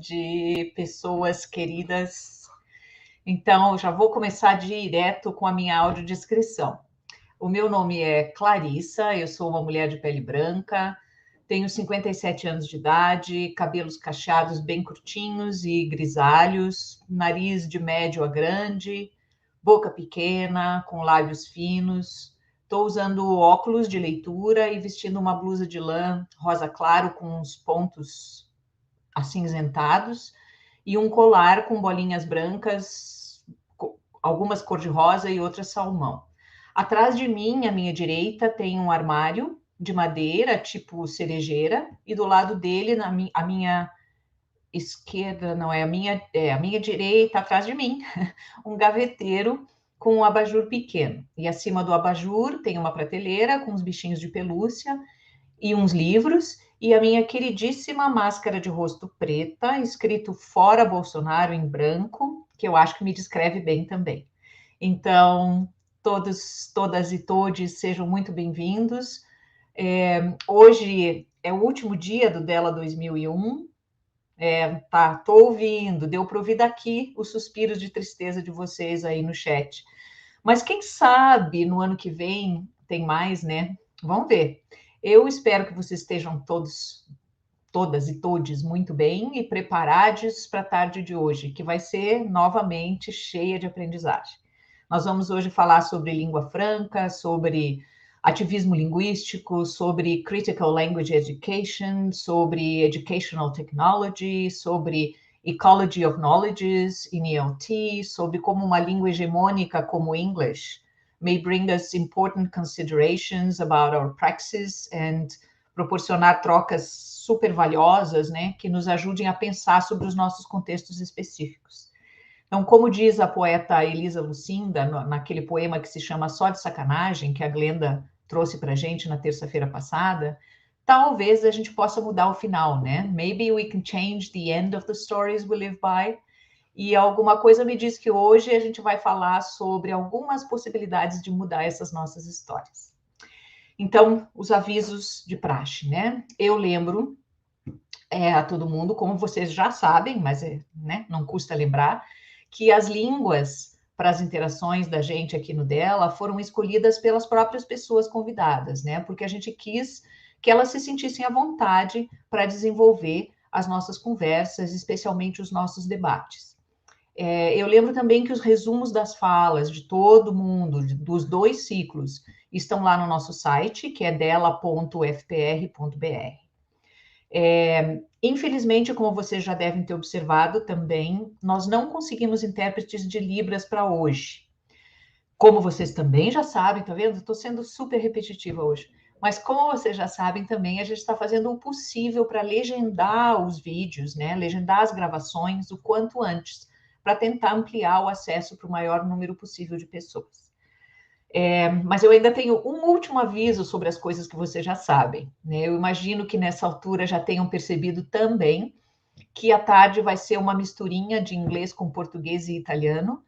tarde, pessoas queridas. Então, já vou começar direto com a minha audiodescrição. O meu nome é Clarissa, eu sou uma mulher de pele branca, tenho 57 anos de idade, cabelos cacheados bem curtinhos e grisalhos, nariz de médio a grande, boca pequena, com lábios finos. Estou usando óculos de leitura e vestindo uma blusa de lã rosa claro com uns pontos acinzentados e um colar com bolinhas brancas, algumas cor-de-rosa e outras salmão. Atrás de mim, à minha direita, tem um armário de madeira, tipo cerejeira, e do lado dele, a minha esquerda, não é a minha direita, atrás de mim, um gaveteiro com um abajur pequeno. E acima do abajur tem uma prateleira com uns bichinhos de pelúcia e uns livros, e a minha queridíssima máscara de rosto preta, escrito Fora Bolsonaro em branco, que eu acho que me descreve bem também. Então, todos, todas e todes, sejam muito bem-vindos. Hoje é o último dia do DELA 2001. Tô ouvindo, deu para ouvir daqui os suspiros de tristeza de vocês aí no chat. Mas quem sabe no ano que vem tem mais, né? Vamos ver. Eu espero que vocês estejam todas e todes muito bem e preparados para a tarde de hoje, que vai ser novamente cheia de aprendizagem. Nós vamos hoje falar sobre língua franca, sobre ativismo linguístico, sobre critical language education, sobre educational technology, sobre Ecology of Knowledge in ELT, sobre como uma língua hegemônica como English may bring us important considerations about our praxis and proporcionar trocas super valiosas, né, que nos ajudem a pensar sobre os nossos contextos específicos. Então, como diz a poeta Elisa Lucinda, naquele poema que se chama Só de Sacanagem, que a Glenda trouxe para a gente na terça-feira passada, talvez a gente possa mudar o final, né? Maybe we can change the end of the stories we live by. E alguma coisa me diz que hoje a gente vai falar sobre algumas possibilidades de mudar essas nossas histórias. Então, os avisos de praxe, né? Eu lembro a todo mundo, como vocês já sabem, mas né, não custa lembrar, que as línguas para as interações da gente aqui no DELA foram escolhidas pelas próprias pessoas convidadas, né? Porque a gente quis que elas se sentissem à vontade para desenvolver as nossas conversas, especialmente os nossos debates. Eu lembro também que os resumos das falas de todo mundo, dos 2 ciclos, estão lá no nosso site, que é dela.ufpr.br. Infelizmente, como vocês já devem ter observado também, nós não conseguimos intérpretes de Libras para hoje. Como vocês também já sabem, tá vendo? Estou sendo super repetitiva hoje. Mas como vocês já sabem também, a gente está fazendo o possível para legendar os vídeos, né? Legendar as gravações o quanto antes, para tentar ampliar o acesso para o maior número possível de pessoas. Mas eu ainda tenho um último aviso sobre as coisas que vocês já sabem, né? Eu imagino que nessa altura já tenham percebido também que a tarde vai ser uma misturinha de inglês com português e italiano,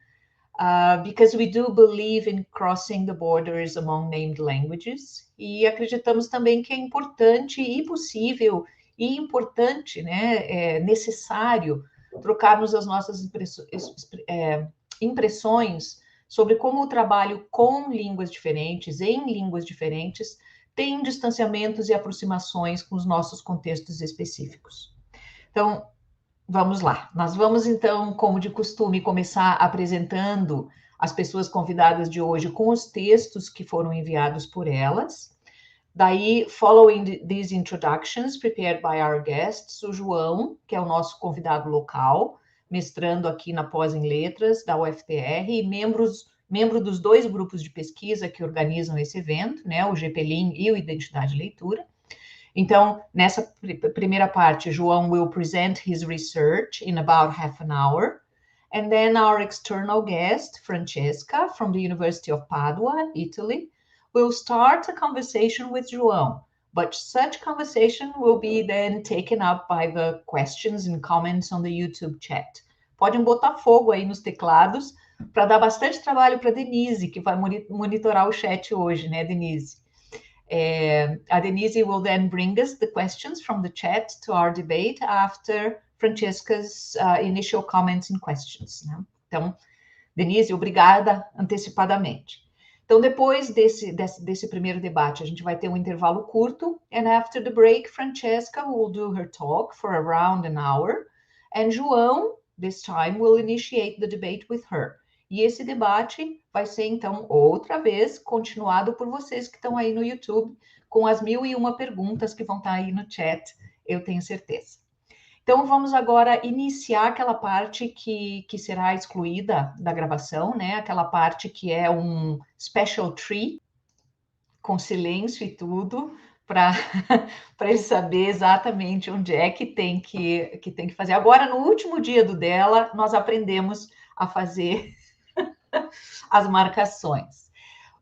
because we do believe in crossing the borders among named languages, e acreditamos também que é importante e possível e importante, né, necessário trocarmos as nossas impressões sobre como o trabalho com línguas diferentes, em línguas diferentes, tem distanciamentos e aproximações com os nossos contextos específicos. Então, vamos lá. Nós vamos, então, como de costume, começar apresentando as pessoas convidadas de hoje com os textos que foram enviados por elas. Daí, following these introductions prepared by our guests, o João, que é o nosso convidado local, mestrando aqui na Pós em Letras da UFPR e membro dos 2 grupos de pesquisa que organizam esse evento, né, o GPLIN e o Identidade e Leitura. Então, nessa primeira parte, João will present his research in about half an hour, and then our external guest, Francesca, from the University of Padua, Italy, will start a conversation with João, but such conversation will be then taken up by the questions and comments on the YouTube chat. Podem botar fogo aí nos teclados para dar bastante trabalho para a Denise, que vai monitorar o chat hoje, né, Denise? A Denise will then bring us the questions from the chat to our debate after Francesca's initial comments and questions, né? Então, Denise, obrigada antecipadamente. Então, depois desse primeiro debate, a gente vai ter um intervalo curto, and after the break, Francesca will do her talk for around an hour, and João, this time, will initiate the debate with her. E esse debate vai ser, então, outra vez, continuado por vocês que estão aí no YouTube, com as 1001 perguntas que vão estar aí no chat, eu tenho certeza. Então, vamos agora iniciar aquela parte que será excluída da gravação, né? Aquela parte que é um special tree, com silêncio e tudo, para ele saber exatamente onde é que tem que fazer. Agora, no último dia do DELA, nós aprendemos a fazer as marcações.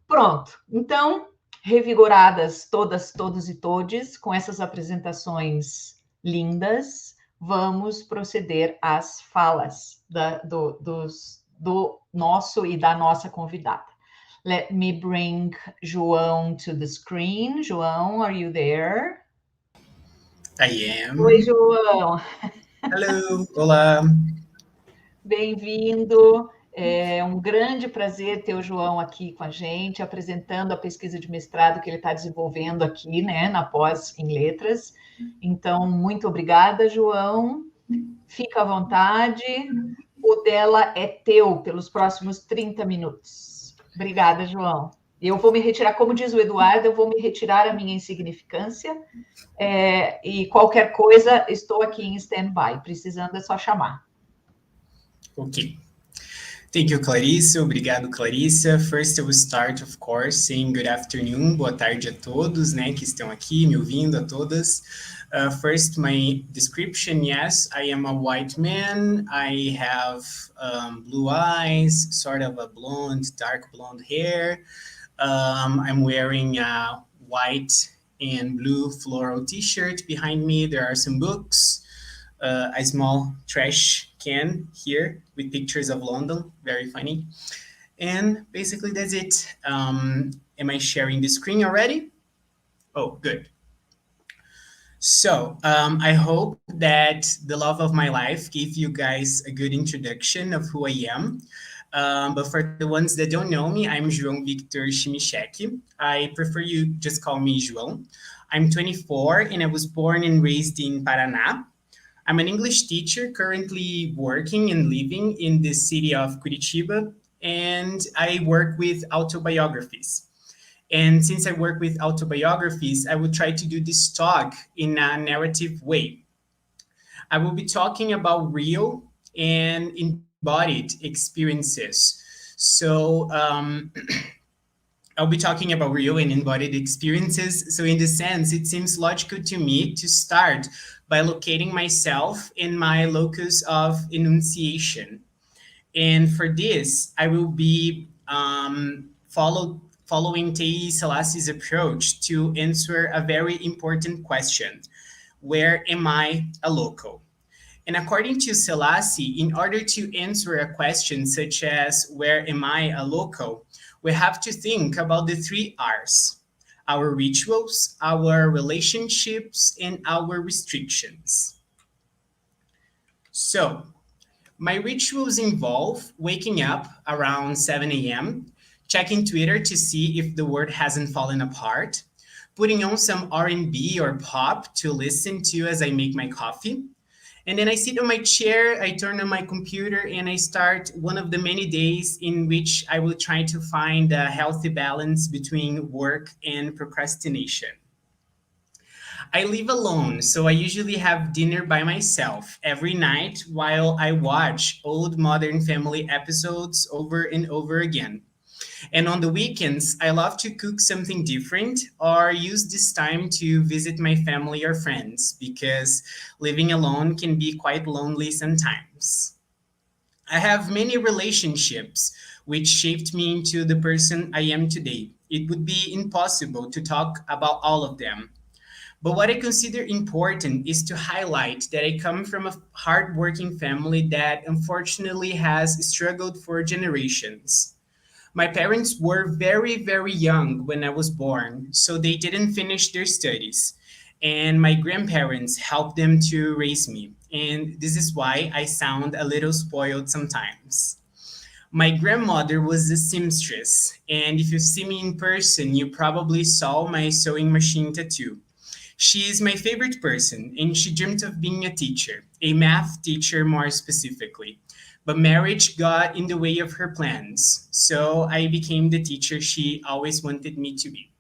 Pronto. Então, revigoradas todas, todos e todes, com essas apresentações lindas, vamos proceder às falas do nosso e da nossa convidada. Let me bring João to the screen. João, are you there? I am. Oi, João. Hello, olá. Bem-vindo. É um grande prazer ter o João aqui com a gente, apresentando a pesquisa de mestrado que ele está desenvolvendo aqui, né, na pós em Letras. Então, muito obrigada, João. Fica à vontade. O DELA é teu pelos próximos 30 minutos. Obrigada, João. Eu vou me retirar, como diz o Eduardo, eu vou me retirar a minha insignificância. E qualquer coisa, estou aqui em stand-by. Precisando é só chamar. Ok. Thank you, Clarissa. Obrigado, Clarissa. First, I will start, of course, saying good afternoon, boa tarde a todos, né, que estão aqui me ouvindo, a todas. First, my description, yes, I am a white man. I have blue eyes, sort of a blonde, dark blonde hair. I'm wearing a white and blue floral t-shirt. Behind me, there are some books. A small trash can here with pictures of London, very funny. And basically that's it. Am I sharing the screen already? Oh, good. So I hope that the love of my life gave you guys a good introduction of who I am. But for the ones that don't know me, I'm João Victor Chimichek. I prefer you just call me João. I'm 24 and I was born and raised in Paraná. I'm an English teacher currently working and living in the city of Curitiba, and I work with autobiographies. And since I work with autobiographies, I will try to do this talk in a narrative way. I will be talking about real and embodied experiences. So I'll be talking about real and embodied experiences. So in this sense, it seems logical to me to start by locating myself in my locus of enunciation. And for this, I will be following Tei Selassie's approach to answer a very important question. Where am I a local? And according to Selassie, in order to answer a question such as, where am I a local? We have to think about the 3 R's. Our rituals, our relationships, and our restrictions. So, my rituals involve waking up around 7 a.m., checking Twitter to see if the world hasn't fallen apart, putting on some R&B or pop to listen to as I make my coffee. And then I sit on my chair, I turn on my computer, and I start one of the many days in which I will try to find a healthy balance between work and procrastination. I live alone, so I usually have dinner by myself every night while I watch old Modern Family episodes over and over again. And on the weekends, I love to cook something different or use this time to visit my family or friends because living alone can be quite lonely sometimes. I have many relationships which shaped me into the person I am today. It would be impossible to talk about all of them. But what I consider important is to highlight that I come from a hardworking family that unfortunately has struggled for generations. My parents were very, very young when I was born, so they didn't finish their studies. And my grandparents helped them to raise me. and this is why I sound a little spoiled sometimes. My grandmother was a seamstress, and if you see me in person, you probably saw my sewing machine tattoo. She is my favorite person, and she dreamt of being a teacher, a math teacher more specifically. But marriage got in the way of her plans, so I became the teacher she always wanted me to be.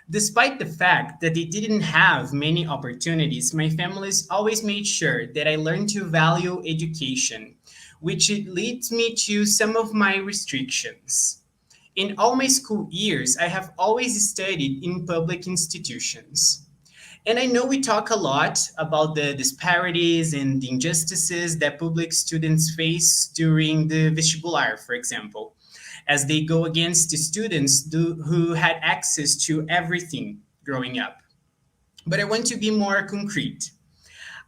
Despite the fact that they didn't have many opportunities, my families always made sure that I learned to value education, which it leads me to some of my restrictions. In all my school years, I have always studied in public institutions. And I know we talk a lot about the disparities and the injustices that public students face during the vestibular, for example, as they go against the students who had access to everything growing up. But I want to be more concrete.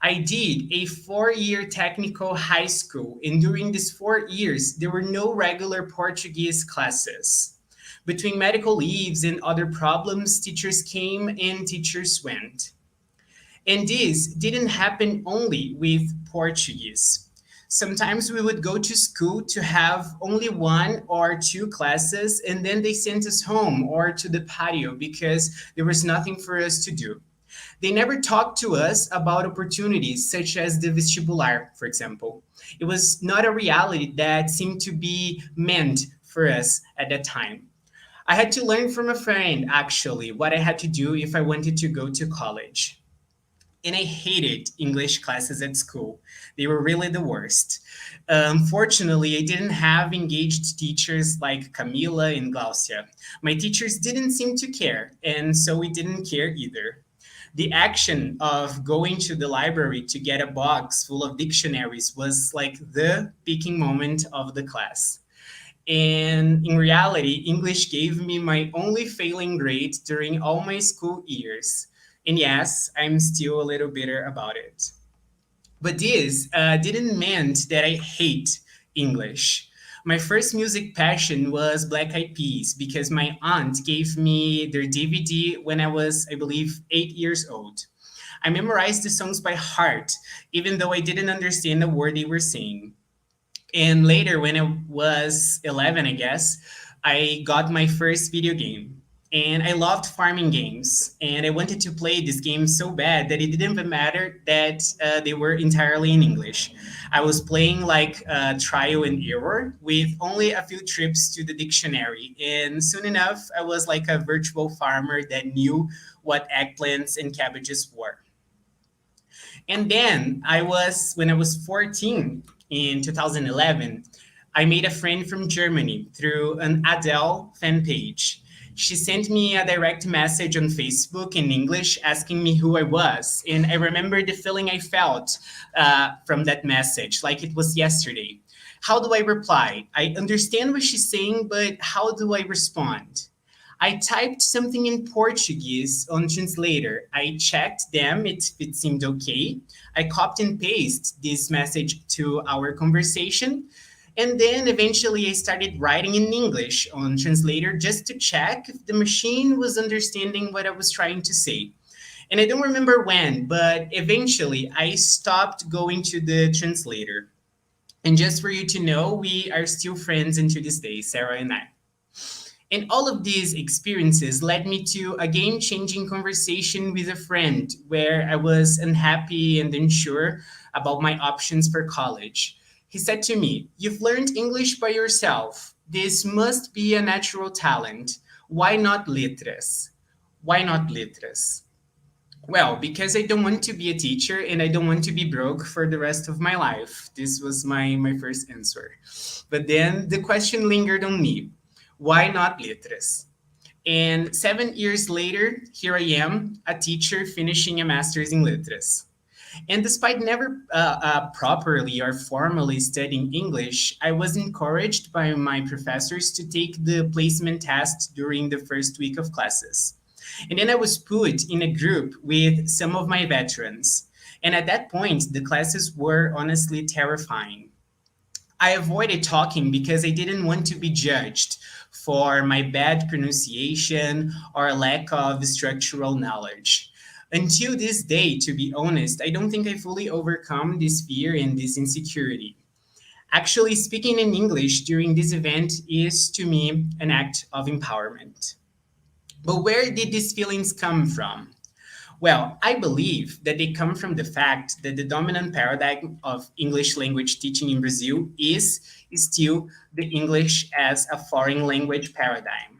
I did a 4-year technical high school, and during these 4 years, there were no regular Portuguese classes. Between medical leaves and other problems, teachers came and teachers went. And this didn't happen only with Portuguese. Sometimes we would go to school to have only 1 or 2 classes, and then they sent us home or to the patio because there was nothing for us to do. They never talked to us about opportunities such as the vestibular, for example. It was not a reality that seemed to be meant for us at that time. I had to learn from a friend, actually, what I had to do if I wanted to go to college. And I hated English classes at school. They were really the worst. Fortunately, I didn't have engaged teachers like Camila and Glaucia. My teachers didn't seem to care, and so we didn't care either. The action of going to the library to get a box full of dictionaries was like the peaking moment of the class. And in reality, English gave me my only failing grade during all my school years. And yes, I'm still a little bitter about it. But this didn't mean that I hate English. My first music passion was Black Eyed Peas because my aunt gave me their DVD when I was, I believe, 8 years old. I memorized the songs by heart, even though I didn't understand a word they were saying. And later, when I was 11, I guess, I got my first video game. And I loved farming games. And I wanted to play this game so bad that it didn't even matter that they were entirely in English. I was playing like trial and error with only a few trips to the dictionary. And soon enough, I was like a virtual farmer that knew what eggplants and cabbages were. And then when I was 14 in 2011, I made a friend from Germany through an Adele fan page. She sent me a direct message on Facebook in English asking me who I was. And I remember the feeling I felt from that message, like it was yesterday. How do I reply? I understand what she's saying, but how do I respond? I typed something in Portuguese on translator. I checked them if it seemed okay. I copied and pasted this message to our conversation. And then eventually I started writing in English on translator just to check if the machine was understanding what I was trying to say. And I don't remember when, but eventually I stopped going to the translator. And just for you to know, we are still friends until this day, Sarah and I. And all of these experiences led me to a game-changing conversation with a friend where I was unhappy and unsure about my options for college. He said to me, "You've learned English by yourself. This must be a natural talent. Why not letras?" Why not letras? Well, because I don't want to be a teacher and I don't want to be broke for the rest of my life. This was my first answer. But then the question lingered on me. Why not letras? And 7 years later, here I am, a teacher finishing a master's in letras. And despite never properly or formally studying English, I was encouraged by my professors to take the placement test during the first week of classes. And then I was put in a group with some of my veterans. And at that point, the classes were honestly terrifying. I avoided talking because I didn't want to be judged for my bad pronunciation or lack of structural knowledge. Until this day, to be honest, I don't think I fully overcome this fear and this insecurity. Actually, speaking in English during this event is, to me, an act of empowerment. But where did these feelings come from? Well, I believe that they come from the fact that the dominant paradigm of English language teaching in Brazil is still the English as a foreign language paradigm.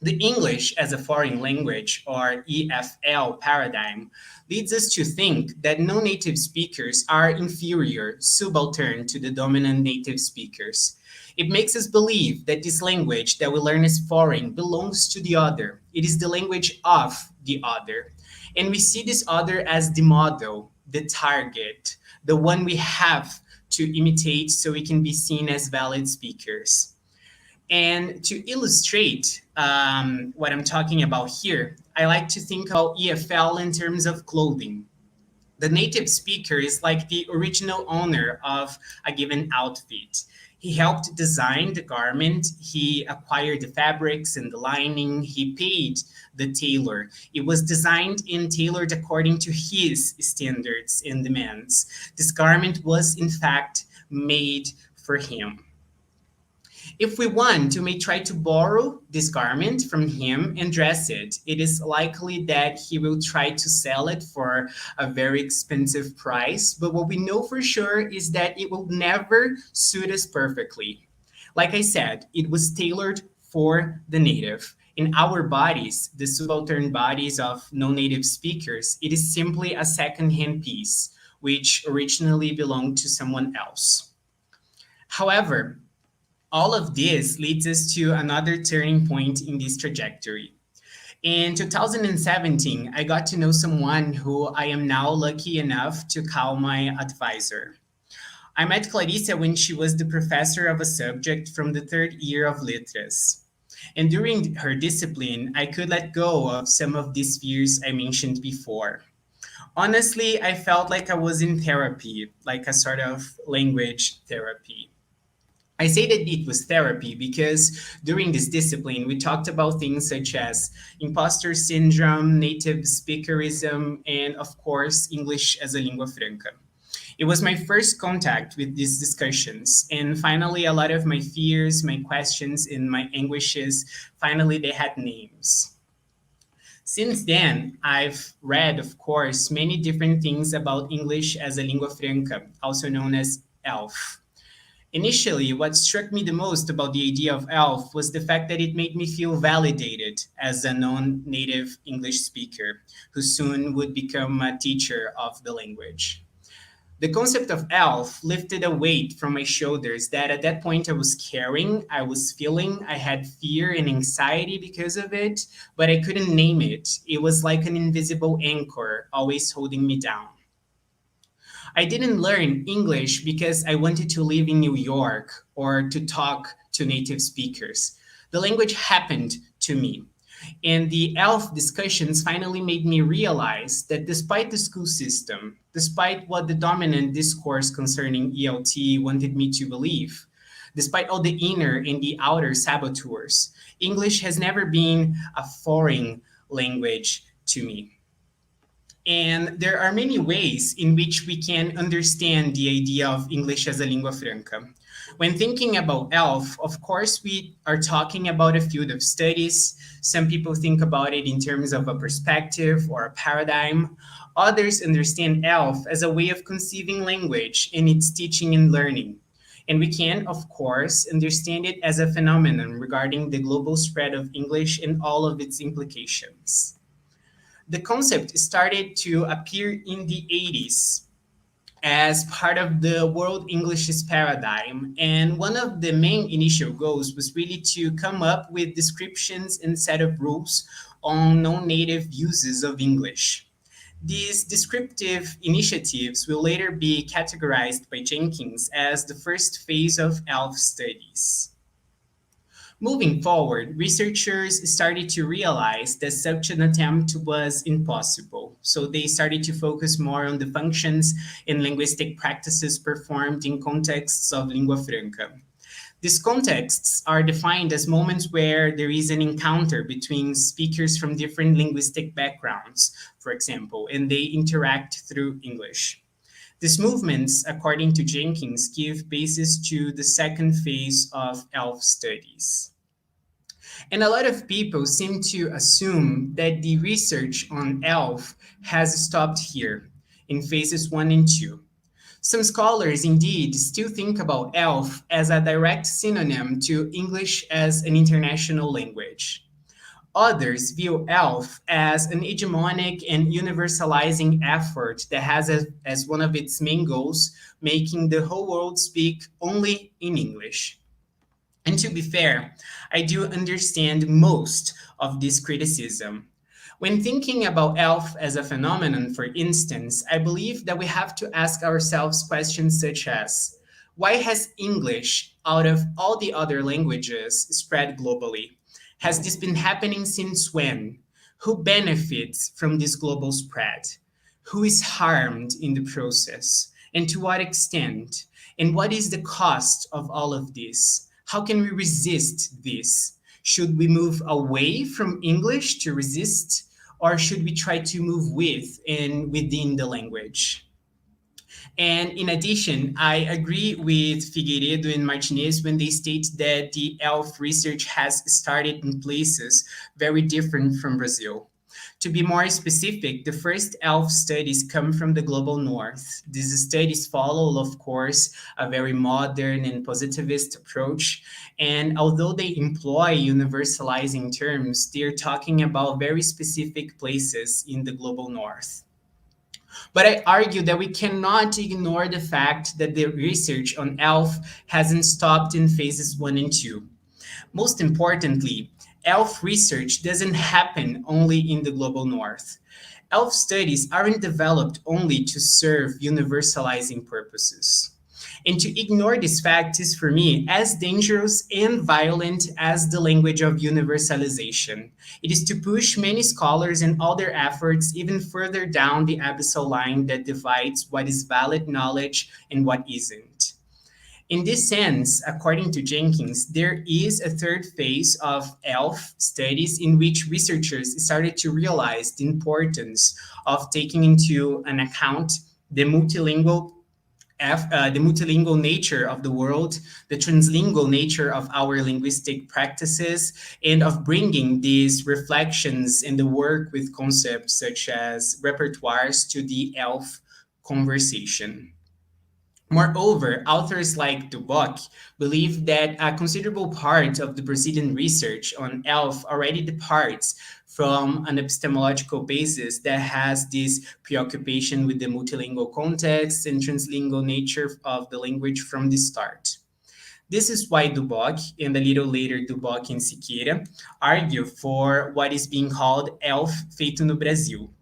The English as a foreign language, or EFL paradigm, leads us to think that non-native speakers are inferior, subaltern to the dominant native speakers. It makes us believe that this language that we learn as foreign belongs to the other. It is the language of the other. And we see this other as the model, the target, the one we have to imitate so we can be seen as valid speakers. And to illustrate what I'm talking about here, I like to think about EFL in terms of clothing. The native speaker is like the original owner of a given outfit. He helped design the garment, he acquired the fabrics and the lining, he paid the tailor. It was designed and tailored according to his standards and demands. This garment was, in fact, made for him. If we want, we may try to borrow this garment from him and dress it. It is likely that he will try to sell it for a very expensive price, but what we know for sure is that it will never suit us perfectly. Like I said, it was tailored for the native. In our bodies, the subaltern bodies of non-native speakers, it is simply a second-hand piece, which originally belonged to someone else. However, all of this leads us to another turning point in this trajectory. In 2017, I got to know someone who I am now lucky enough to call my advisor. I met Clarissa when she was the professor of a subject from the third year of Letras. And during her discipline, I could let go of some of these fears I mentioned before. Honestly, I felt like I was in therapy, like a sort of language therapy. I say that it was therapy because during this discipline, we talked about things such as imposter syndrome, native speakerism, and of course, English as a lingua franca. It was my first contact with these discussions, and finally, a lot of my fears, my questions, and my anguishes, finally, they had names. Since then, I've read, of course, many different things about English as a lingua franca, also known as ELF. Initially, what struck me the most about the idea of ELF was the fact that it made me feel validated as a non-native English speaker who soon would become a teacher of the language. The concept of ELF lifted a weight from my shoulders that at that point I was carrying, I was feeling, I had fear and anxiety because of it, but I couldn't name it. It was like an invisible anchor always holding me down. I didn't learn English because I wanted to live in New York or to talk to native speakers. The language happened to me. And the ELF discussions finally made me realize that despite the school system, despite what the dominant discourse concerning ELT wanted me to believe, despite all the inner and the outer saboteurs, English has never been a foreign language to me. And there are many ways in which we can understand the idea of English as a lingua franca. When thinking about ELF, of course, we are talking about a field of studies. Some people think about it in terms of a perspective or a paradigm. Others understand ELF as a way of conceiving language and its teaching and learning. And we can, of course, understand it as a phenomenon regarding the global spread of English and all of its implications. The concept started to appear in the 80s as part of the world English's paradigm. And one of the main initial goals was really to come up with descriptions and set of rules on non-native uses of English. These descriptive initiatives will later be categorized by Jenkins as the first phase of ELF studies. Moving forward, researchers started to realize that such an attempt was impossible. So they started to focus more on the functions and linguistic practices performed in contexts of lingua franca. These contexts are defined as moments where there is an encounter between speakers from different linguistic backgrounds, for example, and they interact through English. These movements, according to Jenkins, give basis to the second phase of ELF studies. And a lot of people seem to assume that the research on ELF has stopped here in phases 1 and 2. Some scholars indeed still think about ELF as a direct synonym to English as an international language. Others view ELF as an hegemonic and universalizing effort that has as one of its main goals making the whole world speak only in English. And to be fair, I do understand most of this criticism. When thinking about ELF as a phenomenon, for instance, I believe that we have to ask ourselves questions such as, why has English, out of all the other languages, spread globally? Has this been happening since when? Who benefits from this global spread? Who is harmed in the process? And to what extent? And what is the cost of all of this? How can we resist this? Should we move away from English to resist, or should we try to move with and within the language? And in addition, I agree with Figueiredo and Martinez when they state that the ELF research has started in places very different from Brazil. To be more specific, the first ELF studies come from the global north. These studies follow, of course, a very modern and positivist approach. And although they employ universalizing terms, they're talking about very specific places in the global north. But I argue that we cannot ignore the fact that the research on ELF hasn't stopped in phases 1 and 2. Most importantly, ELF research doesn't happen only in the global north. ELF studies aren't developed only to serve universalizing purposes. And to ignore this fact is, for me, as dangerous and violent as the language of universalization. It is to push many scholars and all their efforts even further down the abyssal line that divides what is valid knowledge and what isn't. In this sense, according to Jenkins, there is a third phase of ELF studies in which researchers started to realize the importance of taking into an account the multilingual nature of the world, the translingual nature of our linguistic practices, and of bringing these reflections and the work with concepts such as repertoires to the ELF conversation. Moreover, authors like Duboc believe that a considerable part of the Brazilian research on ELF already departs from an epistemological basis that has this preoccupation with the multilingual context and translingual nature of the language from the start. This is why Duboc, and a little later Duboc and Siqueira, argue for what is being called ELF feito no Brasil.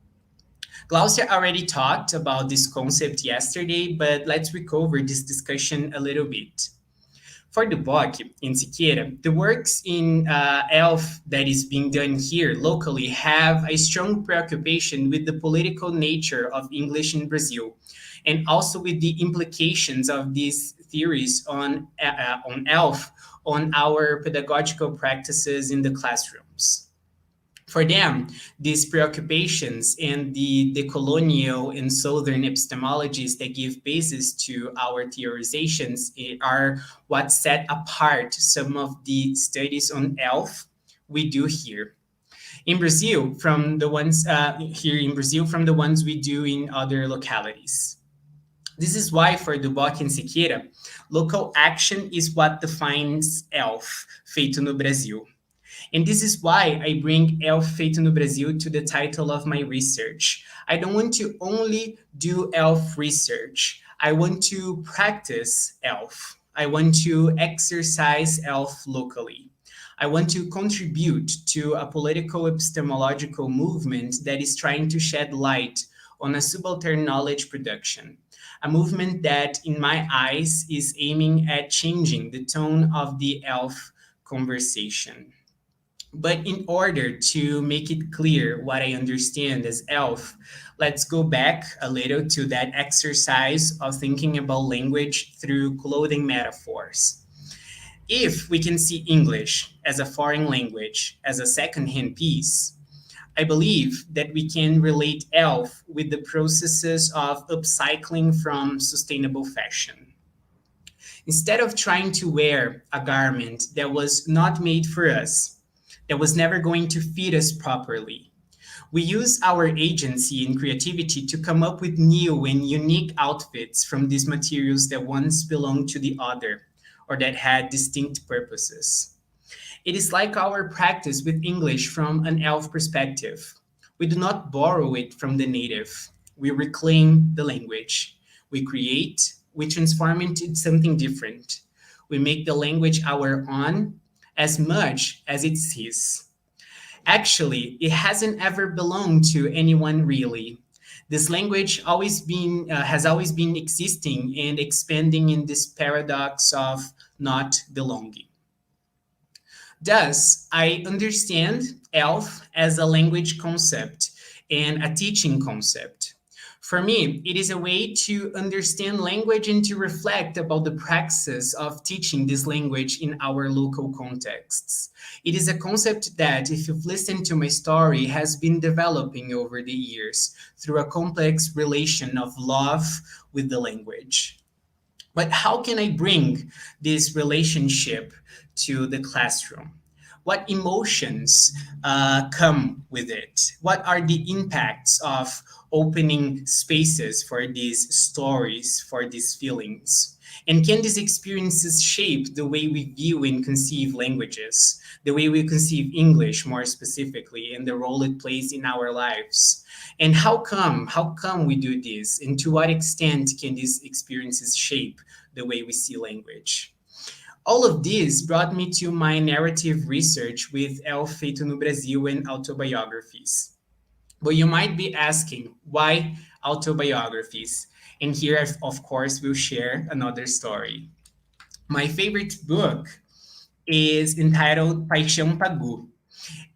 Glaucia already talked about this concept yesterday, but let's recover this discussion a little bit. For Duboc and Siqueira, the works in ELF that is being done here locally have a strong preoccupation with the political nature of English in Brazil, and also with the implications of these theories on ELF on our pedagogical practices in the classrooms. For them, these preoccupations and the decolonial and southern epistemologies that give basis to our theorizations are what set apart some of the studies on ELF we do here. In Brazil, from the ones we do in other localities. This is why for Duboc and Siqueira, local action is what defines ELF, feito no Brasil. And this is why I bring ELF feito no Brasil to the title of my research. I don't want to only do ELF research. I want to practice ELF. I want to exercise ELF locally. I want to contribute to a political epistemological movement that is trying to shed light on a subaltern knowledge production. A movement that, in my eyes, is aiming at changing the tone of the ELF conversation. But in order to make it clear what I understand as ELF, let's go back a little to that exercise of thinking about language through clothing metaphors. If we can see English as a foreign language, as a second-hand piece, I believe that we can relate ELF with the processes of upcycling from sustainable fashion. Instead of trying to wear a garment that was not made for us, that was never going to fit us properly, we use our agency and creativity to come up with new and unique outfits from these materials that once belonged to the other or that had distinct purposes. It is like our practice with English from an ELF perspective. We do not borrow it from the native. We reclaim the language. We create, we transform it into something different. We make the language our own as much as it's his. Actually, it hasn't ever belonged to anyone really. This language has always been existing and expanding in this paradox of not belonging. Thus, I understand ELF as a language concept and a teaching concept. For me, it is a way to understand language and to reflect about the praxis of teaching this language in our local contexts. It is a concept that, if you've listened to my story, has been developing over the years through a complex relation of love with the language. But how can I bring this relationship to the classroom? What emotions come with it? What are the impacts of opening spaces for these stories, for these feelings? And can these experiences shape the way we view and conceive languages, the way we conceive English more specifically, and the role it plays in our lives? And how come we do this? And to what extent can these experiences shape the way we see language? All of this brought me to my narrative research with El Feito no Brasil and Autobiographies. But you might be asking, why autobiographies? And here, of course, we'll share another story. My favorite book is entitled Paixão Pagu.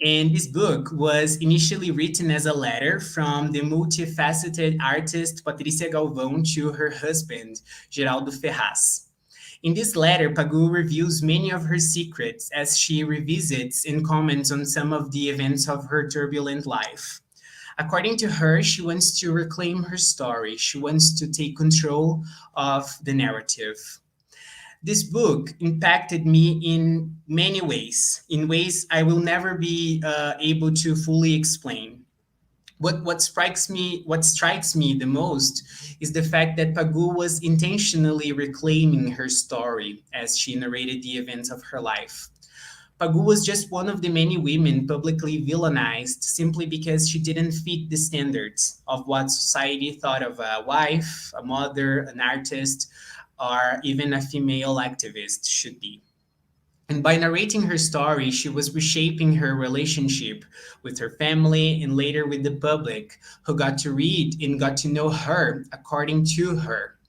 And this book was initially written as a letter from the multifaceted artist Patrícia Galvão to her husband, Geraldo Ferraz. In this letter, Pagu reveals many of her secrets as she revisits and comments on some of the events of her turbulent life. According to her, she wants to reclaim her story. She wants to take control of the narrative. This book impacted me in many ways, in ways I will never be able to fully explain. What strikes me the most is the fact that Pagu was intentionally reclaiming her story as she narrated the events of her life. Pagu was just one of the many women publicly villainized simply because she didn't fit the standards of what society thought of a wife, a mother, an artist, or even a female activist should be. And by narrating her story, she was reshaping her relationship with her family and later with the public, who got to read and got to know her according to her.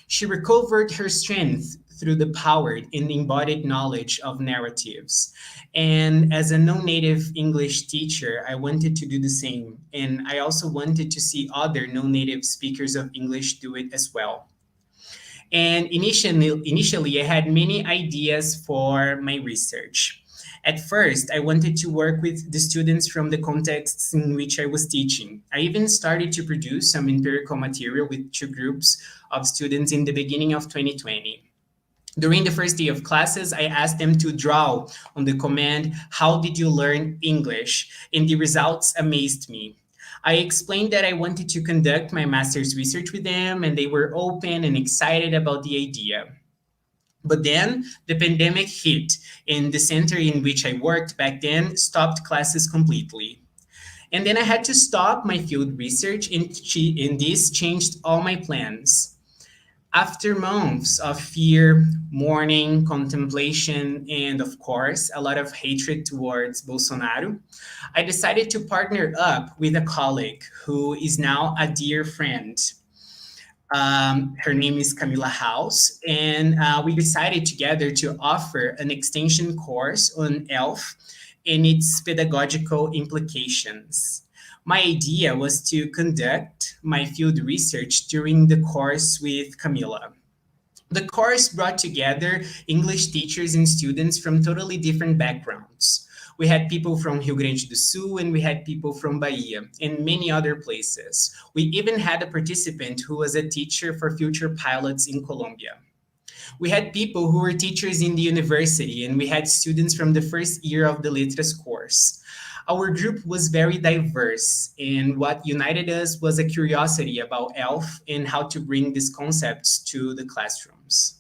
She recovered her strength through the powered and embodied knowledge of narratives. And as a non-native English teacher, I wanted to do the same. And I also wanted to see other non-native speakers of English do it as well. And initially, I had many ideas for my research. At first, I wanted to work with the students from the contexts in which I was teaching. I even started to produce some empirical material with two groups of students in the beginning of 2020. During the first day of classes, I asked them to draw on the command, "How did you learn English?" And the results amazed me. I explained that I wanted to conduct my master's research with them, and they were open and excited about the idea. But then the pandemic hit, and the center in which I worked back then stopped classes completely. And then I had to stop my field research, and this changed all my plans. After months of fear, mourning, contemplation, and of course, a lot of hatred towards Bolsonaro, I decided to partner up with a colleague who is now a dear friend. Her name is Camila House, and we decided together to offer an extension course on ELF and its pedagogical implications. My idea was to conduct my field research during the course with Camila. The course brought together English teachers and students from totally different backgrounds. We had people from Rio Grande do Sul and we had people from Bahia and many other places. We even had a participant who was a teacher for future pilots in Colombia. We had people who were teachers in the university, and we had students from the first year of the Letras course. Our group was very diverse, and what united us was a curiosity about ELF and how to bring these concepts to the classrooms.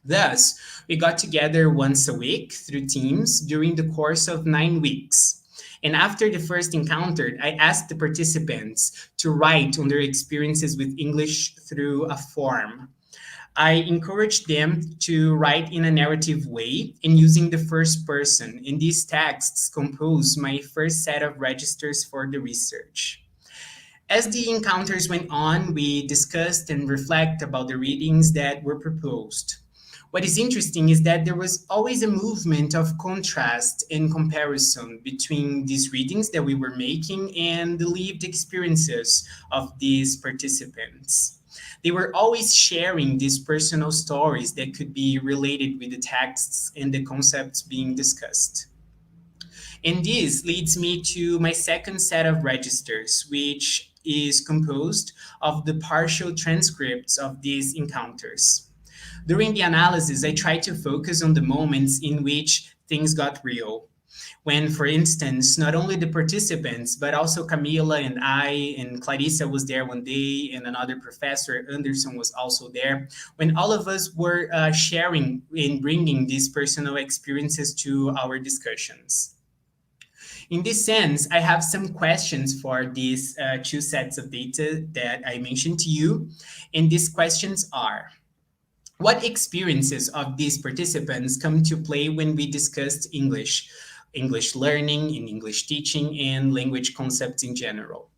Thus, we got together once a week through Teams during the course of 9 weeks. And after the first encounter, I asked the participants to write on their experiences with English through a form. I encouraged them to write in a narrative way and using the first person, and these texts compose my first set of registers for the research. As the encounters went on, we discussed and reflect about the readings that were proposed. What is interesting is that there was always a movement of contrast and comparison between these readings that we were making and the lived experiences of these participants. They were always sharing these personal stories that could be related with the texts and the concepts being discussed. And this leads me to my second set of registers, which is composed of the partial transcripts of these encounters. During the analysis, I tried to focus on the moments in which things got real. When, for instance, not only the participants, but also Camila and I, and Clarissa was there one day, and another professor, Anderson, was also there, when all of us were sharing and bringing these personal experiences to our discussions. In this sense, I have some questions for these two sets of data that I mentioned to you, and these questions are: what experiences of these participants come to play when we discussed English learning, in English teaching, and language concepts in general?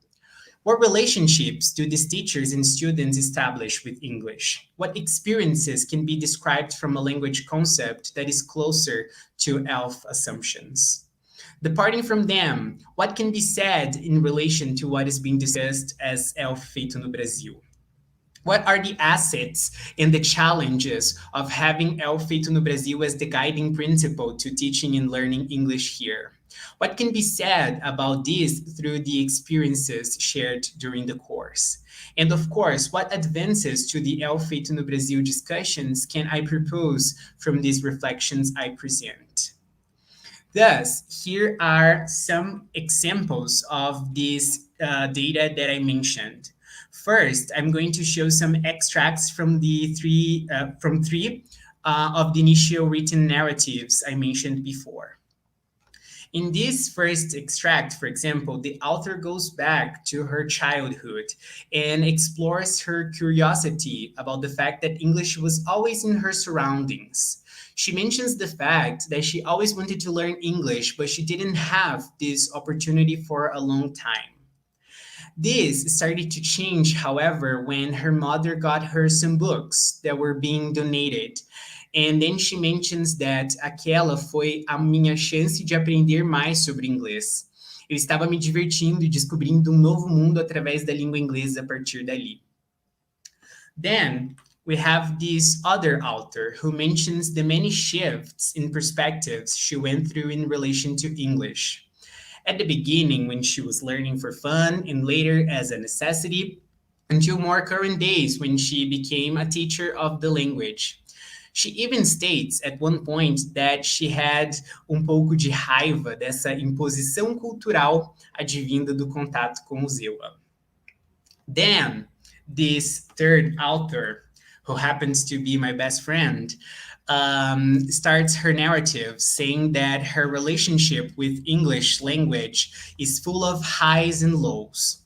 What relationships do these teachers and students establish with English? What experiences can be described from a language concept that is closer to ELF assumptions? Departing from them, what can be said in relation to what is being discussed as ELF feito no Brasil? What are the assets and the challenges of having ELF feito no Brasil as the guiding principle to teaching and learning English here? What can be said about this through the experiences shared during the course? And of course, what advances to the ELF feito no Brasil discussions can I propose from these reflections I present? Thus, here are some examples of this data that I mentioned. First, I'm going to show some extracts from the three of the initial written narratives I mentioned before. In this first extract, for example, the author goes back to her childhood and explores her curiosity about the fact that English was always in her surroundings. She mentions the fact that she always wanted to learn English, but she didn't have this opportunity for a long time. This started to change, however, when her mother got her some books that were being donated. And then she mentions that aquela foi a minha chance de aprender mais sobre inglês. Eu estava me divertindo e descobrindo novo mundo através da língua inglesa a partir dali. Then we have this other author who mentions the many shifts in perspectives she went through in relation to English. At the beginning, when she was learning for fun, and later as a necessity, until more current days when she became a teacher of the language. She even states at one point that she had pouco de raiva dessa imposição cultural advinda do contato com o ZEWA. Then, this third author, who happens to be my best friend, starts her narrative saying that her relationship with English language is full of highs and lows.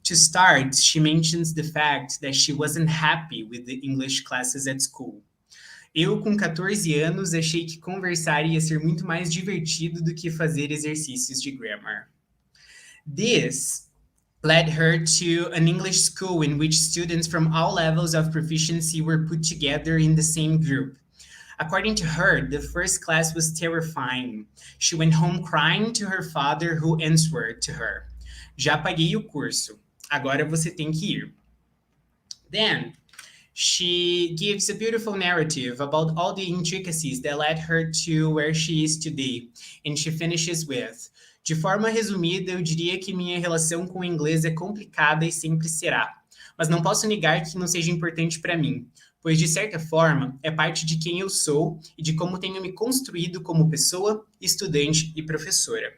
To start, she mentions the fact that she wasn't happy with the English classes at school. Eu, com 14 anos, achei que conversar ia ser muito mais divertido do que fazer exercícios de grammar. This led her to an English school in which students from all levels of proficiency were put together in the same group. According to her, the first class was terrifying. She went home crying to her father, who answered to her, "Já paguei o curso. Agora você tem que ir." Then, She gives a beautiful narrative about all the intricacies that led her to where she is today. And she finishes with: de forma resumida, eu diria que minha relação com o inglês é complicada e sempre será. Mas não posso negar que não seja importante para mim, pois, de certa forma, é parte de quem eu sou e de como tenho me construído como pessoa, estudante e professora.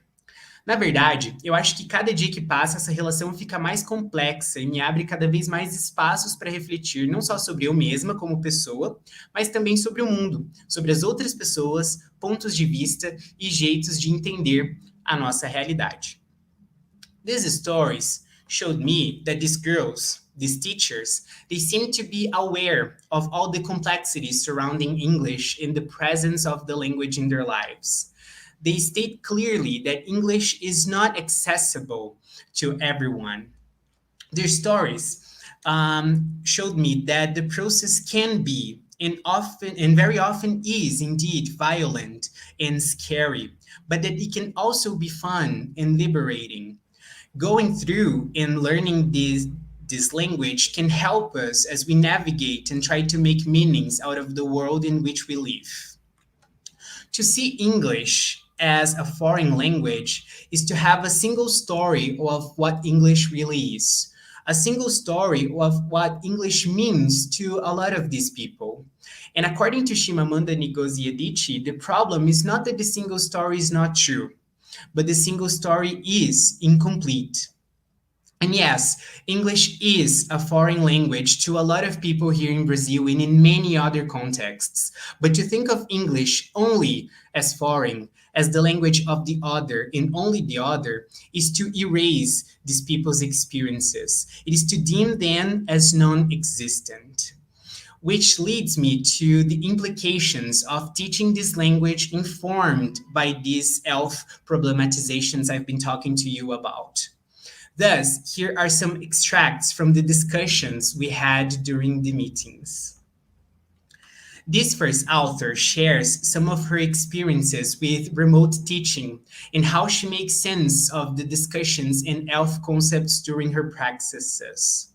Na verdade, eu acho que cada dia que passa, essa relação fica mais complexa e me abre cada vez mais espaços para refletir não só sobre eu mesma como pessoa, mas também sobre o mundo, sobre as outras pessoas, pontos de vista e jeitos de entender a nossa realidade. These stories showed me that these girls, these teachers, they seem to be aware of all the complexities surrounding English in the presence of the language in their lives. They state clearly that English is not accessible to everyone. Their stories showed me that the process can be, and very often is indeed, violent and scary, but that it can also be fun and liberating. Going through and learning this language can help us as we navigate and try to make meanings out of the world in which we live. To see English as a foreign language is to have a single story of what English really is, a single story of what English means to a lot of these people. And according to Chimamanda Ngozi Adichie, the problem is not that the single story is not true, but the single story is incomplete. And yes, English is a foreign language to a lot of people here in Brazil and in many other contexts. But to think of English only as foreign, as the language of the other and only the other, is to erase these people's experiences. It is to deem them as non-existent. Which leads me to the implications of teaching this language informed by these ELF problematizations I've been talking to you about. Thus, here are some extracts from the discussions we had during the meetings. This first author shares some of her experiences with remote teaching and how she makes sense of the discussions and ELF concepts during her practices.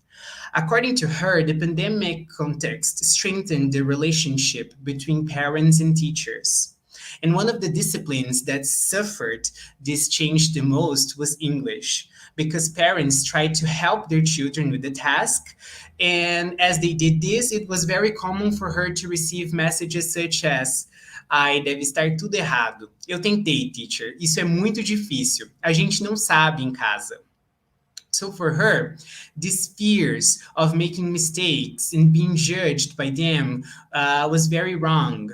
According to her, the pandemic context strengthened the relationship between parents and teachers. And one of the disciplines that suffered this change the most was English, because parents tried to help their children with the task. And as they did this, it was very common for her to receive messages such as: ai, deve estar tudo errado. Eu tentei, teacher. Isso é muito difícil. A gente não sabe em casa. So for her, these fears of making mistakes and being judged by them was very wrong.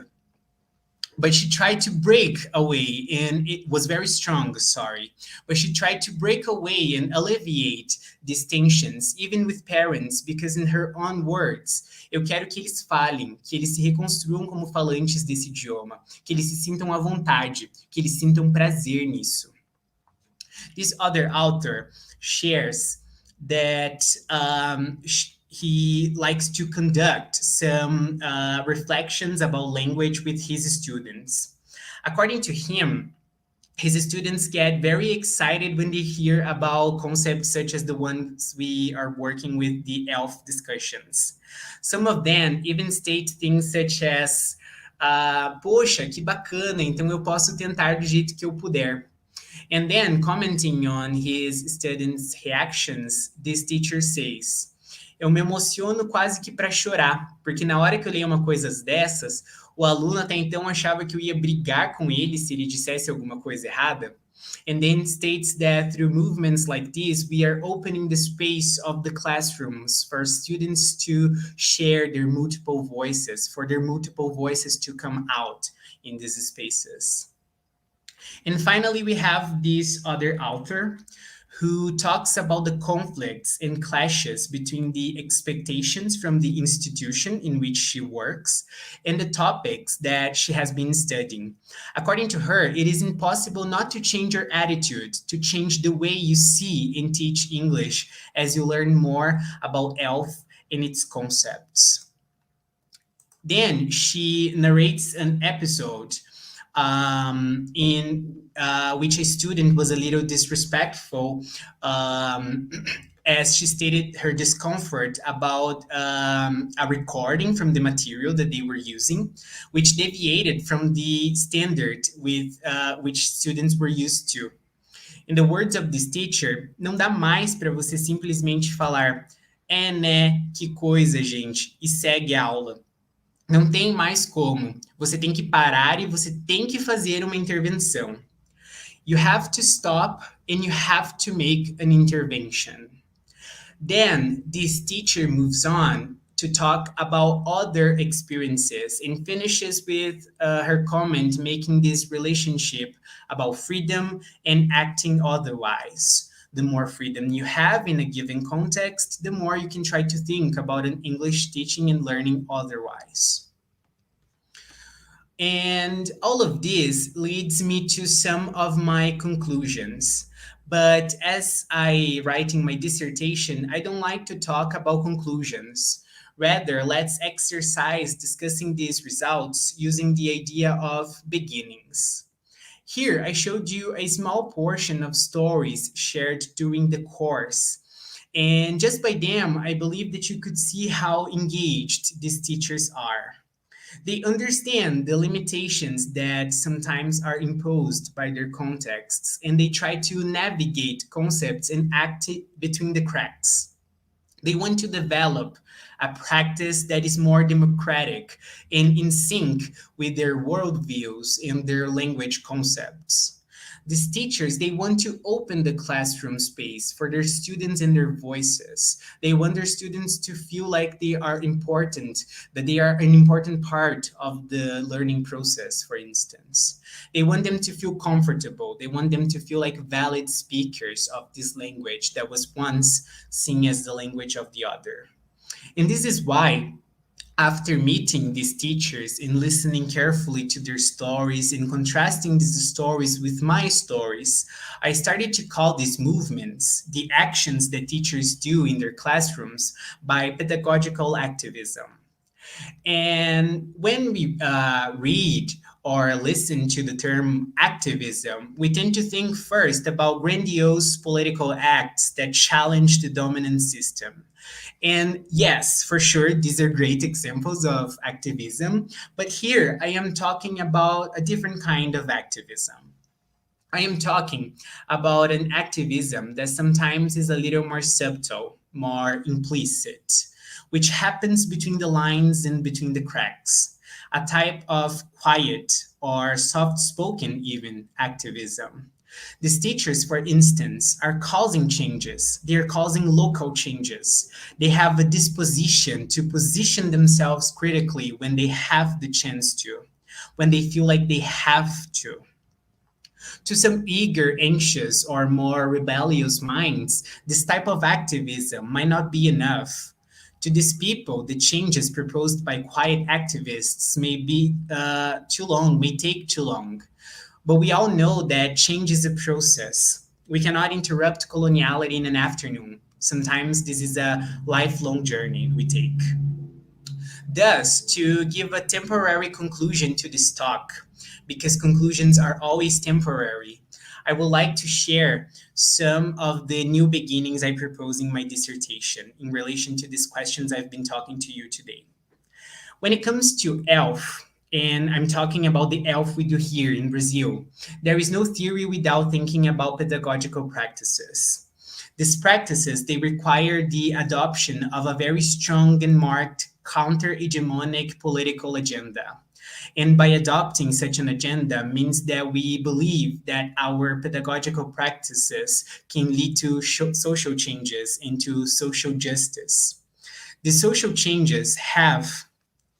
But she tried to break away, and it was very strong, sorry. But she tried to break away and alleviate these tensions, even with parents, because in her own words, eu quero que eles falem, que eles se reconstruam como falantes desse idioma, que eles se sintam à vontade, que eles sintam prazer nisso. This other author shares that he likes to conduct some reflections about language with his students. According to him, his students get very excited when they hear about concepts such as the ones we are working with, the ELF discussions. Some of them even state things such as, poxa, que bacana, então eu posso tentar do jeito que eu puder. And then, commenting on his students' reactions, this teacher says: eu me emociono quase que para chorar, porque na hora que eu leio uma coisa dessas, o aluno até então achava que eu ia brigar com ele se ele dissesse alguma coisa errada. And then states that through movements like this, we are opening the space of the classrooms for students to share their multiple voices, for their multiple voices to come out in these spaces. And finally, we have this other author who talks about the conflicts and clashes between the expectations from the institution in which she works and the topics that she has been studying. According to her, it is impossible not to change your attitude, to change the way you see and teach English as you learn more about ELF and its concepts. Then she narrates an episode in which a student was a little disrespectful as she stated her discomfort about a recording from the material that they were using, which deviated from the standard with which students were used to. In the words of this teacher, não dá mais para você simplesmente falar é, né, que coisa, gente, e segue a aula. Não tem mais como. Você tem que parar e você tem que fazer uma intervenção. You have to stop and you have to make an intervention. Then this teacher moves on to talk about other experiences and finishes with her comment making this relationship about freedom and acting otherwise. The more freedom you have in a given context, the more you can try to think about an English teaching and learning otherwise. And all of this leads me to some of my conclusions. But as I write in my dissertation, I don't like to talk about conclusions. Rather, let's exercise discussing these results using the idea of beginnings. Here, I showed you a small portion of stories shared during the course. And just by them, I believe that you could see how engaged these teachers are. They understand the limitations that sometimes are imposed by their contexts, and they try to navigate concepts and act between the cracks. They want to develop a practice that is more democratic and in sync with their worldviews and their language concepts. These teachers, they want to open the classroom space for their students and their voices. They want their students to feel like they are important, that they are an important part of the learning process, for instance. They want them to feel comfortable. They want them to feel like valid speakers of this language that was once seen as the language of the other. And this is why, after meeting these teachers and listening carefully to their stories and contrasting these stories with my stories, I started to call these movements, the actions that teachers do in their classrooms, by pedagogical activism. And when we read or listen to the term activism, we tend to think first about grandiose political acts that challenge the dominant system. And yes, for sure, these are great examples of activism, but here I am talking about a different kind of activism. I am talking about an activism that sometimes is a little more subtle, more implicit, which happens between the lines and between the cracks, a type of quiet or soft-spoken even activism. These teachers, for instance, are causing changes. They are causing local changes. They have a disposition to position themselves critically when they have the chance to, when they feel like they have to. To some eager, anxious, or more rebellious minds, this type of activism might not be enough. To these people, the changes proposed by quiet activists may be too long, may take too long. But we all know that change is a process. We cannot interrupt coloniality in an afternoon. Sometimes this is a lifelong journey we take. Thus, to give a temporary conclusion to this talk, because conclusions are always temporary, I would like to share some of the new beginnings I propose in my dissertation in relation to these questions I've been talking to you today. When it comes to ELF, and I'm talking about the ELF we do here in Brazil, there is no theory without thinking about pedagogical practices. These practices, they require the adoption of a very strong and marked counter-hegemonic political agenda. And by adopting such an agenda means that we believe that our pedagogical practices can lead to social changes and to social justice. The social changes have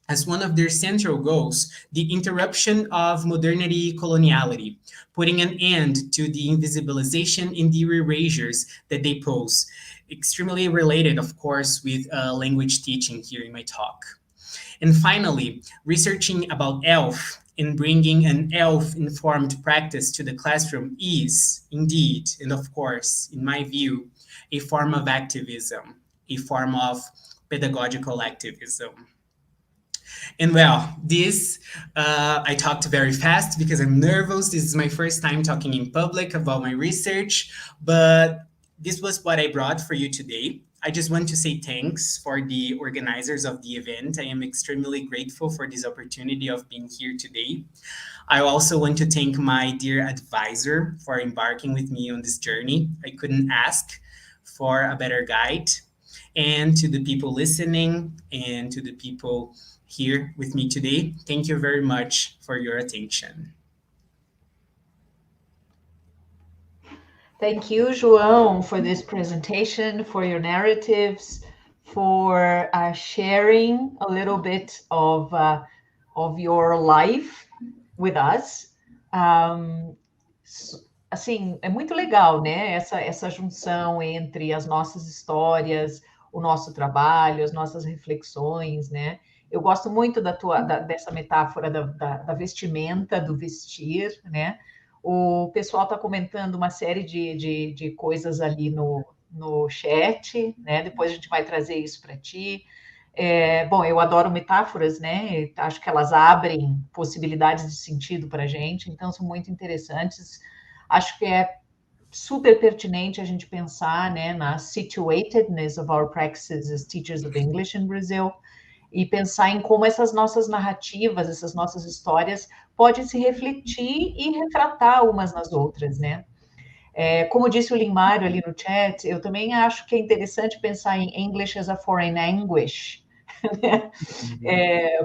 as one of their central goals the interruption of modernity coloniality, putting an end to the invisibilization and the erasures that they pose, extremely related, of course, with language teaching here in my talk. And finally, researching about ELF and bringing an ELF-informed practice to the classroom is, indeed, and of course, in my view, a form of activism, a form of pedagogical activism. And well, this, I talked very fast because I'm nervous. This is my first time talking in public about my research, but this was what I brought for you today. I just want to say thanks for the organizers of the event. I am extremely grateful for this opportunity of being here today. I also want to thank my dear advisor for embarking with me on this journey. I couldn't ask for a better guide. And to the people listening and to the people here with me today, thank you very much for your attention. Thank you, João, for this presentation, for your narratives, for sharing a little bit of your life with us. Assim, é muito legal, né? Essa junção entre as nossas histórias, o nosso trabalho, as nossas reflexões, né? Eu gosto muito dessa metáfora da vestimenta, do vestir, né? O pessoal está comentando uma série de coisas ali no chat, né? Depois a gente vai trazer isso para ti. Bom, eu adoro metáforas, né? Acho que elas abrem possibilidades de sentido para a gente, então são muito interessantes. Acho que é super pertinente a gente pensar, né, na situatedness of our practices as teachers of English in Brazil, e pensar em como essas nossas narrativas, essas nossas histórias podem se refletir e retratar umas nas outras, né? Como disse o Linmário ali no chat, eu também acho que é interessante pensar em English as a foreign anguish, né?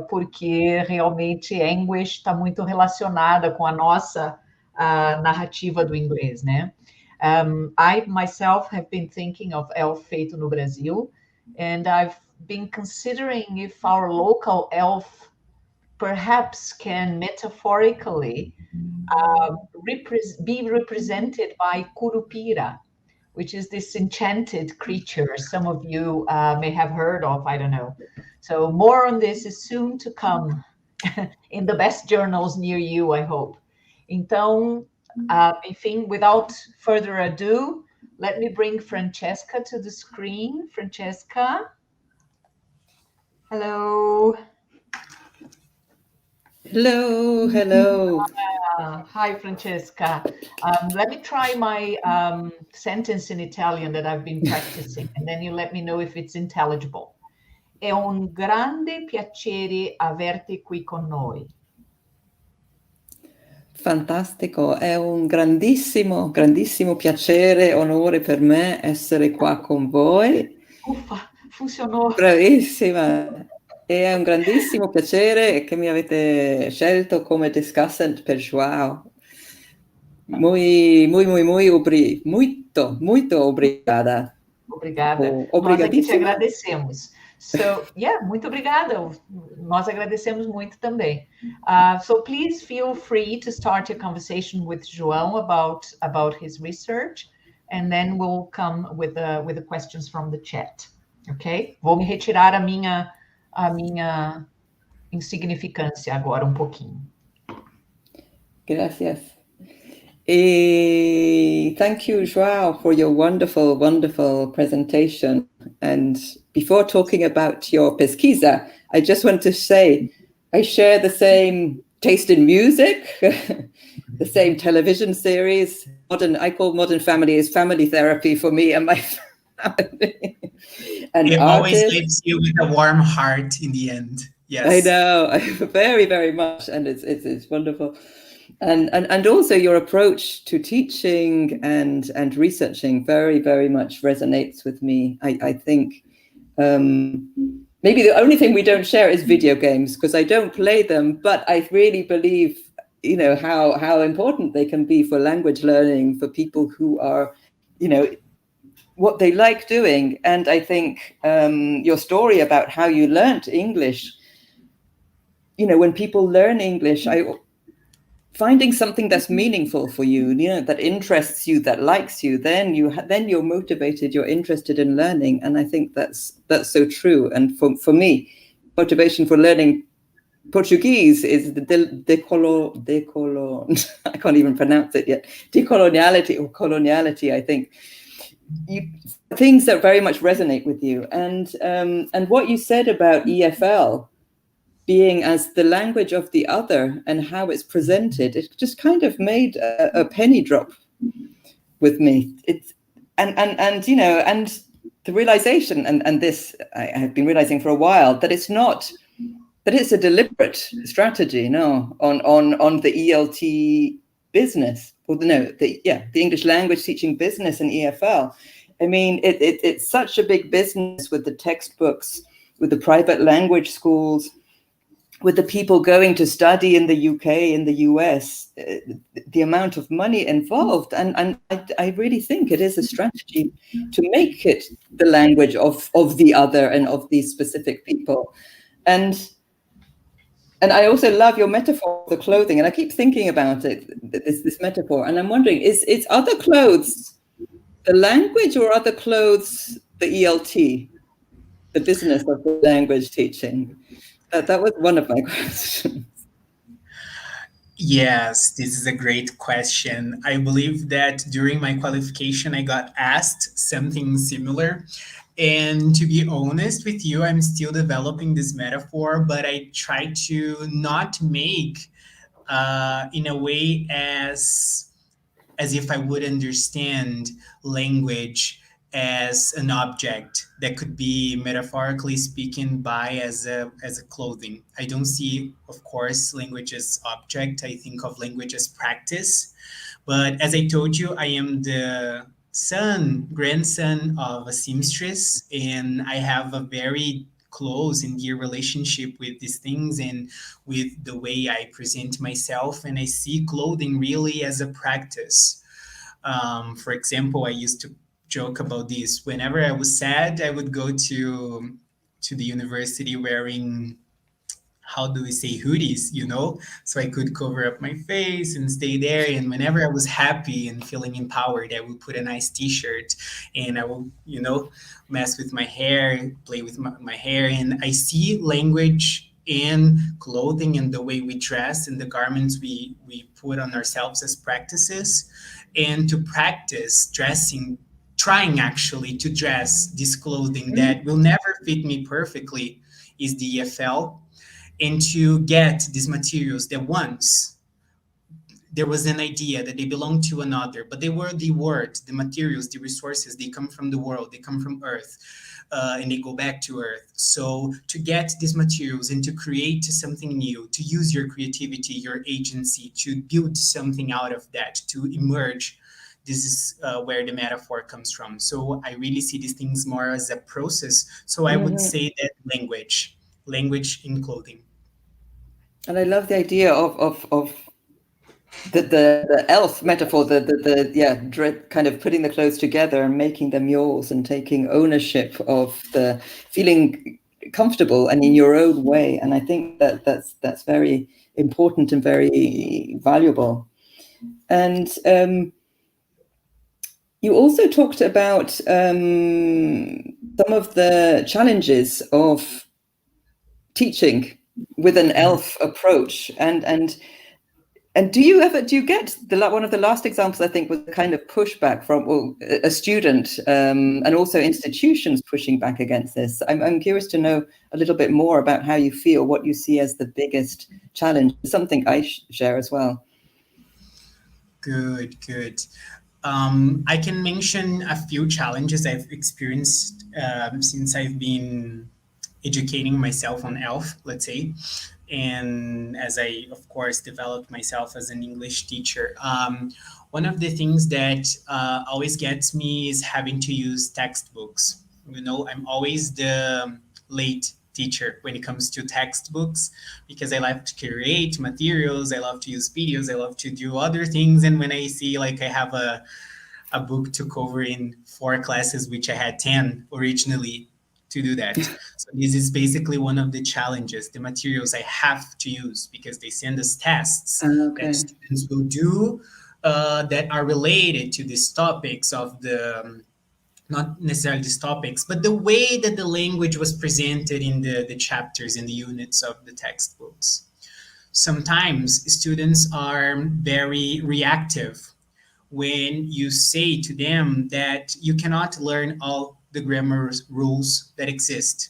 Porque realmente anguish está muito relacionada com a nossa narrativa do inglês, né? I myself have been thinking of elf feito no Brasil, and I've been considering if our local elf perhaps can metaphorically be represented by Curupira, which is this enchanted creature some of you may have heard of, I don't know. So more on this is soon to come in the best journals near you, I hope. Então, enfim, without further ado, let me bring Francesca to the screen. Francesca. Hello. Hello, hello. Hi, Francesca. Let me try my sentence in Italian that I've been practicing, and then you let me know if it's intelligible. È un grande piacere averti qui con noi. Fantastico, è un grandissimo, grandissimo piacere, onore per me essere qua con voi. Uffa, funzionò. Bravissima. E è un grandissimo piacere che mi avete scelto come discussant per João. Muito obrigada. Obrigada. Nós aqui te agradecemos. So, yeah, muito obrigada. Nós agradecemos muito também. So please feel free to start your conversation with João about his research, and then we'll come with the questions from the chat. Ok? Vou me retirar a minha insignificância agora pouquinho. Gracias. Thank you, João, for your wonderful, wonderful presentation. And before talking about your pesquisa, I just want to say I share the same taste in music, the same television series. I call Modern Family is family therapy for me and my family. And it always leaves you with a warm heart in the end. Yes, I know, very, very much, and it's wonderful. And also your approach to teaching and researching very, very much resonates with me. I think maybe the only thing we don't share is video games, because I don't play them, but I really believe, you know, how important they can be for language learning for people who are, you know, what they like doing. And I think your story about how you learned English, you know, when people learn English, finding something that's meaningful for you, you know, that interests you, that likes you, then you're motivated, you're interested in learning. And I think that's so true. And for me, motivation for learning Portuguese is the I can't even pronounce it yet. Decoloniality or coloniality, I think. Things that very much resonate with you. And what you said about EFL being as the language of the other and how it's presented, it just kind of made a penny drop with me. you know, and the realization, and this I have been realizing for a while, that it's not, that it's a deliberate strategy, no, on the ELT business, or the English language teaching business in EFL. I mean, it's such a big business with the textbooks, with the private language schools, with the people going to study in the UK, in the US, the amount of money involved. And I really think it is a strategy to make it the language of the other and of these specific people. And I also love your metaphor of the clothing. And I keep thinking about it, this metaphor. And I'm wondering, is other clothes the language, or other clothes the ELT, the business of the language teaching? That was one of my questions. Yes, this is a great question. I believe that during my qualification, I got asked something similar. And to be honest with you, I'm still developing this metaphor, but I try to not make in a way as if I would understand language as an object that could be, metaphorically speaking, buy as a clothing. I don't see, of course, language as object. I think of language as practice. But as I told you, I am the grandson of a seamstress, and I have a very close and dear relationship with these things and with the way I present myself. And I see clothing really as a practice. For example, I used to joke about this. Whenever I was sad, I would go to the university wearing, how do we say, hoodies, so I could cover up my face and stay there. And whenever I was happy and feeling empowered, I would put a nice t-shirt and I will, mess with my hair, play with my hair. And I see language in clothing and the way we dress and the garments we put on ourselves as practices. And to practice dressing, trying actually to dress this clothing that will never fit me perfectly, is the EFL. And to get these materials that once there was an idea that they belonged to another, but they were the materials, the resources, they come from the world, they come from Earth, and they go back to Earth. So to get these materials and to create something new, to use your creativity, your agency, to build something out of that, to emerge, this is where the metaphor comes from. So I really see these things more as a process. So I would say that language in clothing. And I love the idea of the elf metaphor, the kind of putting the clothes together and making them yours and taking ownership of the feeling comfortable and in your own way. And I think that's very important and very valuable. And you also talked about some of the challenges of teaching with an ELF approach, and do you get one of the last examples, I think, was kind of pushback from a student and also institutions pushing back against this. I'm curious to know a little bit more about how you feel, what you see as the biggest challenge, something I share as well. Good. I can mention a few challenges I've experienced since I've been educating myself on ELF, let's say, and as I, of course, developed myself as an English teacher. One of the things that always gets me is having to use textbooks. I'm always the late teacher when it comes to textbooks, because I love to create materials, I love to use videos, I love to do other things. And when I see I have a book to cover in 4 classes, which I had 10 originally, to do that. So this is basically one of the challenges, the materials I have to use, because they send us tests that students will do that are related to these topics of the, not necessarily these topics, but the way that the language was presented in the chapters, in the units of the textbooks. Sometimes students are very reactive when you say to them that you cannot learn all the grammar rules that exist.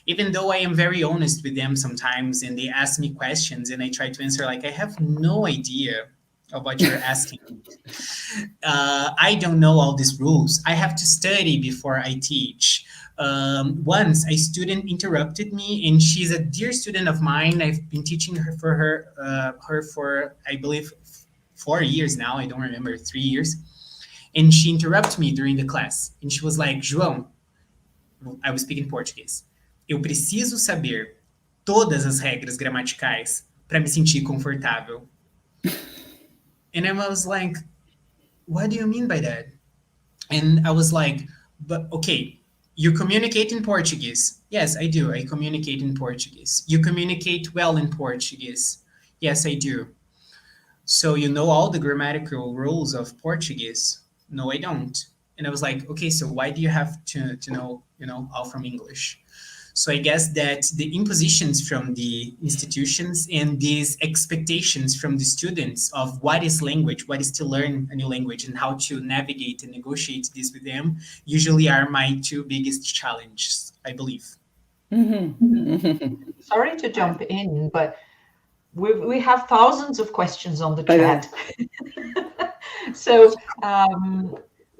Even though I am very honest with them sometimes and they ask me questions and I try to answer I have no idea of what you're asking. I don't know all these rules. I have to study before I teach. Once a student interrupted me, and she's a dear student of mine. I've been teaching her for, I believe, 4 years now. I don't remember, 3 years. And she interrupted me during the class. And she was like, João, I was speaking Portuguese. Eu preciso saber todas as regras gramaticais para me sentir confortável. And I was like, what do you mean by that? And I was like, but okay, you communicate in Portuguese. Yes, I do. I communicate in Portuguese. You communicate well in Portuguese. Yes, I do. So you know all the grammatical rules of Portuguese? No, I don't. And I was like, okay, so why do you have to know, all from English? So I guess that the impositions from the institutions and these expectations from the students of what is language, what is to learn a new language, and how to navigate and negotiate this with them usually are my two biggest challenges, I believe. Sorry to jump in, but we have thousands of questions on the chat. So,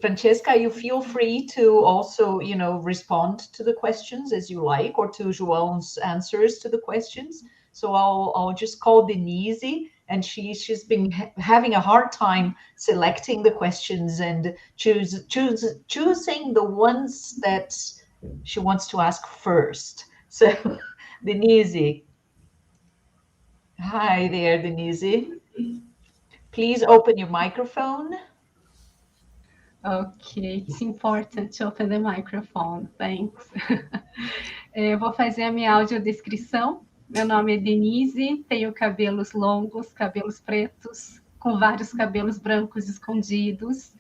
Francesca, you feel free to also, respond to the questions as you like, or to João's answers to the questions. So I'll just call Denise, and she's been having a hard time selecting the questions and choosing the ones that she wants to ask first. So, Denise. Hi there, Denise. Please open your microphone. Okay, it's important to open the microphone. Thanks. Eu vou fazer a minha audiodescrição. Meu nome é Denise, tenho cabelos longos, cabelos pretos, com vários cabelos brancos escondidos.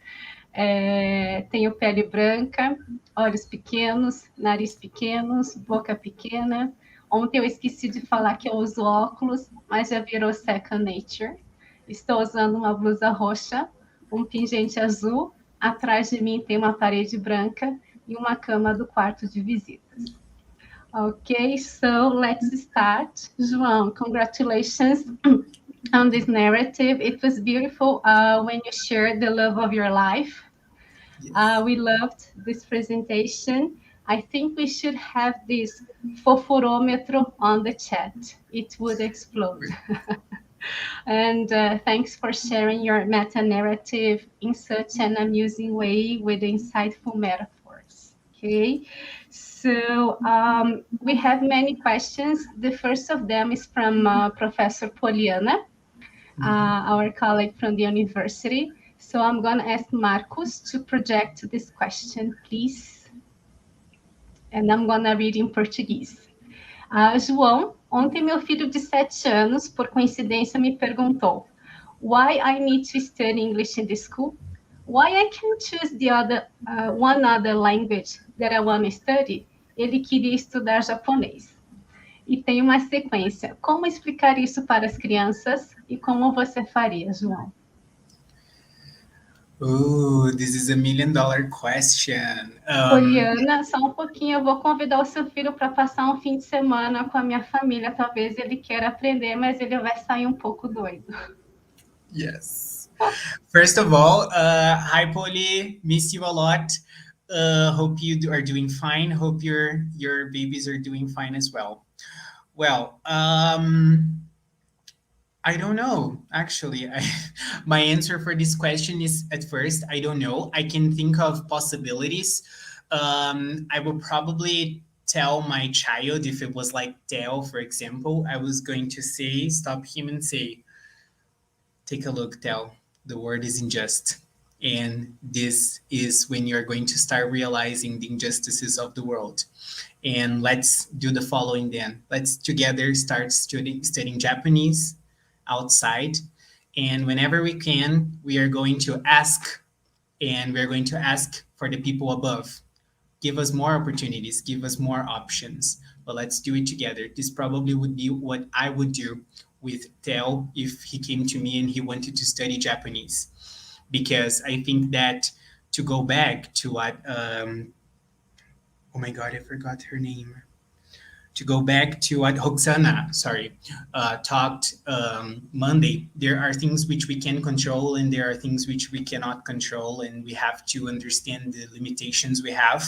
Tenho pele branca, olhos pequenos, nariz pequenos, boca pequena. Ontem eu esqueci de falar que eu uso óculos, mas já virou second nature. Estou usando uma blusa roxa, um pingente azul. Atrás de mim tem uma parede branca e uma cama do quarto de visitas. Okay, so let's start. João, congratulations on this narrative. It was beautiful when you shared the love of your life. Yes. We loved this presentation. I think we should have this foforômetro on the chat. It would explode. And thanks for sharing your meta-narrative in such an amusing way with insightful metaphors. Okay, so we have many questions. The first of them is from Professor Poliana, our colleague from the university. So I'm going to ask Marcos to project this question, please. And I'm going to read in Portuguese. João, ontem meu filho de 7 anos, por coincidência, me perguntou why I need to study English in the school, why I can't choose one other language that I want to study. Ele queria estudar japonês. E tem uma sequência. Como explicar isso para as crianças e como você faria, João? Oh, this is $1 million question. Poliana, só um pouquinho, eu vou convidar o seu filho para passar um fim de semana com a minha família. Talvez ele queira aprender, mas ele vai sair um pouco doido. Yes. First of all, hi, Polly. Miss you a lot. Hope you are doing fine. Hope your babies are doing fine as well. Well, I don't know, actually. My answer for this question is, at first, I don't know. I can think of possibilities. I would probably tell my child, if it was like Theo, for example, I was going to stop him and say, take a look, Theo, the world is unjust. And this is when you're going to start realizing the injustices of the world. And let's do the following then. Let's together start studying Japanese outside, and whenever we can, we are going to ask, and we're going to ask for the people above. Give us more opportunities, give us more options, but let's do it together. This probably would be what I would do with Theo if he came to me and he wanted to study Japanese, because I think that to go back to what, oh my God, I forgot her name. to go back to what Roxana, talked Monday, there are things which we can control and there are things which we cannot control, and we have to understand the limitations we have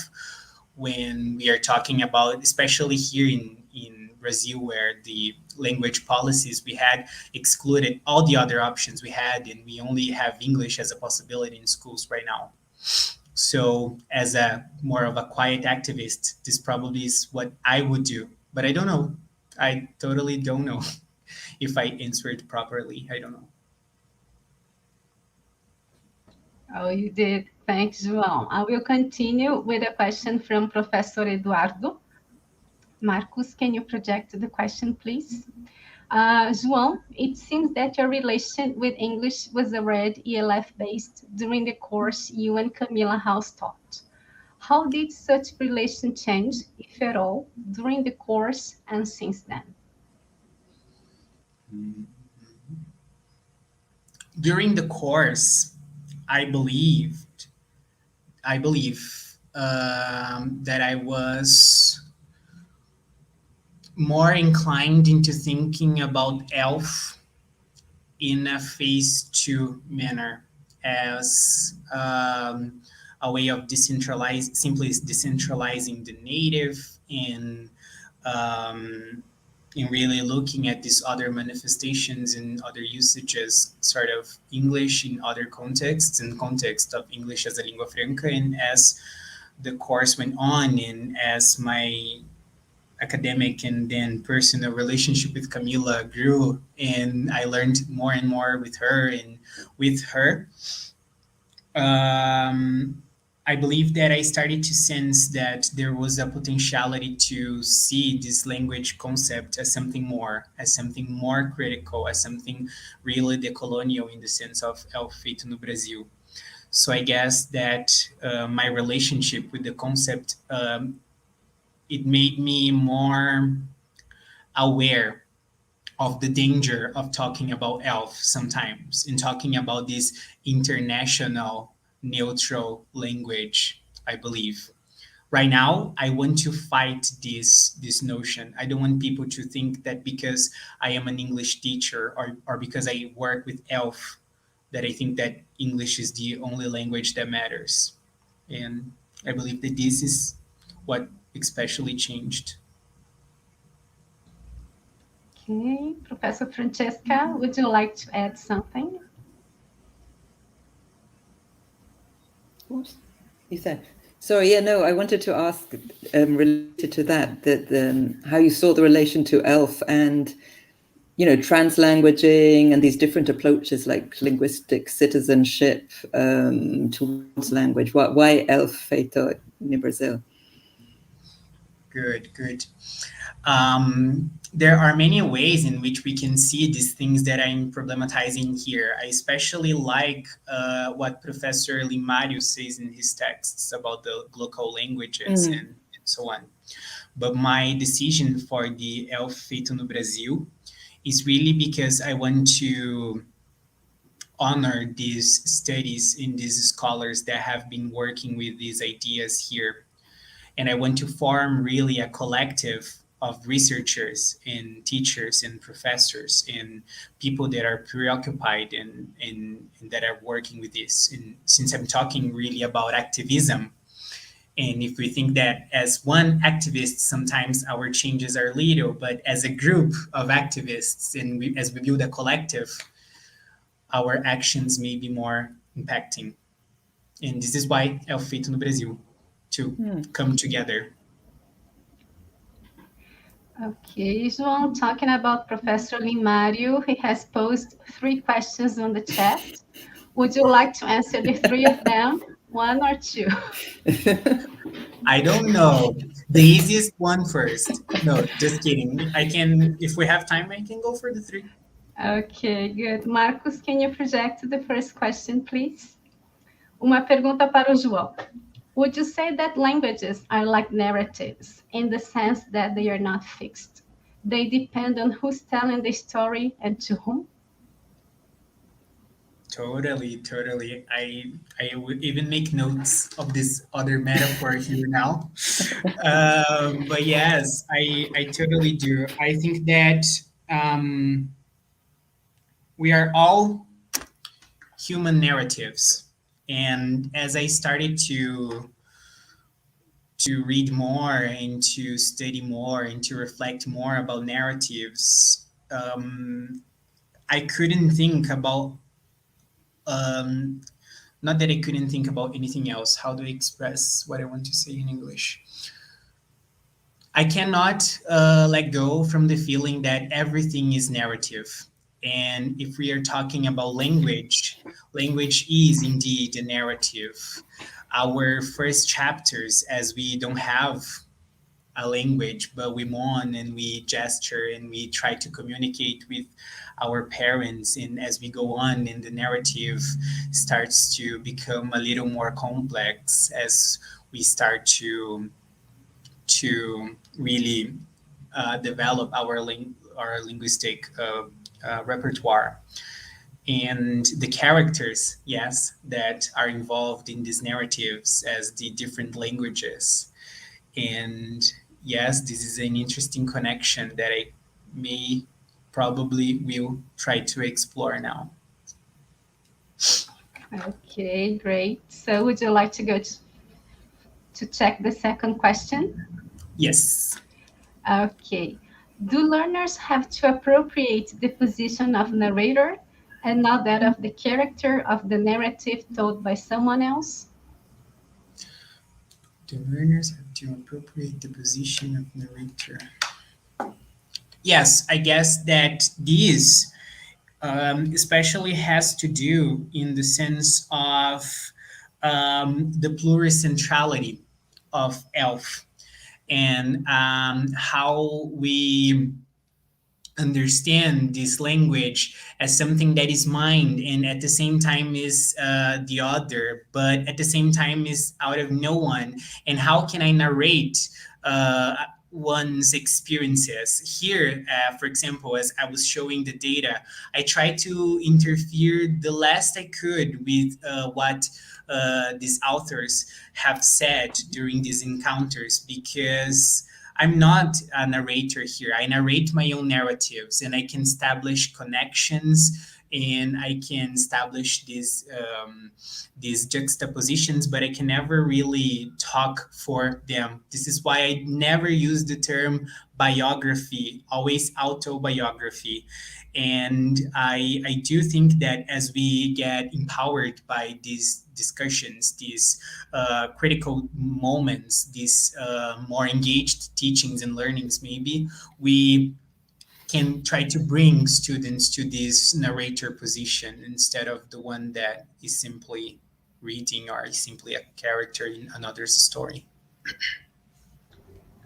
when we are talking about, especially here in Brazil, where the language policies we had excluded all the other options we had, and we only have English as a possibility in schools right now. So as a more of a quiet activist, this probably is what I would do, but I don't know. I totally don't know if I answered properly. I don't know. Oh, you did. Thanks, João. I will continue with a question from Professor Eduardo. Marcus, can you project the question, please? João, it seems that your relation with English was already ELF-based during the course you and Camila House taught. How did such relation change, if at all, during the course and since then? During the course, I believe that I was more inclined into thinking about ELF in a phase 2 manner, as a way of simply decentralizing the native, and in really looking at these other manifestations and other usages, sort of English in other contexts, and context of English as a lingua franca. And as the course went on, and as my academic and then personal relationship with Camila grew, and I learned more and more with her, I believe that I started to sense that there was a potentiality to see this language concept as something more critical, as something really decolonial in the sense of El Feito no Brasil. So I guess that my relationship with the concept, it made me more aware of the danger of talking about ELF sometimes, and talking about this international neutral language, I believe. Right now, I want to fight this notion. I don't want people to think that because I am an English teacher, or because I work with ELF, that I think that English is the only language that matters. And I believe that this is what especially changed. Okay, Professor Francesca, would you like to add something? What you said? Sorry, yeah, no, I wanted to ask, related to that how you saw the relation to ELF and, translanguaging and these different approaches like linguistic citizenship towards language. Why ELF feito no Brazil? Good. There are many ways in which we can see these things that I'm problematizing here. I especially like what Professor Limário says in his texts about the local languages and so on. But my decision for the ELF feito no Brasil is really because I want to honor these studies and these scholars that have been working with these ideas here. And I want to form really a collective of researchers and teachers and professors and people that are preoccupied and that are working with this. And since I'm talking really about activism, and if we think that as one activist, sometimes our changes are little, but as a group of activists, and as we build a collective, our actions may be more impacting. And this is why El Feito no Brasil, to come together. Okay, João, talking about Professor Limário, he has posed 3 questions on the chat. Would you like to answer the 3 of them, 1 or 2? I don't know. The easiest one first. No, just kidding. I can, if we have time, I can go for the 3. Okay, good. Marcos, can you project the first question, please? Uma pergunta para o João. Would you say that languages are like narratives in the sense that they are not fixed? They depend on who's telling the story and to whom? Totally, totally. I would even make notes of this other metaphor here now. But yes, I totally do. I think that we are all human narratives, and as I started to read more and to study more and to reflect more about narratives, I couldn't think about not that I couldn't think about anything else. How do I express what I want to say in English? I cannot let go from the feeling that everything is narrative. And if we are talking about language, language is indeed a narrative. Our first chapters, as we don't have a language, but we mourn and we gesture and we try to communicate with our parents. And as we go on, and the narrative starts to become a little more complex as we start to really develop our linguistic repertoire. And the characters, yes, that are involved in these narratives as the different languages. And yes, this is an interesting connection that I may probably will try to explore now. Okay, great. So would you like to go to check the second question? Yes. Okay. Do learners have to appropriate the position of narrator and not that of the character of the narrative told by someone else? Do learners have to appropriate the position of narrator? Yes, I guess that this especially has to do in the sense of the pluricentrality of ELF and how we understand this language as something that is mine and at the same time is the other, but at the same time is out of no one. And how can I narrate one's experiences here? For example, as I was showing the data, I tried to interfere the last I could with what these authors have said during these encounters, because I'm not a narrator here. I narrate my own narratives, and I can establish connections, and I can establish these juxtapositions, but I can never really talk for them. This is why I never use the term biography, always autobiography. And I do think that as we get empowered by these discussions, these critical moments, these more engaged teachings and learnings, maybe we can try to bring students to this narrator position instead of the one that is simply reading or is simply a character in another's story.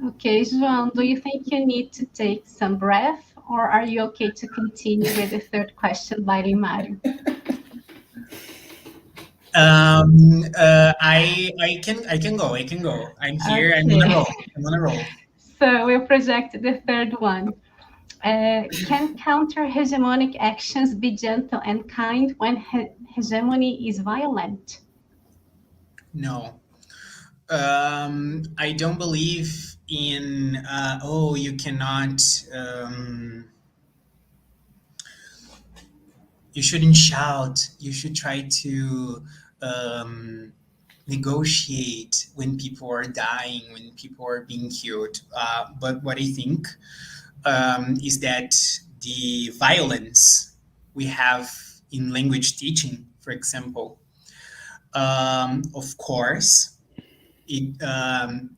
Okay, João, do you think you need to take some breath, or are you okay to continue with the third question by Limario? I can go. I'm here. Okay. I'm on a roll. So we'll project the third one. Can counter-hegemonic actions be gentle and kind when hegemony is violent? No. I don't believe in, you cannot, you shouldn't shout. You should try to negotiate when people are dying, when people are being killed. But what I think is that the violence we have in language teaching, for example, of course, it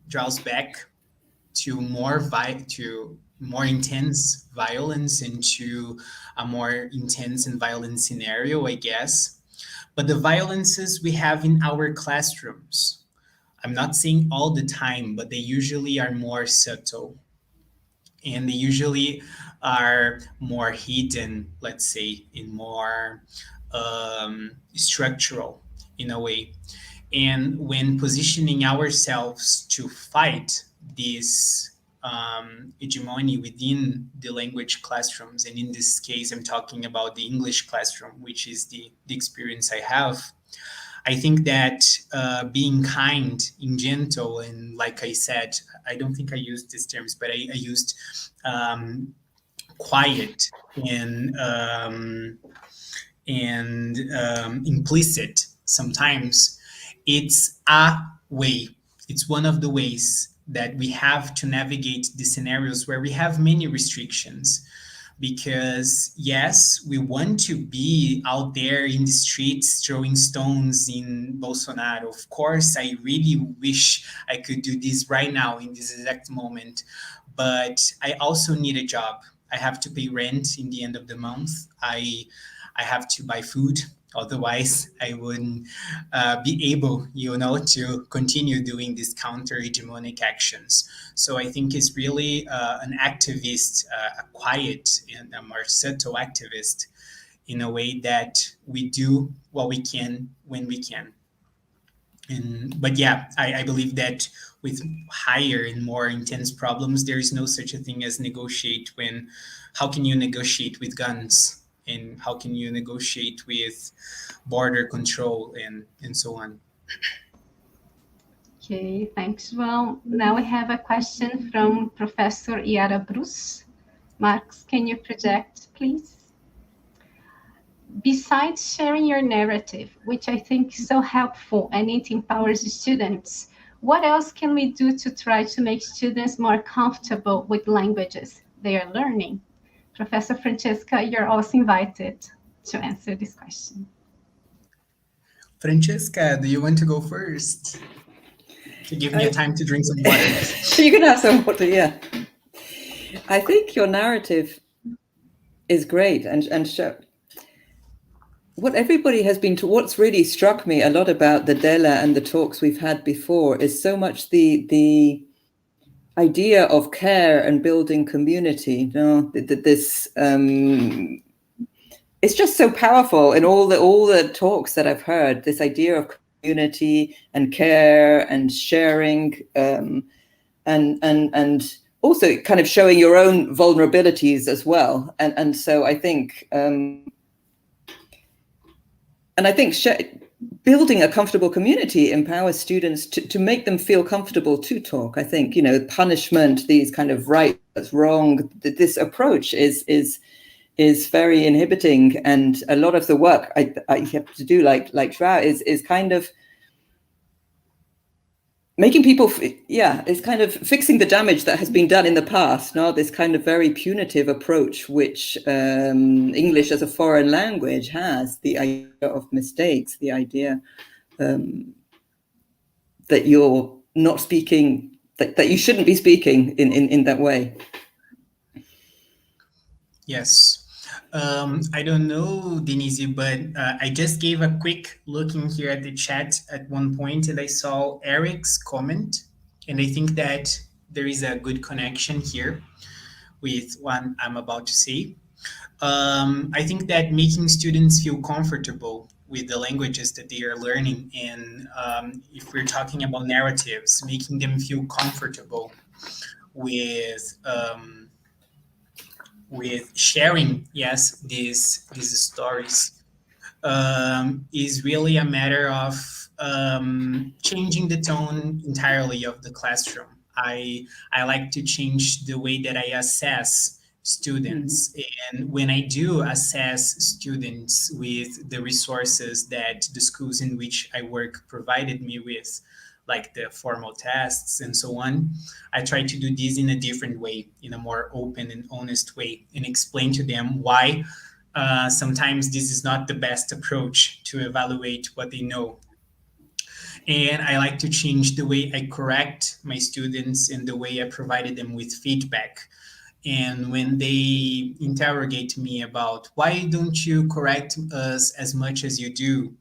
draws back to more intense violence and to a more intense and violent scenario, I guess. But the violences we have in our classrooms, I'm not saying all the time, but they usually are more subtle. And they usually are more hidden, let's say, in more structural in a way. And when positioning ourselves to fight these hegemony within the language classrooms. And in this case, I'm talking about the English classroom, which is the experience I have. I think that being kind and gentle, and like I said, I don't think I used these terms, but I used quiet and implicit sometimes. It's a way. It's one of the ways that we have to navigate the scenarios where we have many restrictions. Because yes, we want to be out there in the streets throwing stones in Bolsonaro. Of course, I really wish I could do this right now in this exact moment. But I also need a job. I have to pay rent in the end of the month. I have to buy food. Otherwise, I wouldn't be able, to continue doing these counter-hegemonic actions. So I think it's really an activist, a quiet and a more subtle activist, in a way that we do what we can when we can. But yeah, I believe that with higher and more intense problems, there is no such a thing as negotiate how can you negotiate with guns? And how can you negotiate with border control and so on? Okay, thanks, João. Now we have a question from Professor Yara Bruce. Max, can you project, please? Besides sharing your narrative, which I think is so helpful and it empowers students, what else can we do to try to make students more comfortable with languages they are learning? Professor Francesca, you're also invited to answer this question. Francesca, do you want to go first? To give me a time to drink some water. You can have some water, yeah. I think your narrative is great and show what everybody has been what's really struck me a lot about the DELA and the talks we've had before is so much the idea of care and building community. It's just so powerful in all the talks that I've heard, this idea of community and care and sharing, and also kind of showing your own vulnerabilities as well. And so I think building a comfortable community empowers students to make them feel comfortable to talk. I think, punishment, these kind of right, that's wrong, this approach is very inhibiting. And a lot of the work I have to do, like João, is kind of making people, it's kind of fixing the damage that has been done in the past. Now, this kind of very punitive approach, which English as a foreign language has, the idea of mistakes, the idea that you're not speaking, that you shouldn't be speaking in that way. Yes. I don't know, Denise, but I just gave a quick look in here at the chat at one point, and I saw Eric's comment, and I think that there is a good connection here with what I'm about to say. I think that making students feel comfortable with the languages that they are learning, and if we're talking about narratives, making them feel comfortable with sharing, these stories, is really a matter of changing the tone entirely of the classroom. I like to change the way that I assess students. And when I do assess students with the resources that the schools in which I work provided me with, like the formal tests and so on, I try to do this in a different way, in a more open and honest way, and explain to them why sometimes this is not the best approach to evaluate what they know. And I like to change the way I correct my students and the way I provided them with feedback. And when they interrogate me about why don't you correct us as much as you do,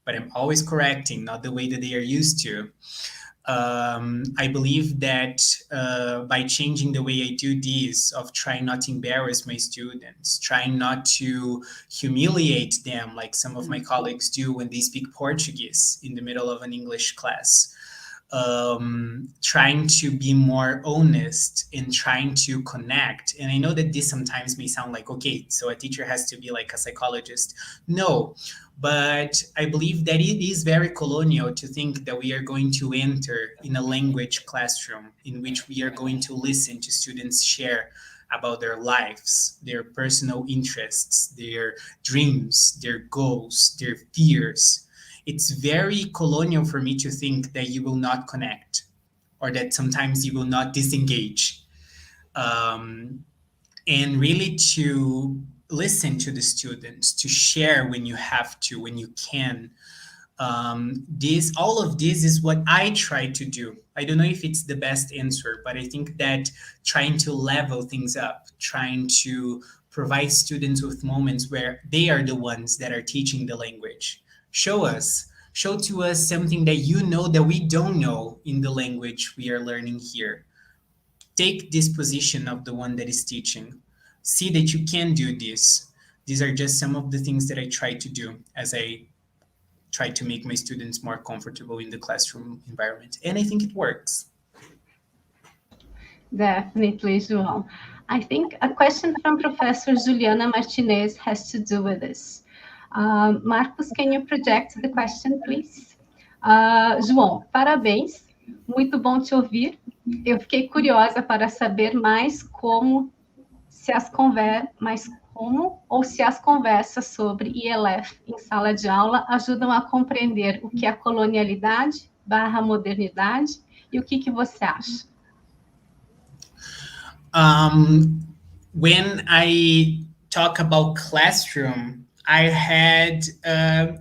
but I'm always correcting, not the way that they are used to. I believe that by changing the way I do this, of trying not to embarrass my students, trying not to humiliate them like some of my colleagues do when they speak Portuguese in the middle of an English class, trying to be more honest and trying to connect. And I know that this sometimes may sound like, okay, so a teacher has to be like a psychologist. No, but I believe that it is very colonial to think that we are going to enter in a language classroom in which we are going to listen to students share about their lives, their personal interests, their dreams, their goals, their fears. It's very colonial for me to think that you will not connect or that sometimes you will not disengage. And really to listen to the students, to share when you have to, when you can. All of this is what I try to do. I don't know if it's the best answer, but I think that trying to level things up, trying to provide students with moments where they are the ones that are teaching the language. Show to us something that you know that we don't know in the language we are learning here. Take this position of the one that is teaching. See that you can do this. These are just some of the things that I try to do as I try to make my students more comfortable in the classroom environment. And I think it works. Definitely, João. I think a question from Professor Juliana Martinez has to do with this. Marcos, can you project the question, please? João, parabéns. Muito bom te ouvir. Eu fiquei curiosa para saber mais se as conversas sobre IELF em sala de aula ajudam a compreender o que é colonialidade / modernidade e o que você acha? When I talk about classroom, I had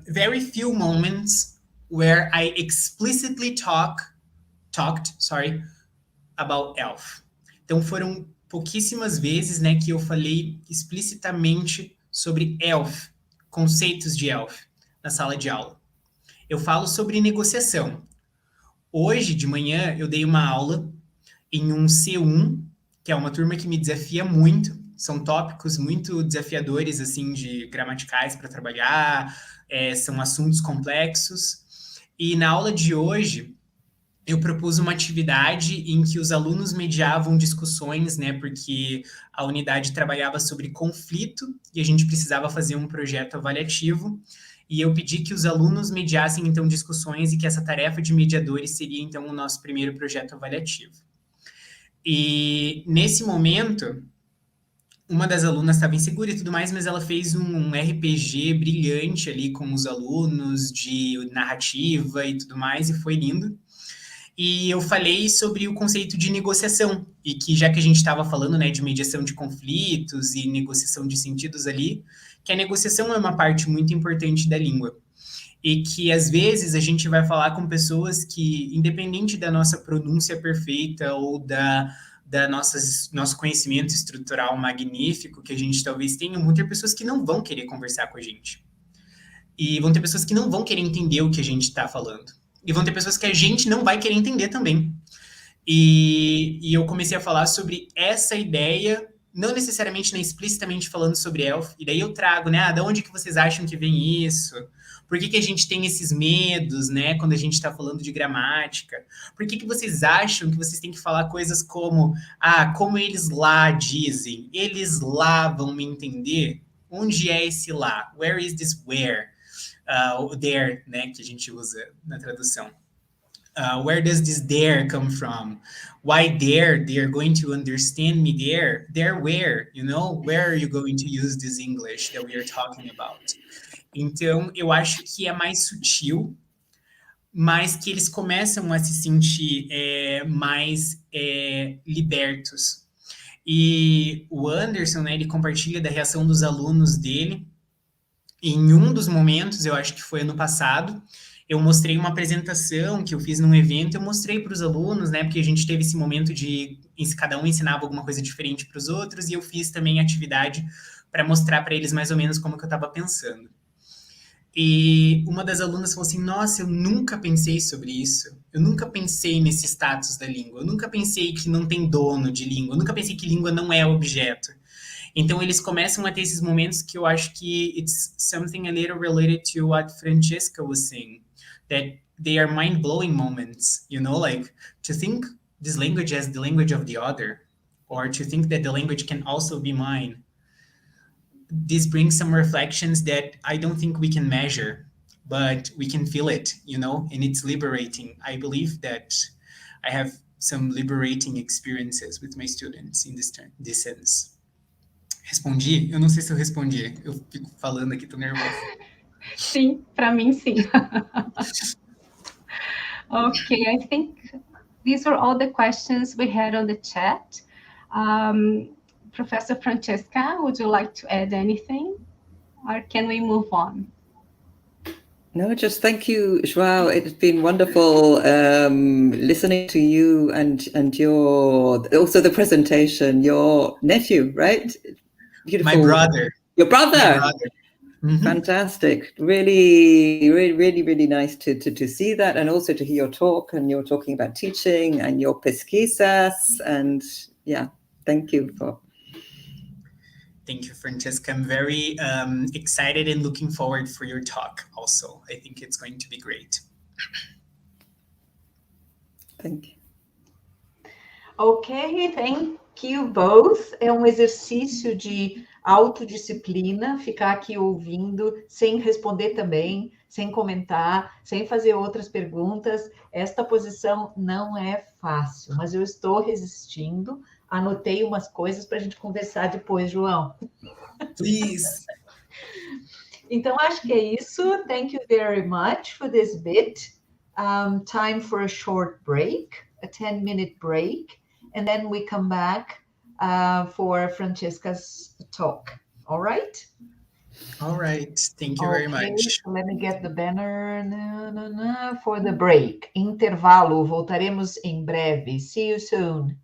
very few moments where I explicitly talked about ELF. Então foram pouquíssimas vezes, né, que eu falei explicitamente sobre ELF, conceitos de ELF, na sala de aula. Eu falo sobre negociação. Hoje de manhã eu dei uma aula em um C1, que é uma turma que me desafia muito. São tópicos muito desafiadores, assim, de gramaticais para trabalhar, são assuntos complexos. E na aula de hoje, eu propus uma atividade em que os alunos mediavam discussões, né, porque a unidade trabalhava sobre conflito e a gente precisava fazer um projeto avaliativo. E eu pedi que os alunos mediassem, então, discussões e que essa tarefa de mediadores seria, então, o nosso primeiro projeto avaliativo. E, nesse momento, uma das alunas estava insegura e tudo mais, mas ela fez um RPG brilhante ali com os alunos, de narrativa e tudo mais, e foi lindo. E eu falei sobre o conceito de negociação, e que já que a gente estava falando, né, de mediação de conflitos e negociação de sentidos ali, que a negociação é uma parte muito importante da língua. E que, às vezes, a gente vai falar com pessoas que, independente da nossa pronúncia perfeita ou nosso conhecimento estrutural magnífico que a gente talvez tenha, vão ter pessoas que não vão querer conversar com a gente. E vão ter pessoas que não vão querer entender o que a gente está falando. E vão ter pessoas que a gente não vai querer entender também. E eu comecei a falar sobre essa ideia, não necessariamente, né, explicitamente falando sobre ELF, e daí eu trago, né, de onde que vocês acham que vem isso? Por que a gente tem esses medos, né, quando a gente está falando de gramática? Por que vocês acham que vocês têm que falar coisas como, como eles lá dizem, eles lá vão me entender? Onde é esse lá? Where is this where? There, né, que a gente usa na tradução. Where does this there come from? Why there? They're going to understand me there. There where? You know, where are you going to use this English that we are talking about? Então, eu acho que é mais sutil, mas que eles começam a se sentir mais libertos. E o Anderson, né, ele compartilha da reação dos alunos dele. Em um dos momentos, eu acho que foi ano passado, eu mostrei uma apresentação que eu fiz num evento, eu mostrei para os alunos, né, porque a gente teve esse momento de cada um ensinava alguma coisa diferente para os outros, e eu fiz também atividade para mostrar para eles mais ou menos como que eu estava pensando. E uma das alunas falou assim, nossa, eu nunca pensei sobre isso, eu nunca pensei nesse status da língua, eu nunca pensei que não tem dono de língua, eu nunca pensei que língua não é objeto. Então, eles começam a ter esses momentos que eu acho que it's something a little related to what Francesca was saying, that they are mind-blowing moments, you know, like to think this language as the language of the other, or to think that the language can also be mine. This brings some reflections that I don't think we can measure, but we can feel it, you know, and it's liberating. I believe that I have some liberating experiences with my students in this sense. Respondi? Eu não sei se eu respondi. Eu fico falando aqui, tô nervoso. Sim, para mim, sim. Okay, I think these were all the questions we had on the chat. Professor Francesca, would you like to add anything? Or can we move on? No, just thank you, João. It's been wonderful listening to you and your also the presentation. Your nephew, right? Beautiful. My brother. Your brother. My brother. Mm-hmm. Fantastic. Really nice to see that, and also to hear your talk. And you're talking about teaching and your pesquisas, and yeah, thank you for. Thank you, Francesca. I'm very excited and looking forward for your talk also. I think it's going to be great. Thank you. Ok, thank you both. É um exercício de autodisciplina, ficar aqui ouvindo, sem responder também, sem comentar, sem fazer outras perguntas. Esta posição não é fácil, mas eu estou resistindo. Anotei umas coisas para a gente conversar depois, João. Please. Então, acho que é isso. Thank you very much for this bit. Time for a short break, a 10-minute break, and then we come back for Francesca's talk. All right? All right. Thank you very much. So let me get the banner for the break. Intervalo. Voltaremos em breve. See you soon.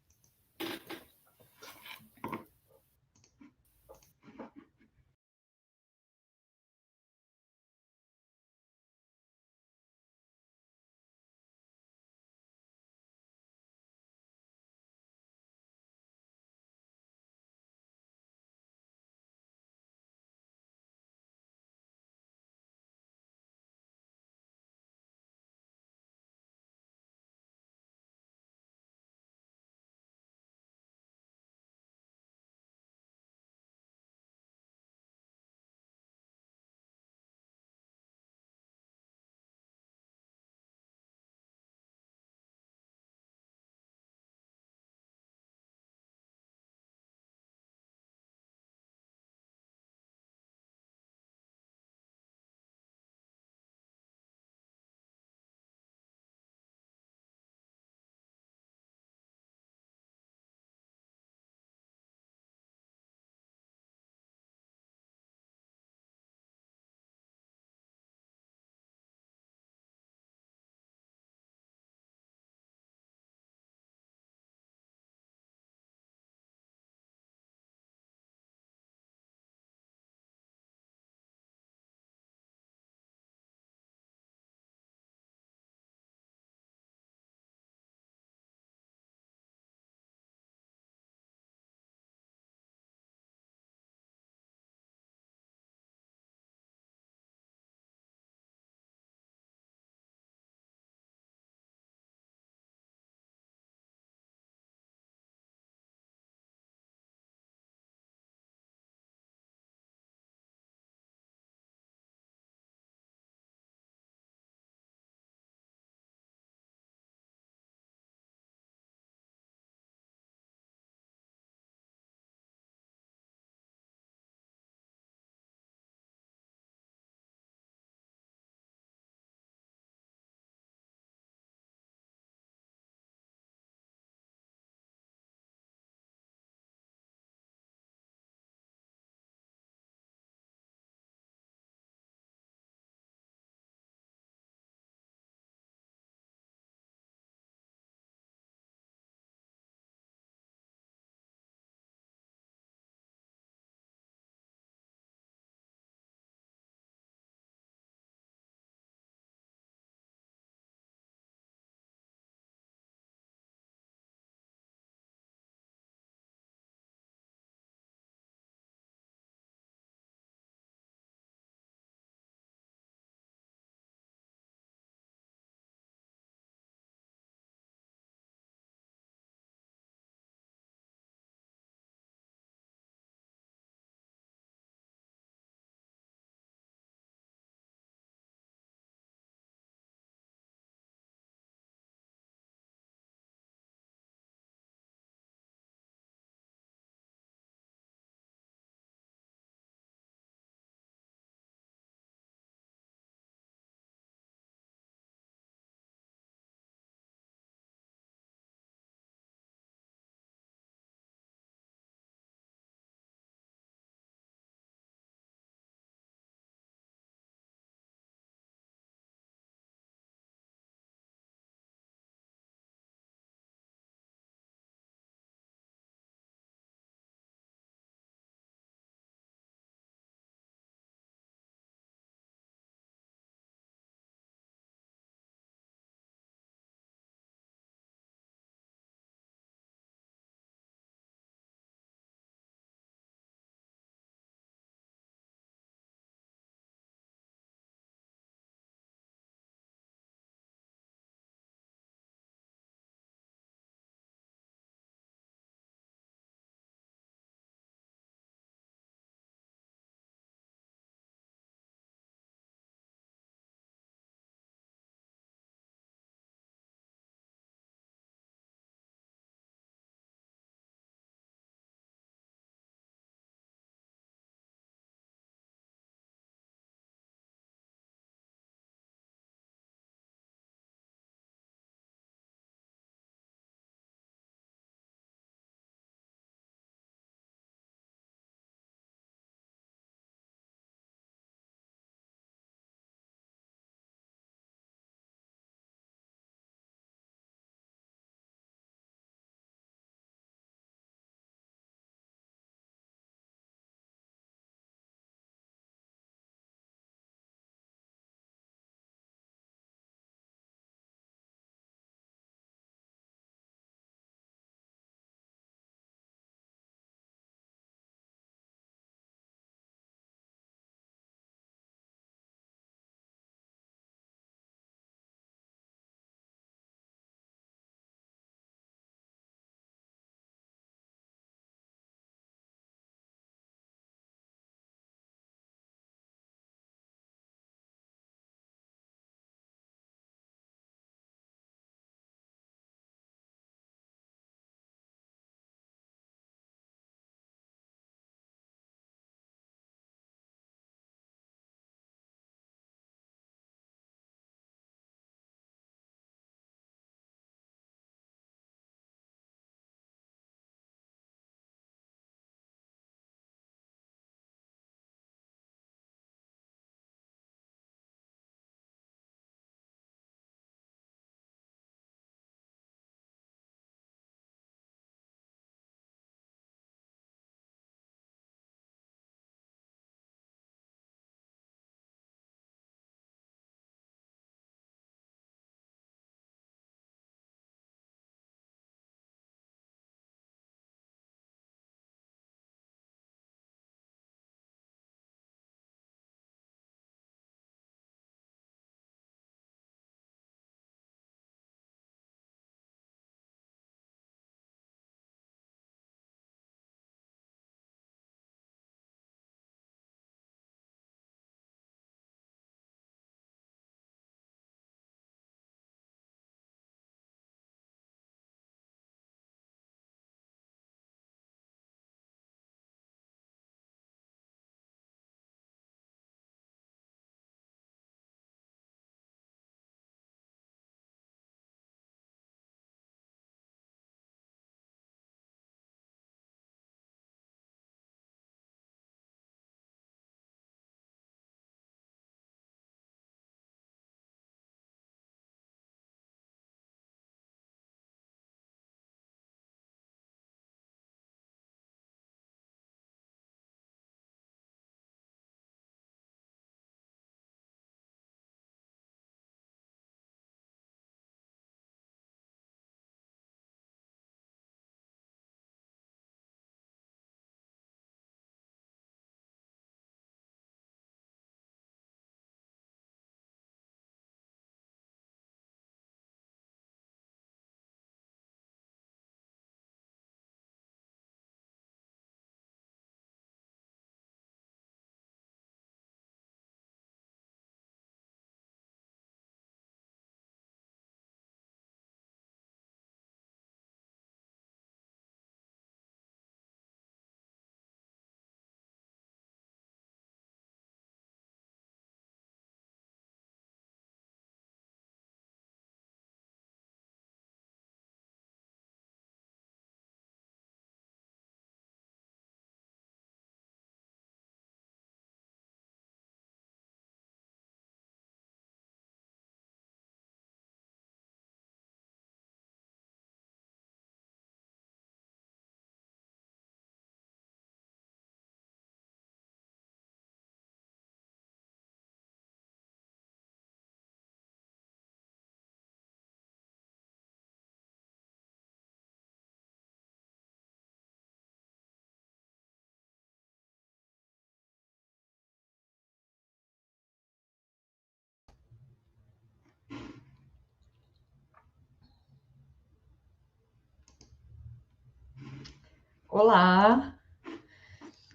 Olá,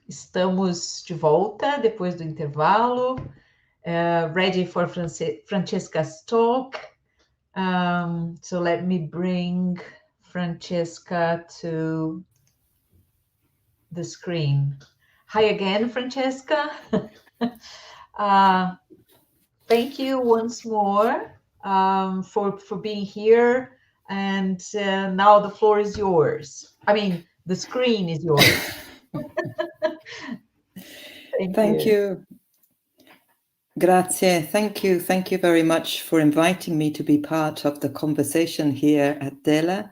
estamos de volta depois do intervalo. Ready for Francesca's talk. So let me bring Francesca to the screen. Hi again, Francesca. Thank you once more for being here. And now the floor is yours. I mean, the screen is yours. Thank you. Grazie. Thank you. Thank you very much for inviting me to be part of the conversation here at DELA.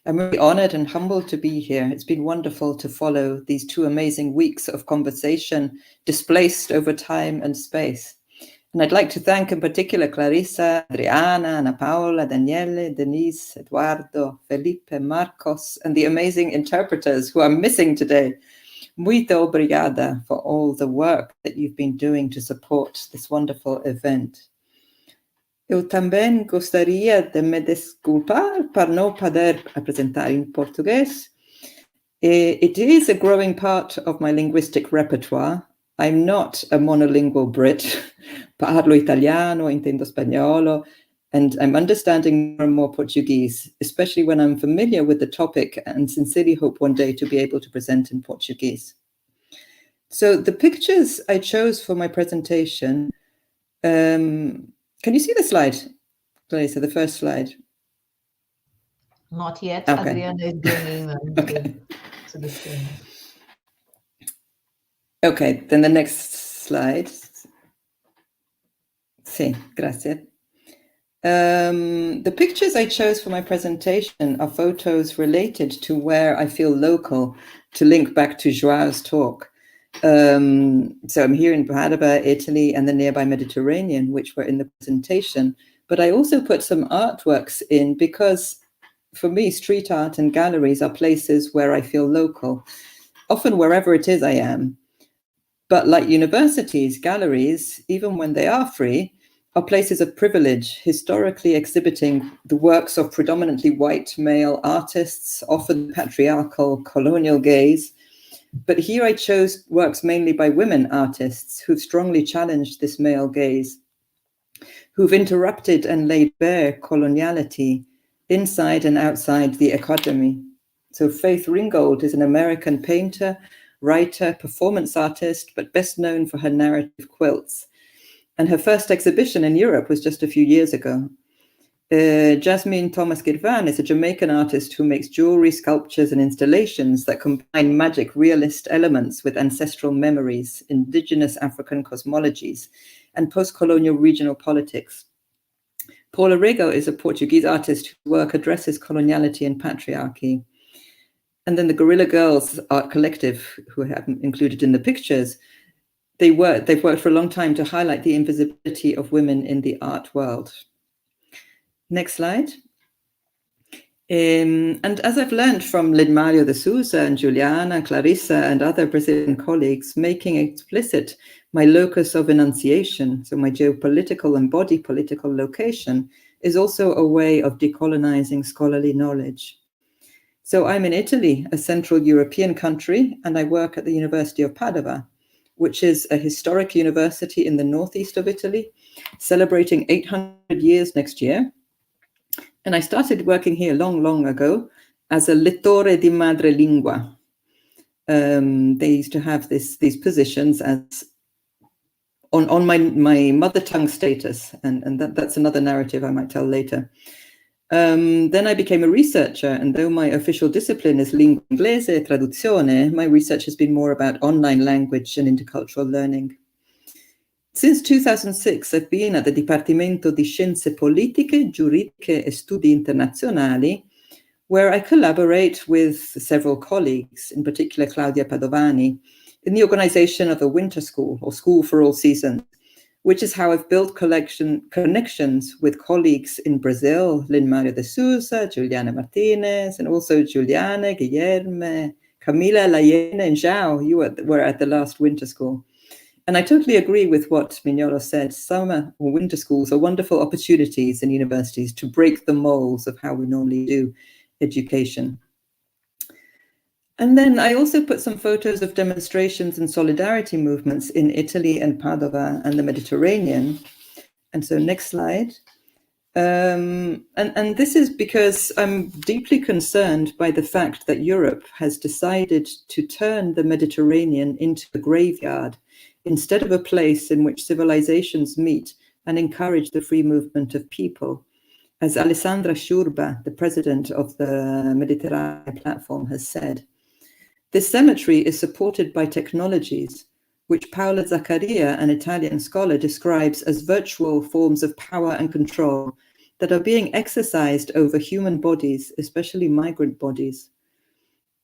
I'm really honored and humbled to be here. It's been wonderful to follow these 2 amazing weeks of conversation displaced over time and space. And I'd like to thank in particular Clarissa, Adriana, Ana Paula, Daniele, Denise, Eduardo, Felipe, Marcos, and the amazing interpreters who are missing today. Muito obrigada for all the work that you've been doing to support this wonderful event. Eu também gostaria de me desculpar por não poder apresentar em português. It is a growing part of my linguistic repertoire. I'm not a monolingual Brit. Parlo italiano, intendo spagnolo, and I'm understanding more and more Portuguese, especially when I'm familiar with the topic, and sincerely hope one day to be able to present in Portuguese. So the pictures I chose for my presentation, can you see the slide, Clarissa, the first slide? Not yet. Okay. Adriana is bringing them to the screen. Okay, then the next slide. Sí, gracias. The pictures I chose for my presentation are photos related to where I feel local, to link back to João's talk. So I'm here in Padova, Italy, and the nearby Mediterranean, which were in the presentation. But I also put some artworks in because for me, street art and galleries are places where I feel local, often wherever it is I am. But like universities, galleries, even when they are free, are places of privilege, historically exhibiting the works of predominantly white male artists, often patriarchal colonial gaze. But here I chose works mainly by women artists who've strongly challenged this male gaze, who've interrupted and laid bare coloniality inside and outside the academy. So Faith Ringgold is an American painter, writer, performance artist, but best known for her narrative quilts. And her first exhibition in Europe was just a few years ago. Jasmine Thomas Girvan is a Jamaican artist who makes jewelry, sculptures, and installations that combine magic realist elements with ancestral memories, indigenous African cosmologies, and post-colonial regional politics. Paula Rego is a Portuguese artist whose work addresses coloniality and patriarchy. And then the Guerrilla Girls Art Collective, who I haven't included in the pictures, they've worked for a long time to highlight the invisibility of women in the art world. Next slide. And as I've learned from Lidmário de Souza and Juliana, Clarissa, and other Brazilian colleagues, making explicit my locus of enunciation, so my geopolitical and body political location, is also a way of decolonizing scholarly knowledge. So I'm in Italy, a Central European country, and I work at the University of Padova, which is a historic university in the northeast of Italy, celebrating 800 years next year. And I started working here long ago as a lettore di madrelingua. They used to have these positions as on my mother tongue status, and that's another narrative I might tell later. Then I became a researcher, and though my official discipline is lingua inglese e traduzione, my research has been more about online language and intercultural learning. Since 2006, I've been at the Dipartimento di Scienze Politiche, Giuridiche e Studi Internazionali, where I collaborate with several colleagues, in particular Claudia Padovani, in the organization of a winter school, or School for All Seasons, which is how I've built connections with colleagues in Brazil, Lidmário de Souza, Juliana Martinez, and also Juliana, Guilherme, Camila, Layene, and João. You were at the last winter school. And I totally agree with what Mignolo said. Summer or winter schools are wonderful opportunities in universities to break the molds of how we normally do education. And then I also put some photos of demonstrations and solidarity movements in Italy and Padova and the Mediterranean. And so next slide. And this is because I'm deeply concerned by the fact that Europe has decided to turn the Mediterranean into a graveyard instead of a place in which civilizations meet and encourage the free movement of people. As Alessandra Sciurba, the president of the Mediterranean Platform, has said, this cemetery is supported by technologies which Paola Zaccaria, an Italian scholar, describes as virtual forms of power and control that are being exercised over human bodies, especially migrant bodies.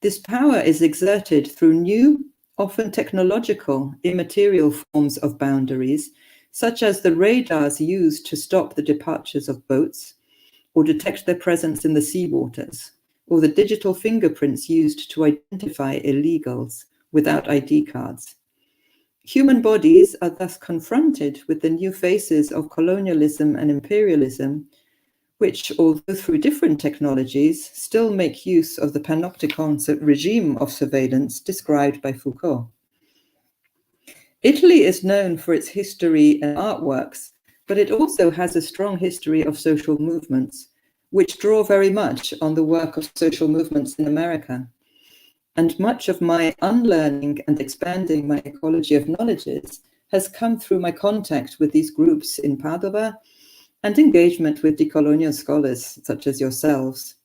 This power is exerted through new, often technological, immaterial forms of boundaries, such as the radars used to stop the departures of boats or detect their presence in the seawaters, or the digital fingerprints used to identify illegals without ID cards. Human bodies are thus confronted with the new faces of colonialism and imperialism, which, although through different technologies, still make use of the panopticon regime of surveillance described by Foucault. Italy is known for its history and artworks, but it also has a strong history of social movements, which draw very much on the work of social movements in America. And much of my unlearning and expanding my ecology of knowledges has come through my contact with these groups in Padova and engagement with decolonial scholars such as yourselves.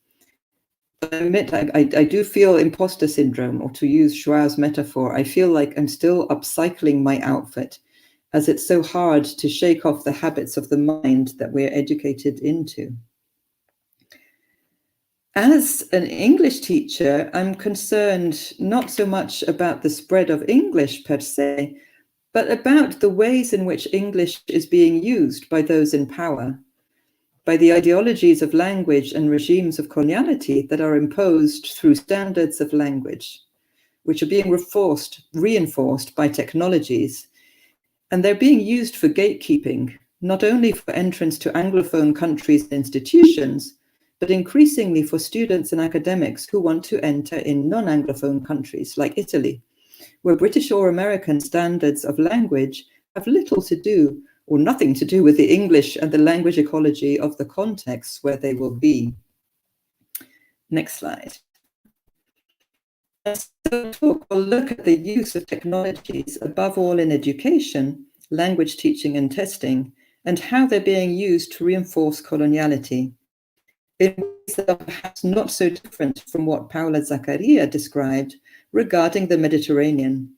I admit I do feel imposter syndrome, or to use João's metaphor, I feel like I'm still upcycling my outfit, as it's so hard to shake off the habits of the mind that we're educated into. As an English teacher, I'm concerned not so much about the spread of English per se, but about the ways in which English is being used by those in power, by the ideologies of language and regimes of coloniality that are imposed through standards of language, which are being reinforced by technologies. And they're being used for gatekeeping, not only for entrance to Anglophone countries and institutions, but increasingly for students and academics who want to enter in non-Anglophone countries like Italy, where British or American standards of language have little to do or nothing to do with the English and the language ecology of the contexts where they will be. Next slide. So we'll look at the use of technologies, above all in education, language teaching and testing, and how they're being used to reinforce coloniality in ways that are perhaps not so different from what Paola Zaccaria described regarding the Mediterranean.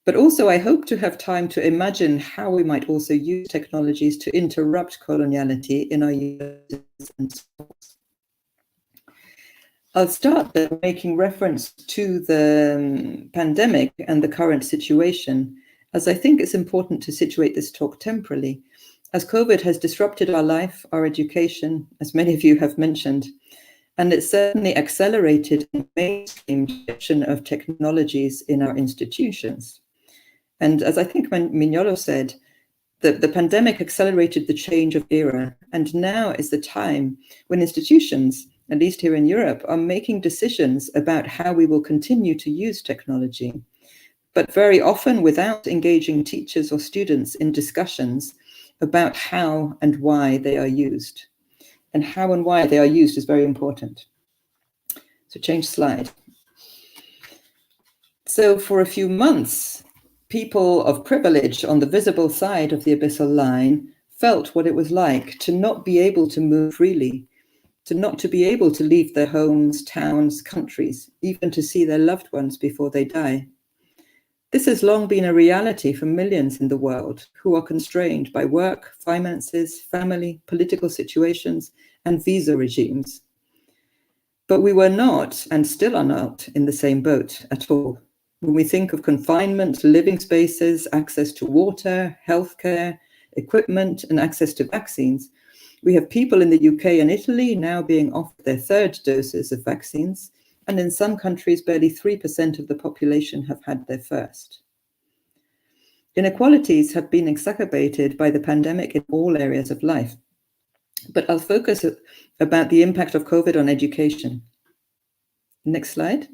But also, I hope to have time to imagine how we might also use technologies to interrupt coloniality in our universities and schools. I'll start by making reference to the pandemic and the current situation, as I think it's important to situate this talk temporally, as COVID has disrupted our life, our education, as many of you have mentioned, and it's certainly accelerated the mainstream adoption of technologies in our institutions. And as I think Mignolo said, the pandemic accelerated the change of era, and now is the time when institutions, at least here in Europe, are making decisions about how we will continue to use technology, but very often without engaging teachers or students in discussions about how and why they are used. And how and why they are used is very important. So change slide. So for a few months, people of privilege on the visible side of the abyssal line felt what it was like to not be able to move freely, to not to be able to leave their homes, towns, countries, even to see their loved ones before they die. This has long been a reality for millions in the world who are constrained by work, finances, family, political situations, and visa regimes. But we were not, and still are not, in the same boat at all. When we think of confinement, living spaces, access to water, healthcare, equipment, and access to vaccines, we have people in the UK and Italy now being offered their third doses of vaccines, and in some countries, barely 3% of the population have had their first. Inequalities have been exacerbated by the pandemic in all areas of life, but I'll focus about the impact of COVID on education. Next slide.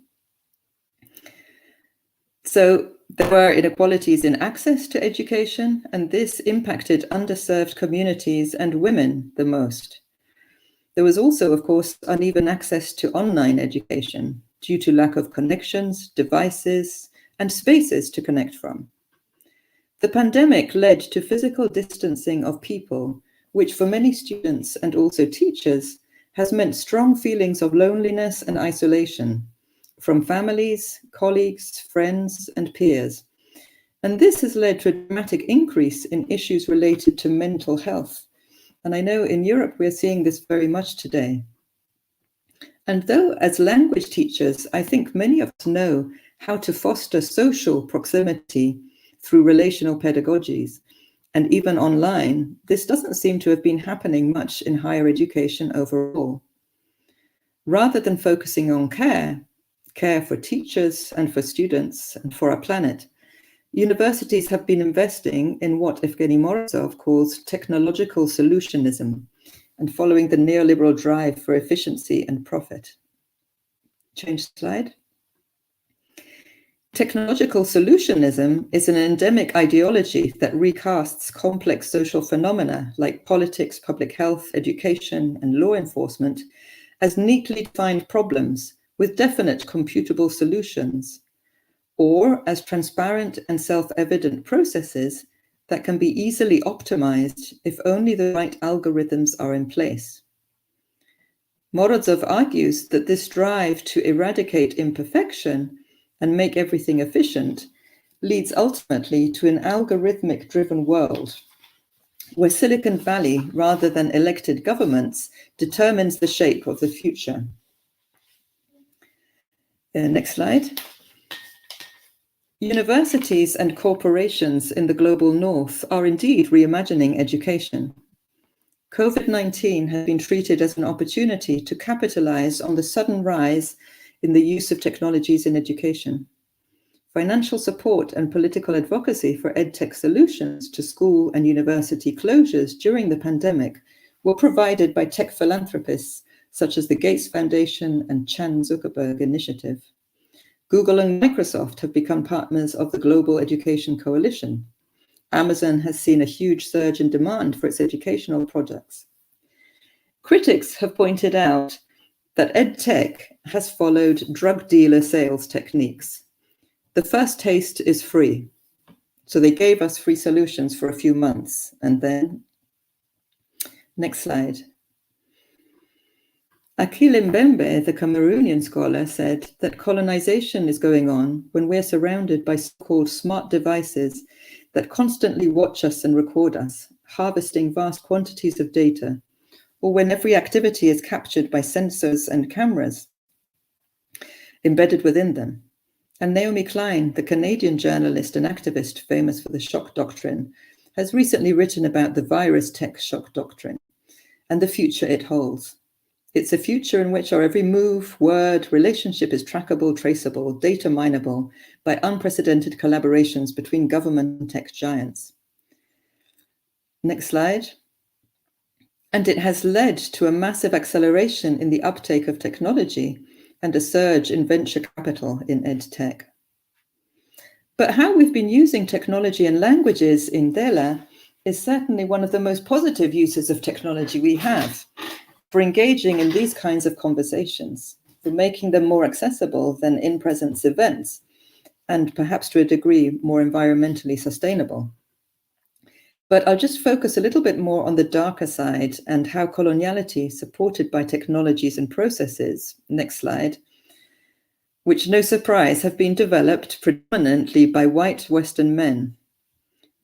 So there were inequalities in access to education, and this impacted underserved communities and women the most. There was also, of course, uneven access to online education due to lack of connections, devices, and spaces to connect from. The pandemic led to physical distancing of people, which for many students and also teachers has meant strong feelings of loneliness and isolation from families, colleagues, friends, and peers. And this has led to a dramatic increase in issues related to mental health. And I know in Europe, we're seeing this very much today. And though as language teachers, I think many of us know how to foster social proximity through relational pedagogies, and even online, this doesn't seem to have been happening much in higher education overall. Rather than focusing on care for teachers and for students and for our planet, universities have been investing in what Evgeny Morozov calls technological solutionism and following the neoliberal drive for efficiency and profit. Change slide. Technological solutionism is an endemic ideology that recasts complex social phenomena like politics, public health, education, and law enforcement as neatly defined problems with definite computable solutions, or as transparent and self-evident processes that can be easily optimized if only the right algorithms are in place. Morozov argues that this drive to eradicate imperfection and make everything efficient leads ultimately to an algorithmic-driven world where Silicon Valley, rather than elected governments, determines the shape of the future. Next slide. Universities and corporations in the global north are indeed reimagining education. COVID-19 has been treated as an opportunity to capitalize on the sudden rise in the use of technologies in education. Financial support and political advocacy for EdTech solutions to school and university closures during the pandemic were provided by tech philanthropists such as the Gates Foundation and Chan Zuckerberg Initiative. Google and Microsoft have become partners of the Global Education Coalition. Amazon has seen a huge surge in demand for its educational products. Critics have pointed out that EdTech has followed drug dealer sales techniques. The first taste is free. So they gave us free solutions for a few months. And then, next slide. Akil Mbembe, the Cameroonian scholar, said that colonization is going on when we're surrounded by so-called smart devices that constantly watch us and record us, harvesting vast quantities of data, or when every activity is captured by sensors and cameras embedded within them. And Naomi Klein, the Canadian journalist and activist famous for the shock doctrine, has recently written about the virus tech shock doctrine and the future it holds. It's a future in which our every move, word, relationship is trackable, traceable, data mineable by unprecedented collaborations between government and tech giants. Next slide. And it has led to a massive acceleration in the uptake of technology and a surge in venture capital in EdTech. But how we've been using technology and languages in DELA is certainly one of the most positive uses of technology we have for engaging in these kinds of conversations, for making them more accessible than in-presence events, and perhaps to a degree more environmentally sustainable. But I'll just focus a little bit more on the darker side and how coloniality, supported by technologies and processes, next slide, which, no surprise, have been developed predominantly by white Western men.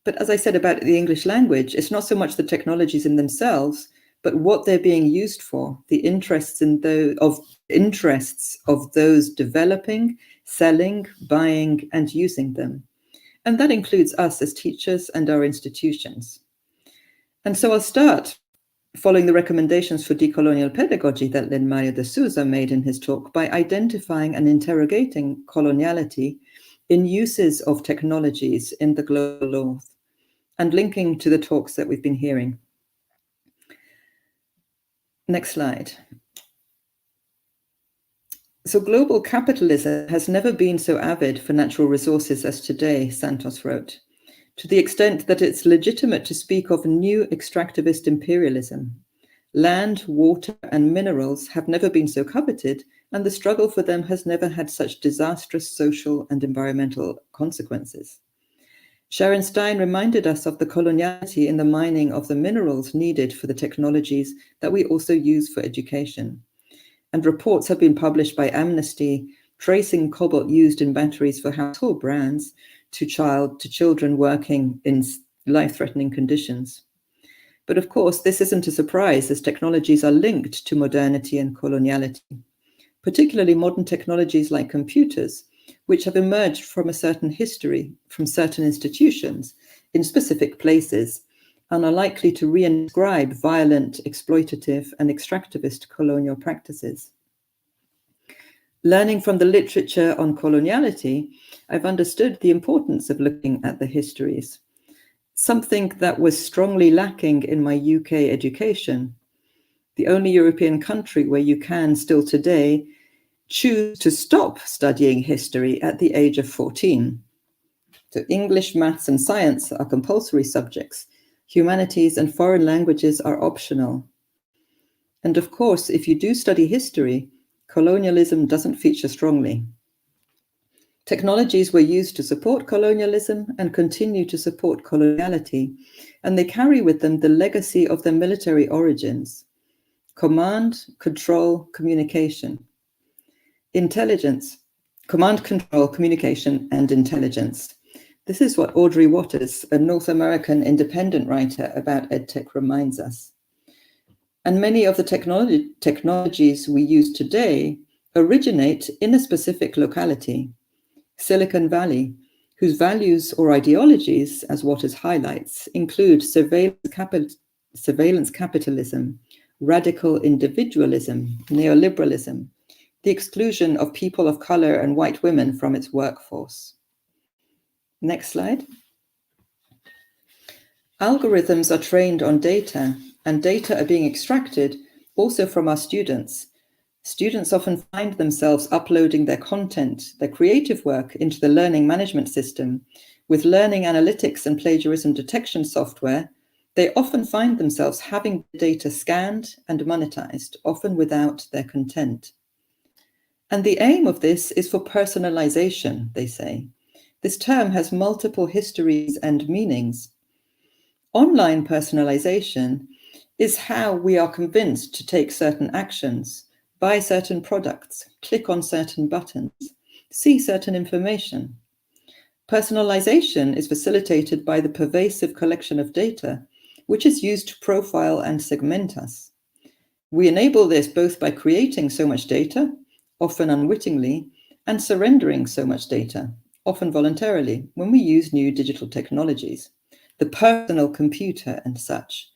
But as I said about the English language, it's not so much the technologies in themselves, but what they're being used for, the interests of those developing, selling, buying, and using them. And that includes us as teachers and our institutions. And so I'll start following the recommendations for decolonial pedagogy that Lin Mario de Souza made in his talk by identifying and interrogating coloniality in uses of technologies in the global north and linking to the talks that we've been hearing. Next slide. So global capitalism has never been so avid for natural resources as today, Santos wrote, to the extent that it's legitimate to speak of new extractivist imperialism. Land, water, and minerals have never been so coveted, and the struggle for them has never had such disastrous social and environmental consequences. Sharon Stein reminded us of the coloniality in the mining of the minerals needed for the technologies that we also use for education. And reports have been published by Amnesty tracing cobalt used in batteries for household brands to children working in life-threatening conditions. But of course, this isn't a surprise, as technologies are linked to modernity and coloniality, particularly modern technologies like computers, which have emerged from a certain history, from certain institutions, in specific places, and are likely to reinscribe violent, exploitative, and extractivist colonial practices. Learning from the literature on coloniality, I've understood the importance of looking at the histories, something that was strongly lacking in my UK education, the only European country where you can still today choose to stop studying history at the age of 14. So English, maths, and science are compulsory subjects. Humanities and foreign languages are optional. And of course, if you do study history, colonialism doesn't feature strongly. Technologies were used to support colonialism and continue to support coloniality, and they carry with them the legacy of their military origins: command, control, communication. Intelligence, command, control, communication, and intelligence. This is what Audrey Waters, a North American independent writer about EdTech, reminds us. And many of the technologies we use today originate in a specific locality, Silicon Valley, whose values or ideologies, as Waters highlights, include surveillance capitalism, radical individualism, neoliberalism, the exclusion of people of color and white women from its workforce. Next slide. Algorithms are trained on data, and data are being extracted also from our students. Students often find themselves uploading their content, their creative work, into the learning management system. With learning analytics and plagiarism detection software, they often find themselves having the data scanned and monetized, often without their consent. And the aim of this is for personalization, they say. This term has multiple histories and meanings. Online personalization is how we are convinced to take certain actions, buy certain products, click on certain buttons, see certain information. Personalization is facilitated by the pervasive collection of data, which is used to profile and segment us. We enable this both by creating so much data, often unwittingly, and surrendering so much data, often voluntarily, when we use new digital technologies, the personal computer and such.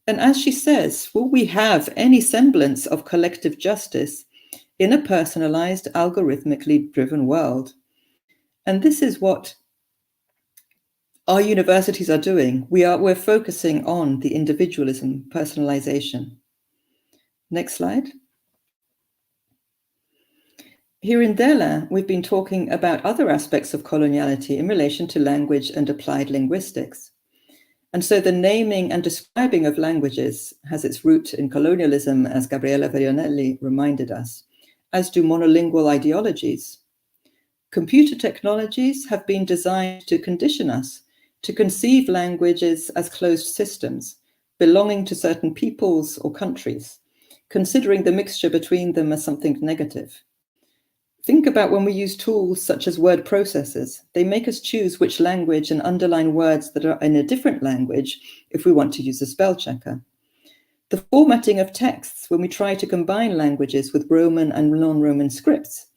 And as she says, will we have any semblance of collective justice in a personalized, algorithmically driven world? And this is what our universities are doing. We're focusing on the individualism, personalization. Next slide. Here in DELA, we've been talking about other aspects of coloniality in relation to language and applied linguistics. And so the naming and describing of languages has its root in colonialism, as Gabriella Verionelli reminded us, as do monolingual ideologies. Computer technologies have been designed to condition us to conceive languages as closed systems, belonging to certain peoples or countries, considering the mixture between them as something negative. Think about when we use tools such as word processors. They make us choose which language and underline words that are in a different language if we want to use a spell checker. The formatting of texts when we try to combine languages with Roman and non-Roman scripts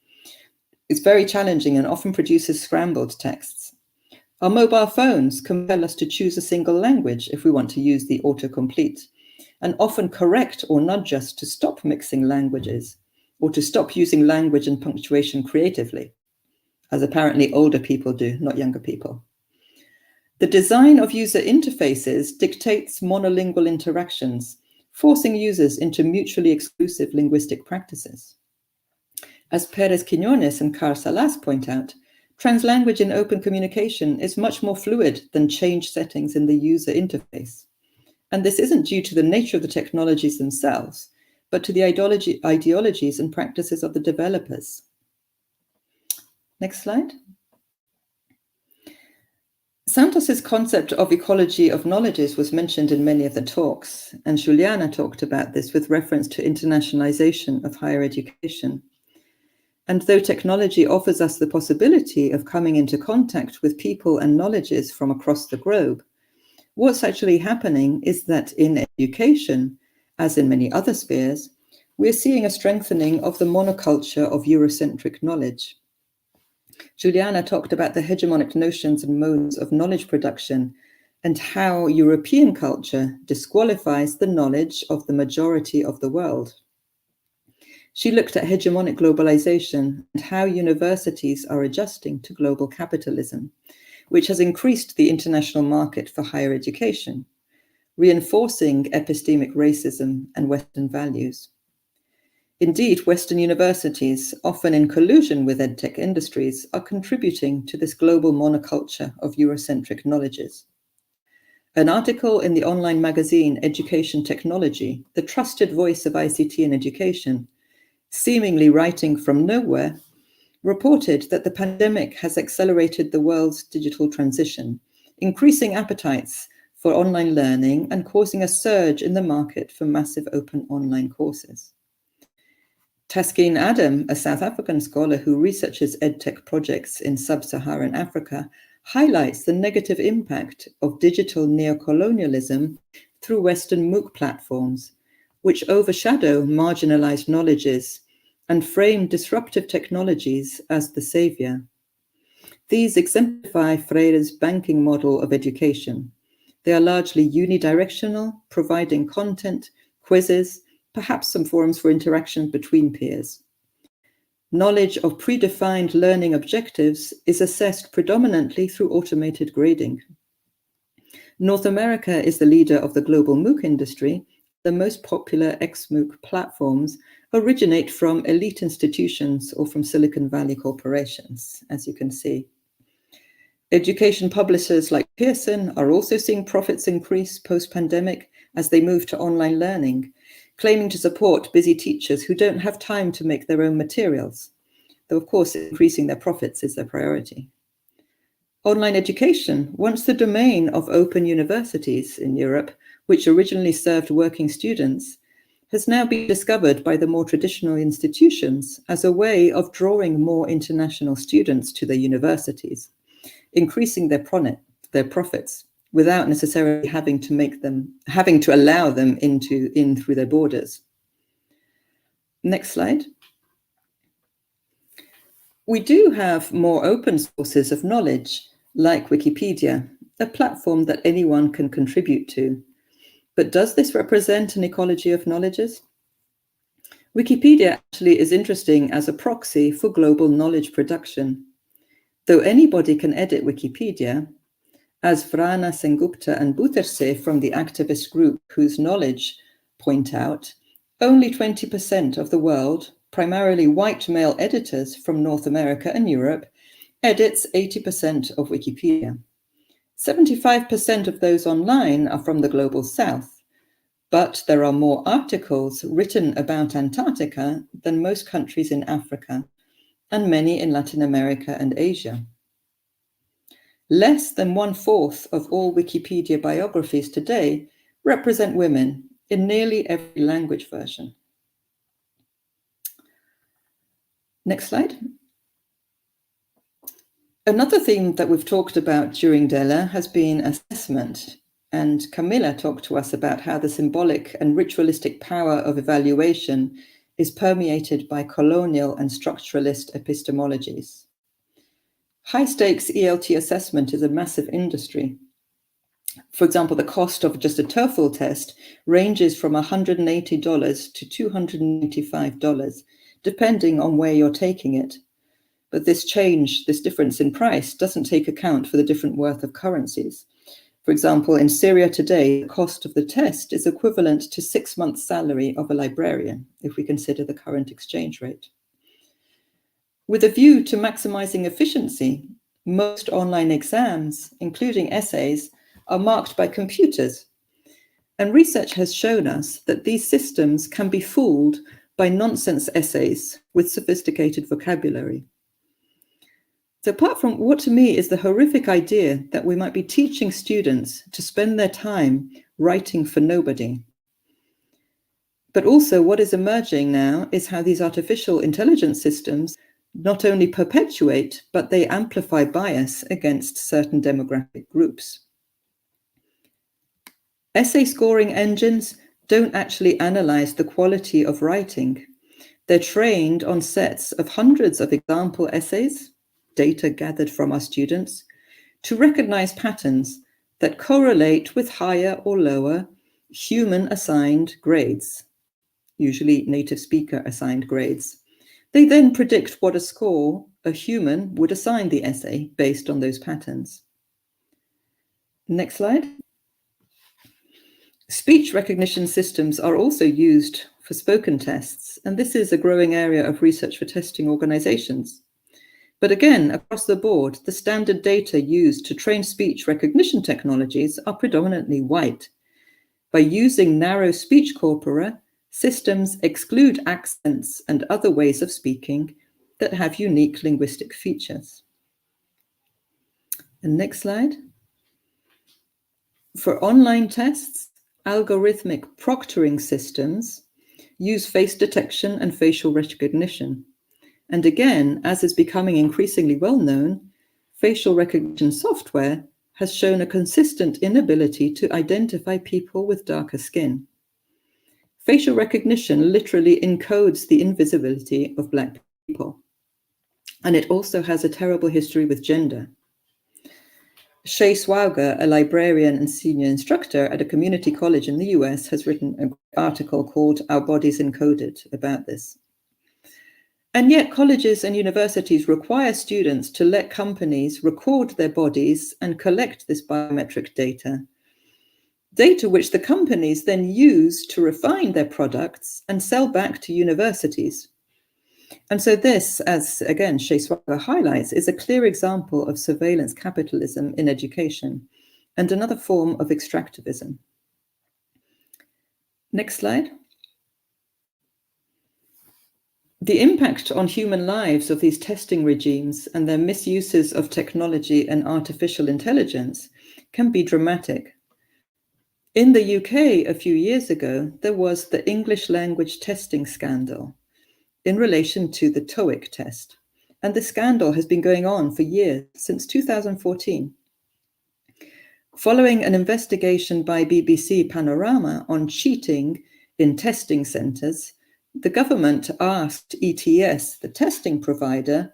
is very challenging and often produces scrambled texts. Our mobile phones compel us to choose a single language if we want to use the autocomplete, and often correct or nudge us to stop mixing languages, or to stop using language and punctuation creatively, as apparently older people do, not younger people. The design of user interfaces dictates monolingual interactions, forcing users into mutually exclusive linguistic practices. As Pérez Quiñones and Carl Salas point out, translanguage in open communication is much more fluid than change settings in the user interface. And this isn't due to the nature of the technologies themselves, but to the ideologies and practices of the developers. Next slide. Santos's concept of ecology of knowledges was mentioned in many of the talks, and Juliana talked about this with reference to internationalization of higher education. And though technology offers us the possibility of coming into contact with people and knowledges from across the globe, what's actually happening is that in education, as in many other spheres, we're seeing a strengthening of the monoculture of Eurocentric knowledge. Juliana talked about the hegemonic notions and modes of knowledge production and how European culture disqualifies the knowledge of the majority of the world. She looked at hegemonic globalization and how universities are adjusting to global capitalism, which has increased the international market for higher education, reinforcing epistemic racism and Western values. Indeed, Western universities, often in collusion with edtech industries, are contributing to this global monoculture of Eurocentric knowledges. An article in the online magazine Education Technology, the trusted voice of ICT in education, seemingly writing from nowhere, reported that the pandemic has accelerated the world's digital transition, increasing appetites for online learning and causing a surge in the market for massive open online courses. Taskeen Adam, a South African scholar who researches edtech projects in sub-Saharan Africa, highlights the negative impact of digital neocolonialism through Western MOOC platforms, which overshadow marginalized knowledges and frame disruptive technologies as the savior. These exemplify Freire's banking model of education. They are largely unidirectional, providing content, quizzes, perhaps some forums for interaction between peers. Knowledge of predefined learning objectives is assessed predominantly through automated grading. North America is the leader of the global MOOC industry. The most popular ex-MOOC platforms originate from elite institutions or from Silicon Valley corporations, as you can see. Education publishers like Pearson are also seeing profits increase post-pandemic as they move to online learning, claiming to support busy teachers who don't have time to make their own materials, though of course increasing their profits is their priority. Online education, once the domain of open universities in Europe, which originally served working students, has now been discovered by the more traditional institutions as a way of drawing more international students to their universities, increasing their profits without necessarily having to allow them in through their borders. Next slide. We do have more open sources of knowledge, like Wikipedia, a platform that anyone can contribute to. But does this represent an ecology of knowledges? Wikipedia actually is interesting as a proxy for global knowledge production. Though anybody can edit Wikipedia, as Vrana Sengupta and Butterse from the activist group Whose Knowledge point out, only 20% of the world, primarily white male editors from North America and Europe, edits 80% of Wikipedia. 75% of those online are from the global south, but there are more articles written about Antarctica than most countries in Africa, and many in Latin America and Asia. Less than 1/4 of all Wikipedia biographies today represent women in nearly every language version. Next slide. Another theme that we've talked about during DELA has been assessment, and Camilla talked to us about how the symbolic and ritualistic power of evaluation is permeated by colonial and structuralist epistemologies. High-stakes ELT assessment is a massive industry. For example, the cost of just a TOEFL test ranges from $180 to $295, depending on where you're taking it. But this difference in price doesn't take account for the different worth of currencies. For example, in Syria today, the cost of the test is equivalent to 6 months' salary of a librarian, if we consider the current exchange rate. With a view to maximizing efficiency, most online exams, including essays, are marked by computers. And research has shown us that these systems can be fooled by nonsense essays with sophisticated vocabulary. So apart from what to me is the horrific idea that we might be teaching students to spend their time writing for nobody, but also what is emerging now is how these artificial intelligence systems not only perpetuate, but they amplify bias against certain demographic groups. Essay scoring engines don't actually analyze the quality of writing. They're trained on sets of hundreds of example essays, data gathered from our students, to recognize patterns that correlate with higher or lower human-assigned grades, usually native speaker assigned grades. They then predict what a score a human would assign the essay based on those patterns. Next slide. Speech recognition systems are also used for spoken tests, and this is a growing area of research for testing organizations. But again, across the board, the standard data used to train speech recognition technologies are predominantly white. By using narrow speech corpora, systems exclude accents and other ways of speaking that have unique linguistic features. And next slide. For online tests, algorithmic proctoring systems use face detection and facial recognition. And again, as is becoming increasingly well known, facial recognition software has shown a consistent inability to identify people with darker skin. Facial recognition literally encodes the invisibility of Black people. And it also has a terrible history with gender. Shay Swauger, a librarian and senior instructor at a community college in the US, has written an article called Our Bodies Encoded about this. And yet colleges and universities require students to let companies record their bodies and collect this biometric data which the companies then use to refine their products and sell back to universities. And so this, as again Shay Swauger highlights, is a clear example of surveillance capitalism in education and another form of extractivism. Next slide. The impact on human lives of these testing regimes and their misuses of technology and artificial intelligence can be dramatic. In the UK a few years ago, there was the English language testing scandal in relation to the TOEIC test. And the scandal has been going on for years, since 2014. Following an investigation by BBC Panorama on cheating in testing centres, the government asked ETS, the testing provider,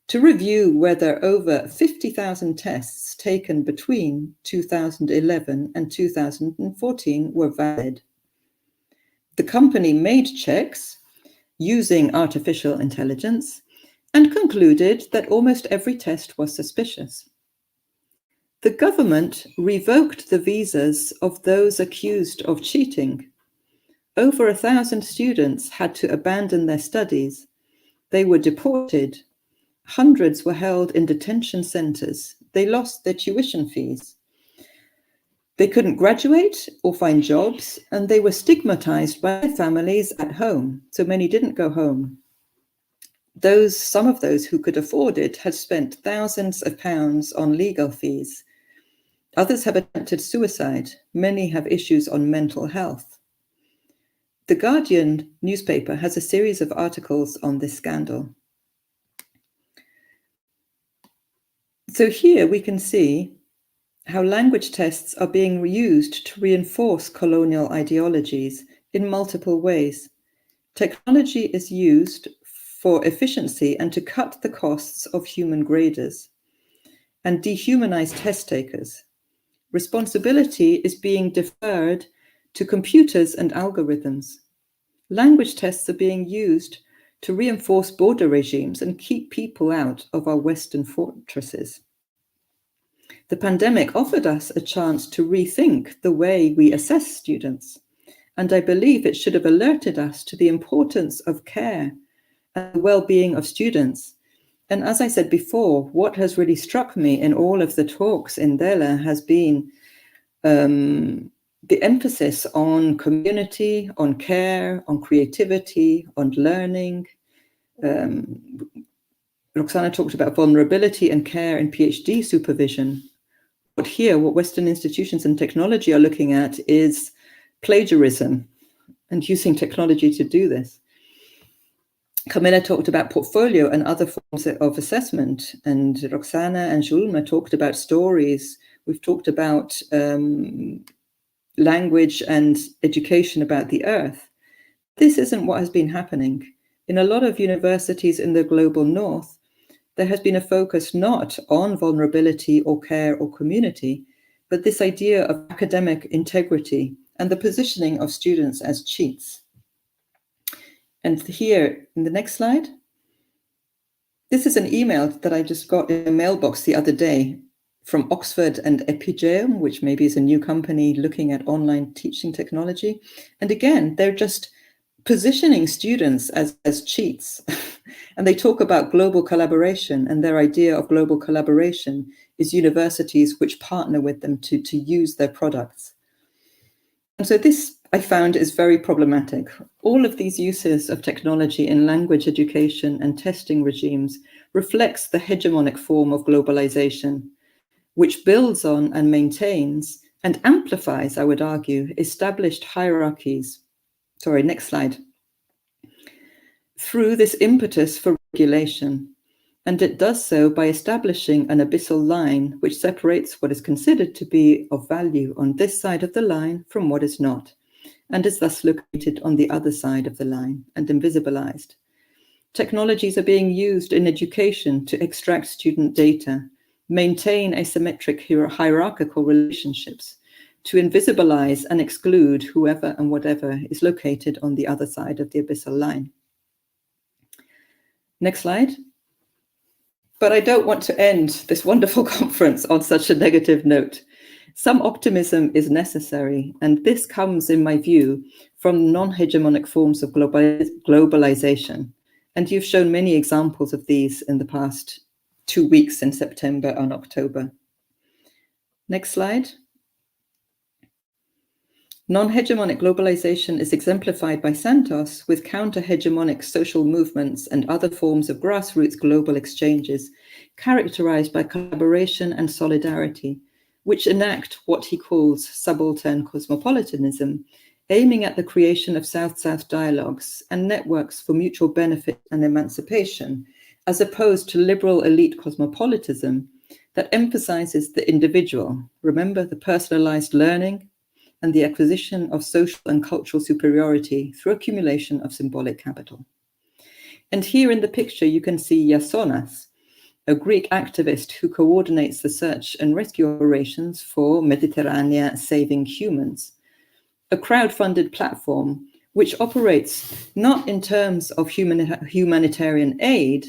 to review whether over 50,000 tests taken between 2011 and 2014 were valid. The company made checks using artificial intelligence and concluded that almost every test was suspicious. The government revoked the visas of those accused of cheating. Over 1,000 students had to abandon their studies. They were deported. Hundreds were held in detention centers. They lost their tuition fees. They couldn't graduate or find jobs, and they were stigmatized by their families at home. So many didn't go home. Some of those who could afford it had spent thousands of pounds on legal fees. Others have attempted suicide. Many have issues on mental health. The Guardian newspaper has a series of articles on this scandal. So here we can see how language tests are being used to reinforce colonial ideologies in multiple ways. Technology is used for efficiency and to cut the costs of human graders and dehumanize test takers. Responsibility is being deferred to computers and algorithms. Language tests are being used to reinforce border regimes and keep people out of our Western fortresses. The pandemic offered us a chance to rethink the way we assess students, and I believe it should have alerted us to the importance of care and the well-being of students And as I said before, what has really struck me in all of the talks in DELA has been the emphasis on community, on care, on creativity, on learning. Roxana talked about vulnerability and care in PhD supervision. But here, what Western institutions and technology are looking at is plagiarism and using technology to do this. Camilla talked about portfolio and other forms of assessment, and Roxana and Julma talked about stories. We've talked about language and education about the earth. This isn't what has been happening. In a lot of universities in the global north, there has been a focus not on vulnerability or care or community, but this idea of academic integrity and the positioning of students as cheats. And here, in the next slide, this is an email that I just got in a mailbox the other day from Oxford and Epigeum, which maybe is a new company looking at online teaching technology. And again, they're just positioning students as cheats. And they talk about global collaboration, and their idea of global collaboration is universities which partner with them to use their products. And so this, I found, is very problematic. All of these uses of technology in language education and testing regimes reflects the hegemonic form of globalization, which builds on and maintains and amplifies, I would argue, established hierarchies. Sorry, next slide. Through this impetus for regulation. And it does so by establishing an abyssal line which separates what is considered to be of value on this side of the line from what is not, and is thus located on the other side of the line and invisibilized. Technologies are being used in education to extract student data, maintain asymmetric hierarchical relationships, to invisibilize and exclude whoever and whatever is located on the other side of the abyssal line. Next slide. But I don't want to end this wonderful conference on such a negative note. Some optimism is necessary, and this comes, in my view, from non-hegemonic forms of globalization. And you've shown many examples of these in the past 2 weeks in September and October. Next slide. Non-hegemonic globalization is exemplified by Santos with counter-hegemonic social movements and other forms of grassroots global exchanges characterized by collaboration and solidarity, which enact what he calls subaltern cosmopolitanism, aiming at the creation of South-South dialogues and networks for mutual benefit and emancipation, as opposed to liberal elite cosmopolitanism that emphasizes the individual. Remember, the personalized learning and the acquisition of social and cultural superiority through accumulation of symbolic capital. And here in the picture, you can see Iasonas, a Greek activist who coordinates the search and rescue operations for Mediterranean Saving Humans, a crowd-funded platform which operates not in terms of humanitarian aid,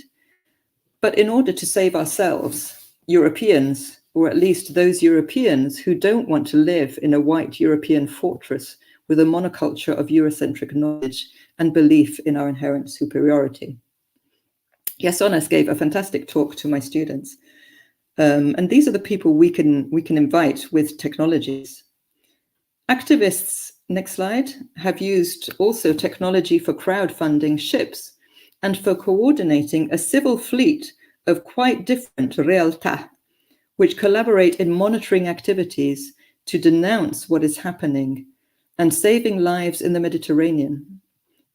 but in order to save ourselves, Europeans, or at least those Europeans who don't want to live in a white European fortress with a monoculture of Eurocentric knowledge and belief in our inherent superiority. Iasonas gave a fantastic talk to my students. And these are the people we can invite with technologies. Activists, next slide, have used also technology for crowdfunding ships and for coordinating a civil fleet of quite different realtà, which collaborate in monitoring activities to denounce what is happening and saving lives in the Mediterranean.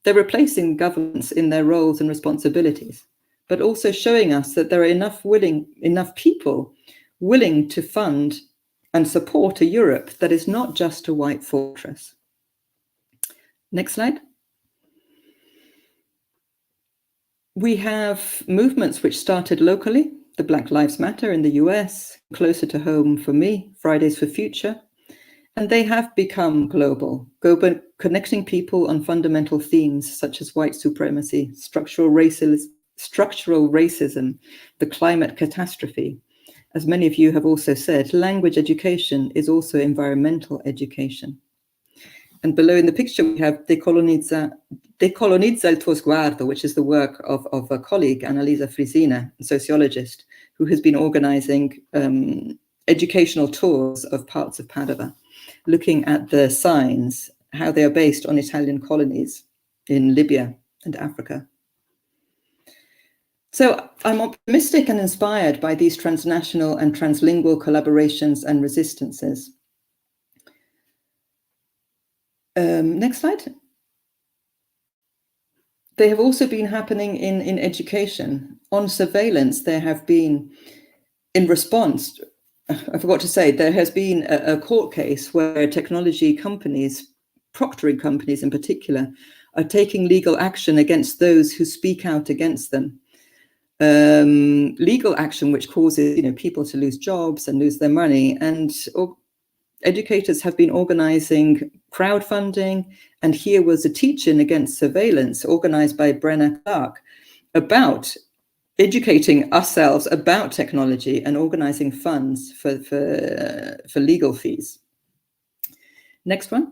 They're replacing governments in their roles and responsibilities, but also showing us that there are enough people willing to fund and support a Europe that is not just a white fortress. Next slide. We have movements which started locally, the Black Lives Matter in the US, closer to home for me, Fridays for Future, and they have become global, connecting people on fundamental themes such as white supremacy, structural racism, the climate catastrophe. As many of you have also said, language education is also environmental education. And below in the picture, we have Decolonizza il tuo sguardo, which is the work of a colleague, Annalisa Frisina, a sociologist, who has been organizing educational tours of parts of Padova, looking at the signs, how they are based on Italian colonies in Libya and Africa. So I'm optimistic and inspired by these transnational and translingual collaborations and resistances. Next slide. They have also been happening in education. On surveillance, there have been, in response, I forgot to say, there has been a court case where technology companies, proctoring companies in particular, are taking legal action against those who speak out against them. Legal action which causes people to lose jobs and lose their money. And educators have been organizing crowdfunding. And here was a teach-in against surveillance organized by Brenna Clark about educating ourselves about technology and organizing funds for legal fees. Next one.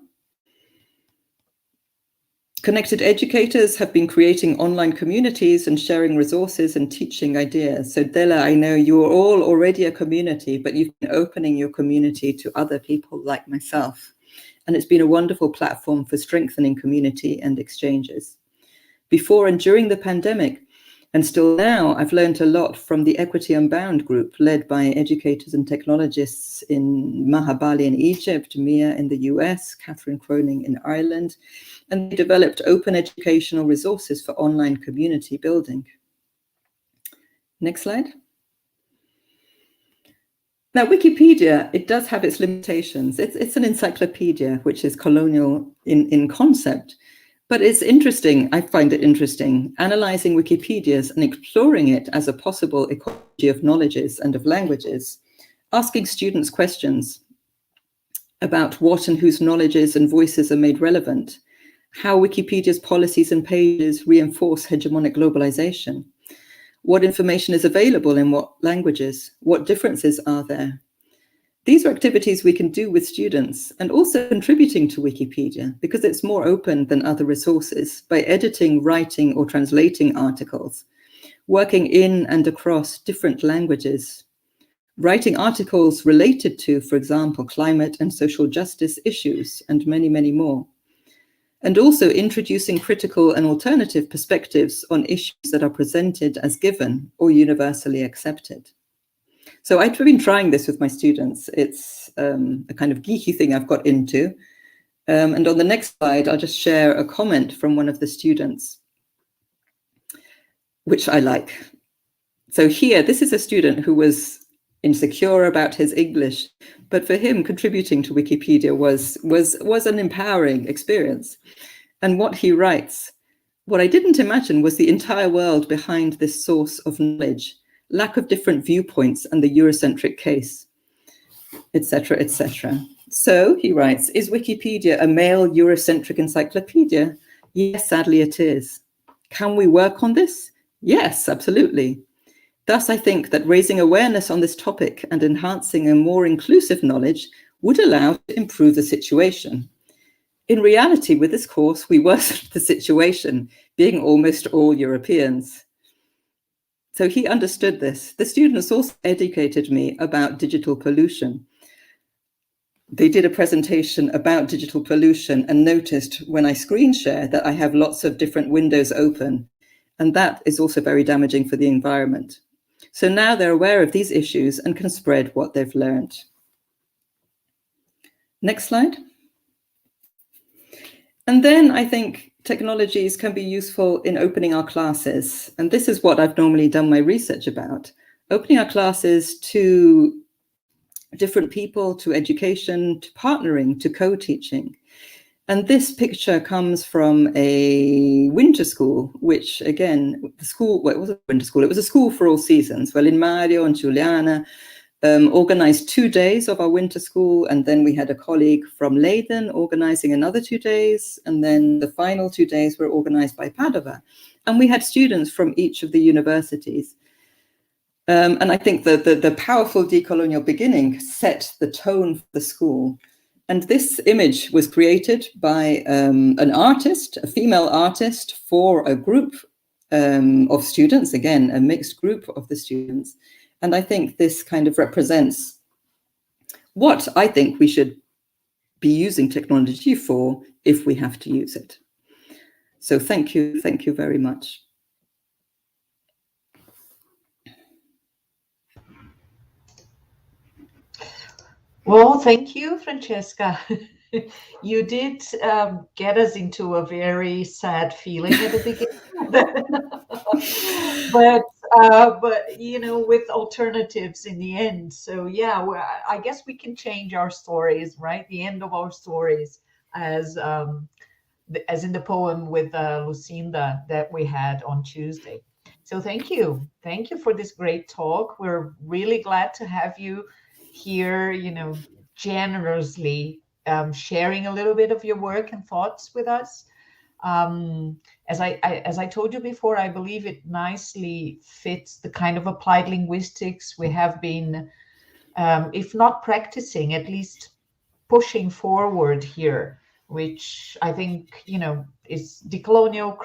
Connected educators have been creating online communities and sharing resources and teaching ideas. So DELA, I know you are all already a community, but you've been opening your community to other people like myself. And it's been a wonderful platform for strengthening community and exchanges. Before and during the pandemic, and still now, I've learned a lot from the Equity Unbound group led by educators and technologists in Mahabali in Egypt, Mia in the US, Catherine Croning in Ireland, and they developed open educational resources for online community building. Next slide. Now, Wikipedia, it does have its limitations. It's an encyclopedia, which is colonial in concept. But it's interesting, I find it interesting, analyzing Wikipedias and exploring it as a possible ecology of knowledges and of languages, asking students questions about what and whose knowledges and voices are made relevant, how Wikipedia's policies and pages reinforce hegemonic globalization, what information is available in what languages, what differences are there. These are activities we can do with students and also contributing to Wikipedia because it's more open than other resources by editing, writing, or translating articles, working in and across different languages, writing articles related to, for example, climate and social justice issues, and many, many more. And also introducing critical and alternative perspectives on issues that are presented as given or universally accepted. So I've been trying this with my students. It's a kind of geeky thing I've got into. And on the next slide, I'll just share a comment from one of the students, which I like. So here, this is a student who was insecure about his English, but for him, contributing to Wikipedia was an empowering experience. And what he writes, what I didn't imagine was the entire world behind this source of knowledge, lack of different viewpoints and the Eurocentric case, etc., etc. So he writes, is Wikipedia a male Eurocentric encyclopedia? Yes, sadly it is. Can we work on this? Yes, absolutely. Thus, I think that raising awareness on this topic and enhancing a more inclusive knowledge would allow to improve the situation. In reality, with this course, we worsened the situation, being almost all Europeans. So he understood this. The students also educated me about digital pollution. They did a presentation about digital pollution and noticed when I screen share that I have lots of different windows open. And that is also very damaging for the environment. So now they're aware of these issues and can spread what they've learned. Next slide. And then I think technologies can be useful in opening our classes. And this is what I've normally done my research about. Opening our classes to different people, to education, to partnering, to co-teaching. And this picture comes from a winter school, which again, the school, well, it wasn't a winter school, it was a school for all seasons. Well, in Mario and Giuliana organized 2 days of our winter school. And then we had a colleague from Leiden organizing another 2 days. And then the final 2 days were organized by Padova. And we had students from each of the universities. And I think that the powerful decolonial beginning set the tone for the school. And this image was created by an artist, a female artist, for a group of students, again, a mixed group of the students. And I think this kind of represents what I think we should be using technology for if we have to use it. So thank you very much. Well, thank you, Francesca. You did get us into a very sad feeling at the beginning, but you know, with alternatives in the end. So yeah, I guess we can change our stories, right? The end of our stories, as in the poem with Lucinda that we had on Tuesday. So thank you for this great talk. We're really glad to have you here, you know, generously sharing a little bit of your work and thoughts with us. As I told you before, I believe it nicely fits the kind of applied linguistics we have been, if not practicing, at least pushing forward here, which I think, you know, is decolonial,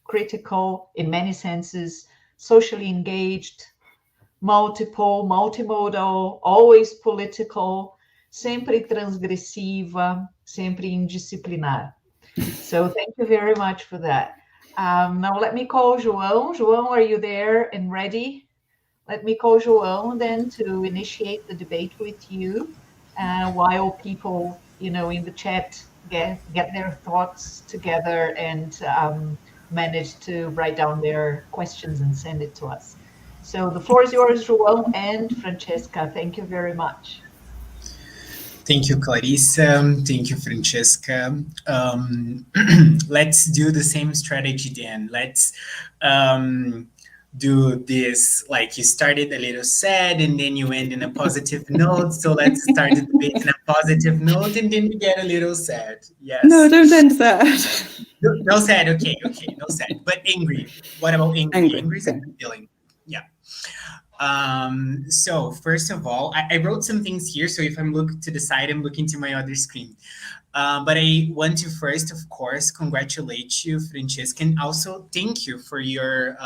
critical in many senses, socially engaged, multimodal, always political, sempre transgressiva, sempre indisciplinar. So thank you very much for that. Now let me call João. João, are you there and ready? Let me call João then to initiate the debate with you, while people, you know, in the chat get their thoughts together and manage to write down their questions and send it to us. So the floor is yours, João and Francesca. Thank you very much. Thank you, Clarissa. Thank you, Francesca. Let's do the same strategy then. Let's do this, like you started a little sad and then you end in a positive note. So let's start the debate in a positive note and then we get a little sad. Yes. No, don't end sad. No sad, okay, no sad. But angry. What about angry? Angry is a good feeling. Yeah. So first of all, I wrote some things here. So if I'm looking to the side, I'm looking to my other screen. But I want to first, of course, congratulate you, Francesca, and also thank you for your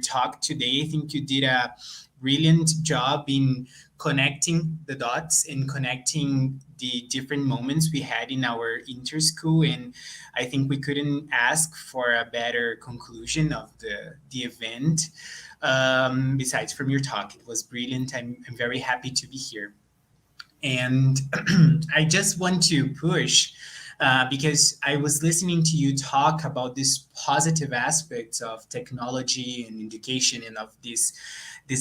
talk today. I think you did a brilliant job in connecting the dots and connecting the different moments we had in our interschool. And I think we couldn't ask for a better conclusion of the event. Besides from your talk, it was brilliant. I'm very happy to be here. And I just want to push, because I was listening to you talk about this positive aspects of technology and education and of this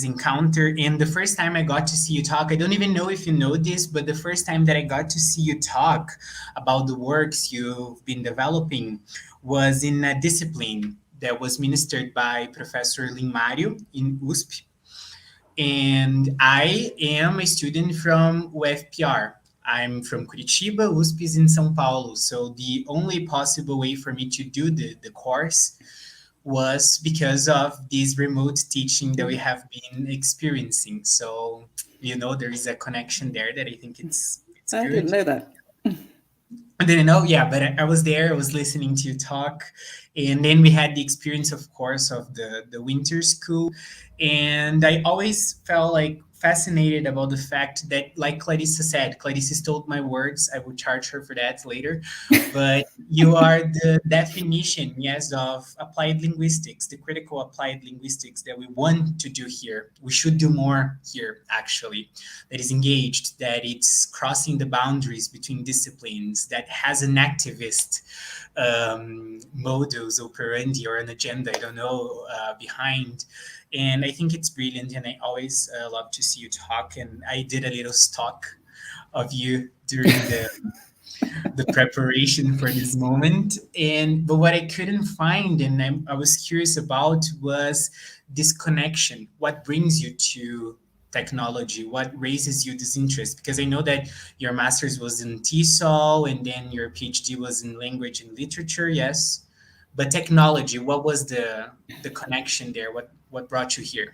encounter. And the first time I got to see you talk, I don't even know if you know this, but the first time that I got to see you talk about the works you've been developing was in a discipline that was ministered by Professor Limário in USP. And I am a student from UFPR. I'm from Curitiba, USP is in São Paulo. So the only possible way for me to do the course was because of this remote teaching that we have been experiencing. So, you know, there is a connection there that I think it's I good. didn't know that. I didn't know, yeah, but I was there, I was listening to you talk. And then we had the experience, of course, of the winter school. And I always felt like fascinated about the fact that, like Clarissa said, Clarissa stole my words. I will charge her for that later. But you are the definition, yes, of applied linguistics, the critical applied linguistics that we want to do here. We should do more here, actually, that is engaged, that it's crossing the boundaries between disciplines, that has an activist modus operandi or an agenda, I don't know, behind. And I think it's brilliant, and I always love to see you talk. And I did a little stalk of you during the preparation for this moment. But what I couldn't find, and I was curious about, was this connection. What brings you to technology? What raises you this interest? Because I know that your master's was in TESOL, and then your PhD was in language and literature, yes. But technology, what was the connection there? What brought you here?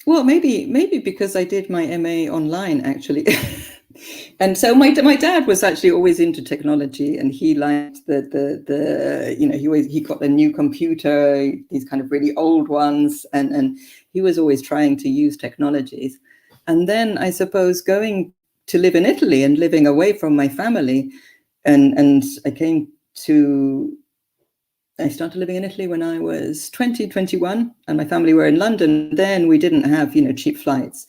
Well, maybe because I did my MA online, actually. And so my dad was actually always into technology, and he liked the you know, he got a new computer, these kind of really old ones, and he was always trying to use technologies. And then I suppose going to live in Italy and living away from my family, and I started living in Italy when I was 21, and my family were in London. Then we didn't have, you know, cheap flights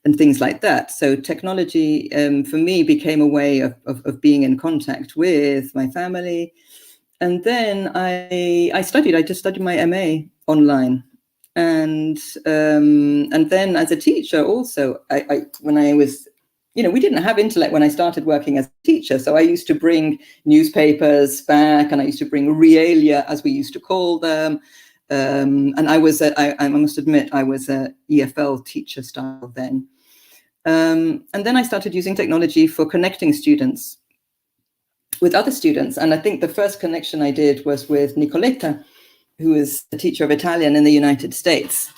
and things like that. So technology for me became a way of being in contact with my family. And then I just studied my MA online. And then as a teacher also, when I was, you know, we didn't have internet when I started working as a teacher. So I used to bring newspapers back, and I used to bring realia, as we used to call them. And I must admit, I was a EFL teacher style then. And then I started using technology for connecting students with other students. And I think the first connection I did was with Nicoletta, who is a teacher of Italian in the United States.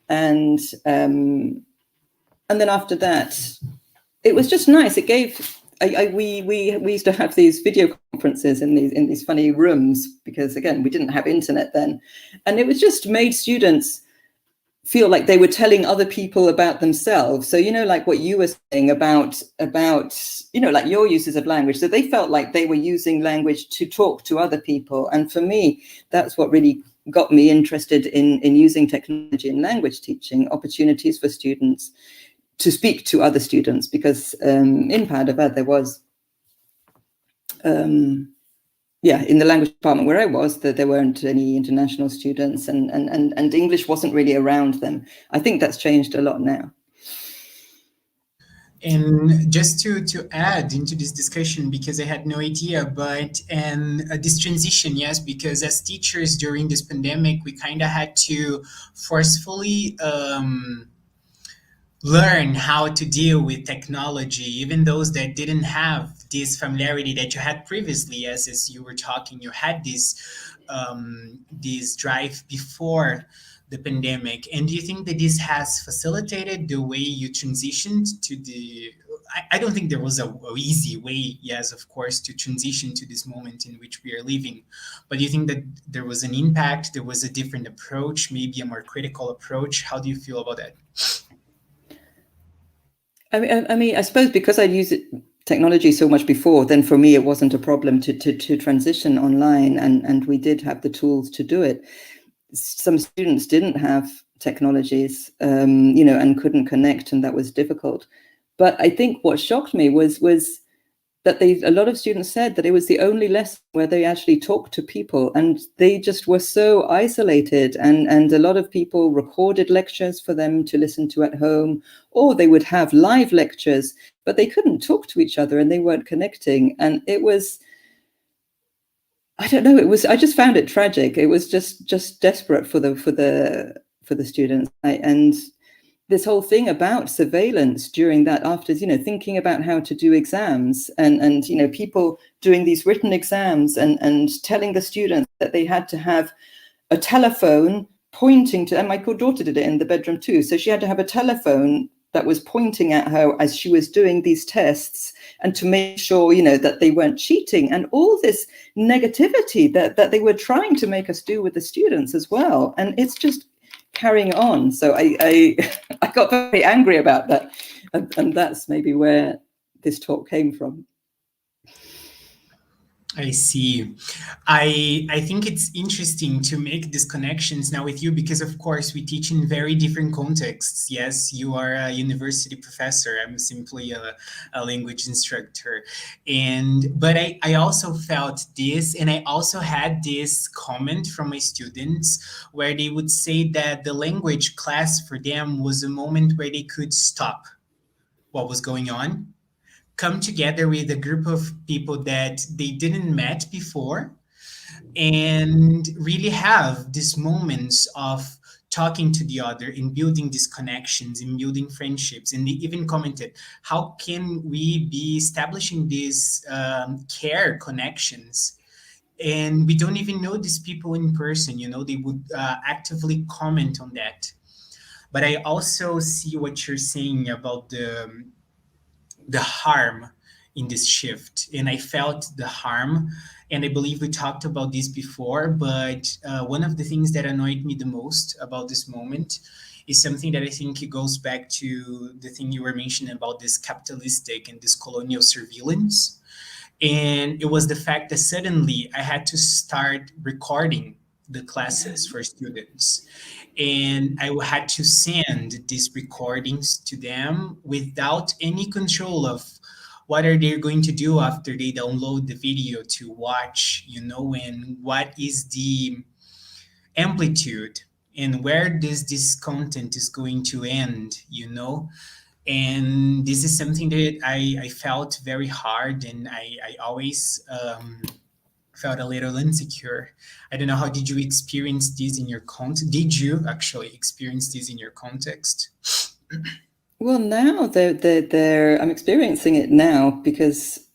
And then after that, it was just nice. It gave, we used to have these video conferences in these funny rooms, because again, we didn't have internet then. And it was just made students feel like they were telling other people about themselves. So, you know, like what you were saying about, you know, like your uses of language. So they felt like they were using language to talk to other people. And for me, that's what really got me interested in using technology in language teaching, opportunities for students to speak to other students, because in Padova there was, in the language department where I was, there weren't any international students, and English wasn't really around them. I think that's changed a lot now. And just to add into this discussion, because I had no idea, but this transition, yes, because as teachers during this pandemic, we kind of had to forcefully learn how to deal with technology, even those that didn't have this familiarity that you had previously. As you were talking, you had this drive before the pandemic. And do you think that this has facilitated the way you transitioned to the, I don't think there was a easy way, yes, of course, to transition to this moment in which we are living. But do you think that there was an impact, there was a different approach, maybe a more critical approach? How do you feel about that? I mean, I suppose because I'd used technology so much before, then for me, it wasn't a problem to transition online, and we did have the tools to do it. Some students didn't have technologies, you know, and couldn't connect, and that was difficult. But I think what shocked me was that a lot of students said that it was the only lesson where they actually talked to people, and they just were so isolated. And a lot of people recorded lectures for them to listen to at home, or they would have live lectures, but they couldn't talk to each other and they weren't connecting. And it was, I don't know, I just found it tragic. It was just desperate for the students. And this whole thing about surveillance during that, after, you know, thinking about how to do exams, and you know, people doing these written exams and telling the students that they had to have a telephone pointing to, and my daughter did it in the bedroom too. So she had to have a telephone that was pointing at her as she was doing these tests, and to make sure, you know, that they weren't cheating, and all this negativity that they were trying to make us do with the students as well. And it's just carrying on. So I got very angry about that, and that's maybe where this talk came from. I see. I think it's interesting to make these connections now with you, because of course we teach in very different contexts. Yes, you are a university professor. I'm simply a language instructor. But I also felt this, and I also had this comment from my students where they would say that the language class for them was a moment where they could stop what was going on, come together with a group of people that they didn't met before, and really have these moments of talking to the other and building these connections and building friendships. And they even commented, how can we be establishing these care connections? And we don't even know these people in person, you know, they would actively comment on that. But I also see what you're saying about the harm in this shift, and I felt the harm. And I believe we talked about this before, but one of the things that annoyed me the most about this moment is something that I think it goes back to the thing you were mentioning about this capitalistic and this colonial surveillance. And it was the fact that suddenly I had to start recording the classes for students. And I had to send these recordings to them without any control of what are they going to do after they download the video to watch, and what is the amplitude and where this content is going to end, And this is something that I felt very hard, and I always felt a little insecure. I don't know, how did you experience this in your context? Did you actually experience this in your context? Well, now I'm experiencing it now because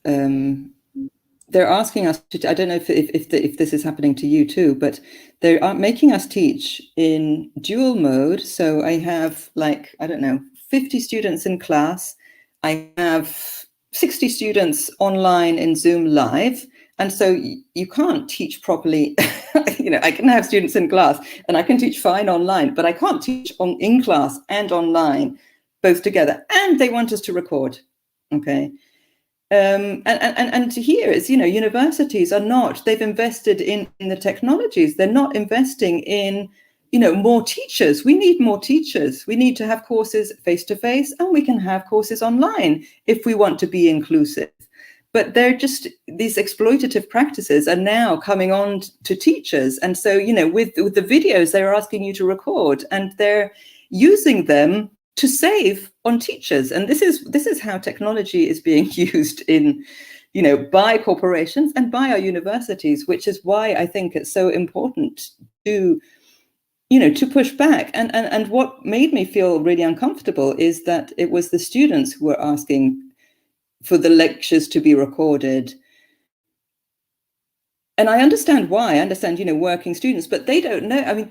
they're asking us to. I don't know if this is happening to you too, but they are making us teach in dual mode. So I have 50 students in class. I have 60 students online in Zoom Live. And so you can't teach properly. I can have students in class and I can teach fine online, but I can't teach in class and online both together. And they want us to record. Okay. And here is, universities are not, they've invested in the technologies. They're not investing in, more teachers. We need more teachers. We need to have courses face-to-face, and we can have courses online if we want to be inclusive. But they're just, these exploitative practices are now coming on to teachers. And so, with the videos, they're asking you to record, and they're using them to save on teachers. And this is how technology is being used by corporations and by our universities, which is why I think it's so important to push back. And what made me feel really uncomfortable is that it was the students who were asking for the lectures to be recorded. And I understand why. I understand, working students, but they don't know.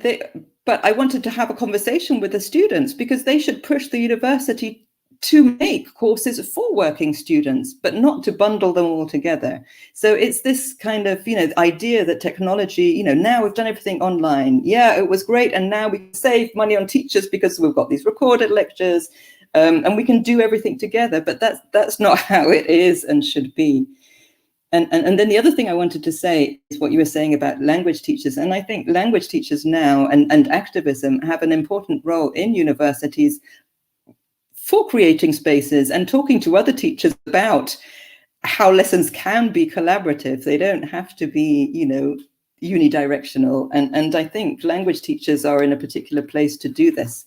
But I wanted to have a conversation with the students because they should push the university to make courses for working students, but not to bundle them all together. So it's this kind of, idea that technology, now we've done everything online. Yeah, it was great. And now we can save money on teachers because we've got these recorded lectures, and we can do everything together. But that's not how it is and should be. And then the other thing I wanted to say is what you were saying about language teachers. And I think language teachers now and activism have an important role in universities for creating spaces and talking to other teachers about how lessons can be collaborative. They don't have to be, unidirectional. And I think language teachers are in a particular place to do this.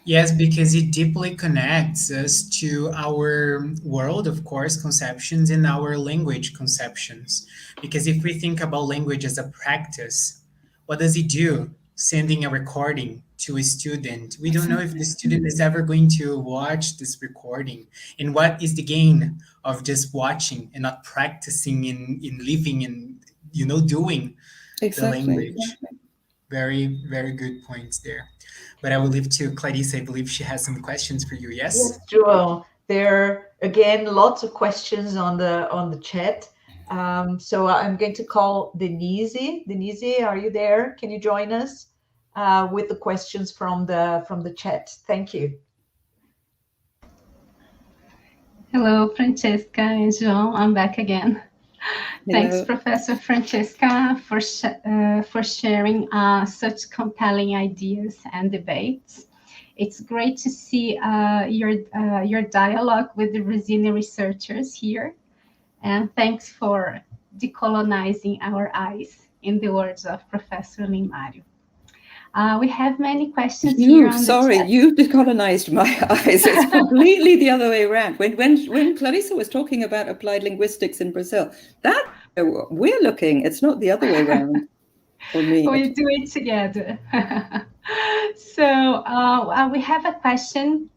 Yes, because it deeply connects us to our world, of course, conceptions and our language conceptions. Because if we think about language as a practice, what does it do? Sending a recording to a student. We don't know if the student is ever going to watch this recording. And what is the gain of just watching and not practicing in living and, doing exactly. The language? Very, very good points there. But I will leave to Clarice. I believe she has some questions for you. Yes? Yes, João. There are, again, lots of questions on the chat. So I'm going to call Denise. Denise, are you there? Can you join us with the questions from the chat? Thank you. Hello, Francesca and João. I'm back again. Hello. Thanks, Professor Francesca, for sharing such compelling ideas and debates. It's great to see your dialogue with the Brazilian researchers here. And thanks for decolonizing our eyes, in the words of Professor Limário. We have many questions here on the chat. You decolonized my eyes. It's completely the other way around. When Clarissa was talking about applied linguistics in Brazil, that we're looking, it's not the other way around for me. We do it together. So we have a question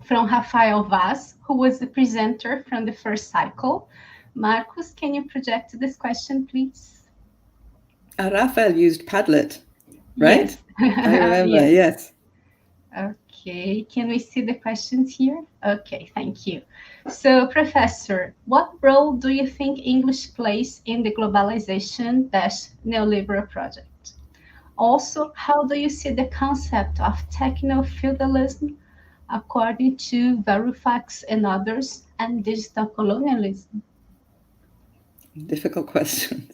from Rafael Vaz, who was the presenter from the first cycle. Marcus, can you project this question, please? Rafael used Padlet. right? Yes. I remember, yes. Okay, can we see the questions here? Okay, thank you. So, Professor, what role do you think English plays in the globalization-neoliberal project? Also, how do you see the concept of techno-feudalism according to Varoufakis and others, and digital colonialism? Difficult question.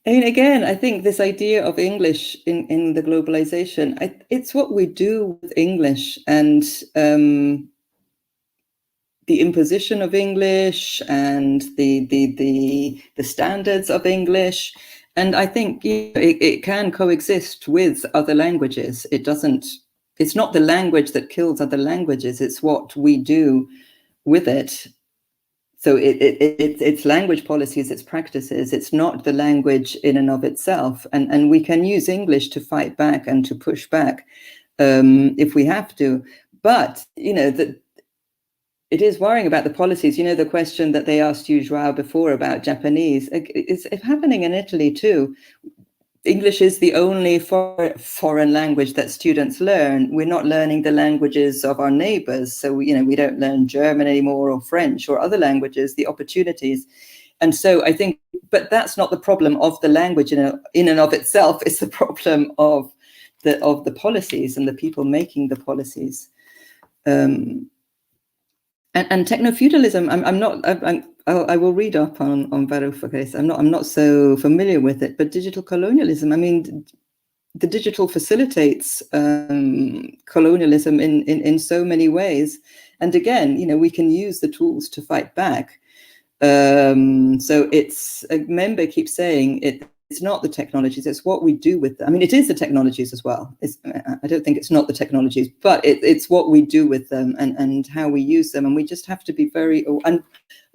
And again, I think this idea of English in the globalization, it's what we do with English, and the imposition of English and the standards of English. And I think it can coexist with other languages. It's not the language that kills other languages, it's what we do with it. So it's language policies, it's practices, it's not the language in and of itself. And we can use English to fight back and to push back if we have to. But, it is worrying about the policies. The question that they asked you, João, before about Japanese, it's happening in Italy too. English is the only foreign language that students learn. We're not learning the languages of our neighbors. So, we don't learn German anymore, or French, or other languages, the opportunities. And so I think, but that's not the problem of the language in and of itself. It's the problem of the policies and the people making the policies. And techno-feudalism, I will read up on Varoufakis. I'm not so familiar with it, but digital colonialism, the digital facilitates colonialism in so many ways. And again, we can use the tools to fight back. So it's, a member keeps saying it's not the technologies, it's what we do with them. It is the technologies as well. I don't think it's not the technologies, but it's what we do with them and how we use them. And we just have to be and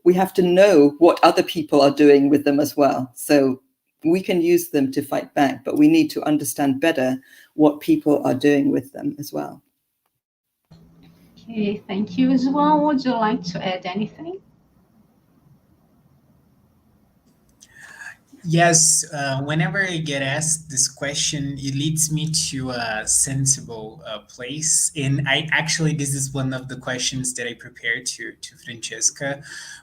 we have to know what other people are doing with them as well. So we can use them to fight back, but we need to understand better what people are doing with them as well. Okay, thank you. João, would you like to add anything? Yes, whenever I get asked this question, it leads me to a sensible place. And this is one of the questions that I prepared to Francesca,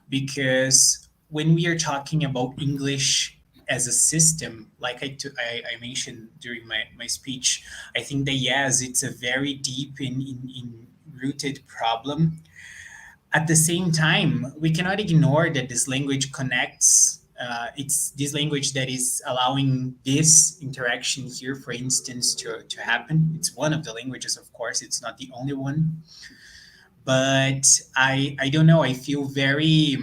because when we are talking about English as a system, like I mentioned during my speech, I think that yes, it's a very deep in rooted problem. At the same time, we cannot ignore that this language connects. It's this language that is allowing this interaction here, for instance, to happen. It's one of the languages, of course, it's not the only one. But I don't know, I feel very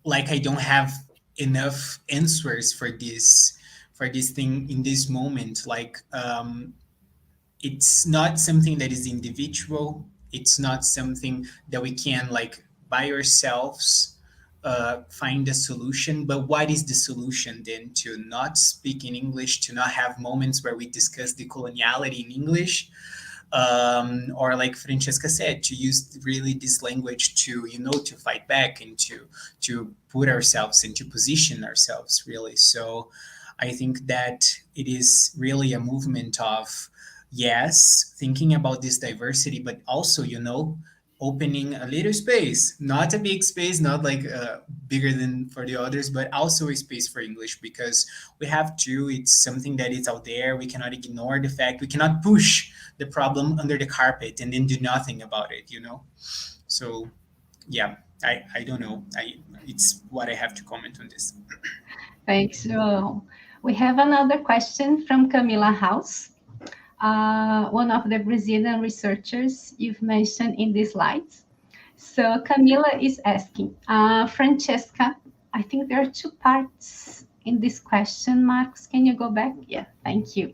like I don't have enough answers for this thing in this moment. Like it's not something that is individual. It's not something that we can by ourselves find a solution. But what is the solution then? To not speak in English, to not have moments where we discuss decoloniality in English, or like Francesca said, to use really this language to to fight back and to put ourselves and to position ourselves, really. So I think that it is really a movement of, yes, thinking about this diversity, but also opening a little space, not a big space, not bigger than for the others, but also a space for English, because we have to. It's something that is out there. We cannot ignore the fact. We cannot push the problem under the carpet and then do nothing about it, So yeah, I don't know. It's what I have to comment on this. Thanks, João. We have another question from Camila House, one of the Brazilian researchers you've mentioned in these slides. So Camila is asking, Francesca, I think there are two parts in this question. Marcos, can you go back? Yeah, thank you.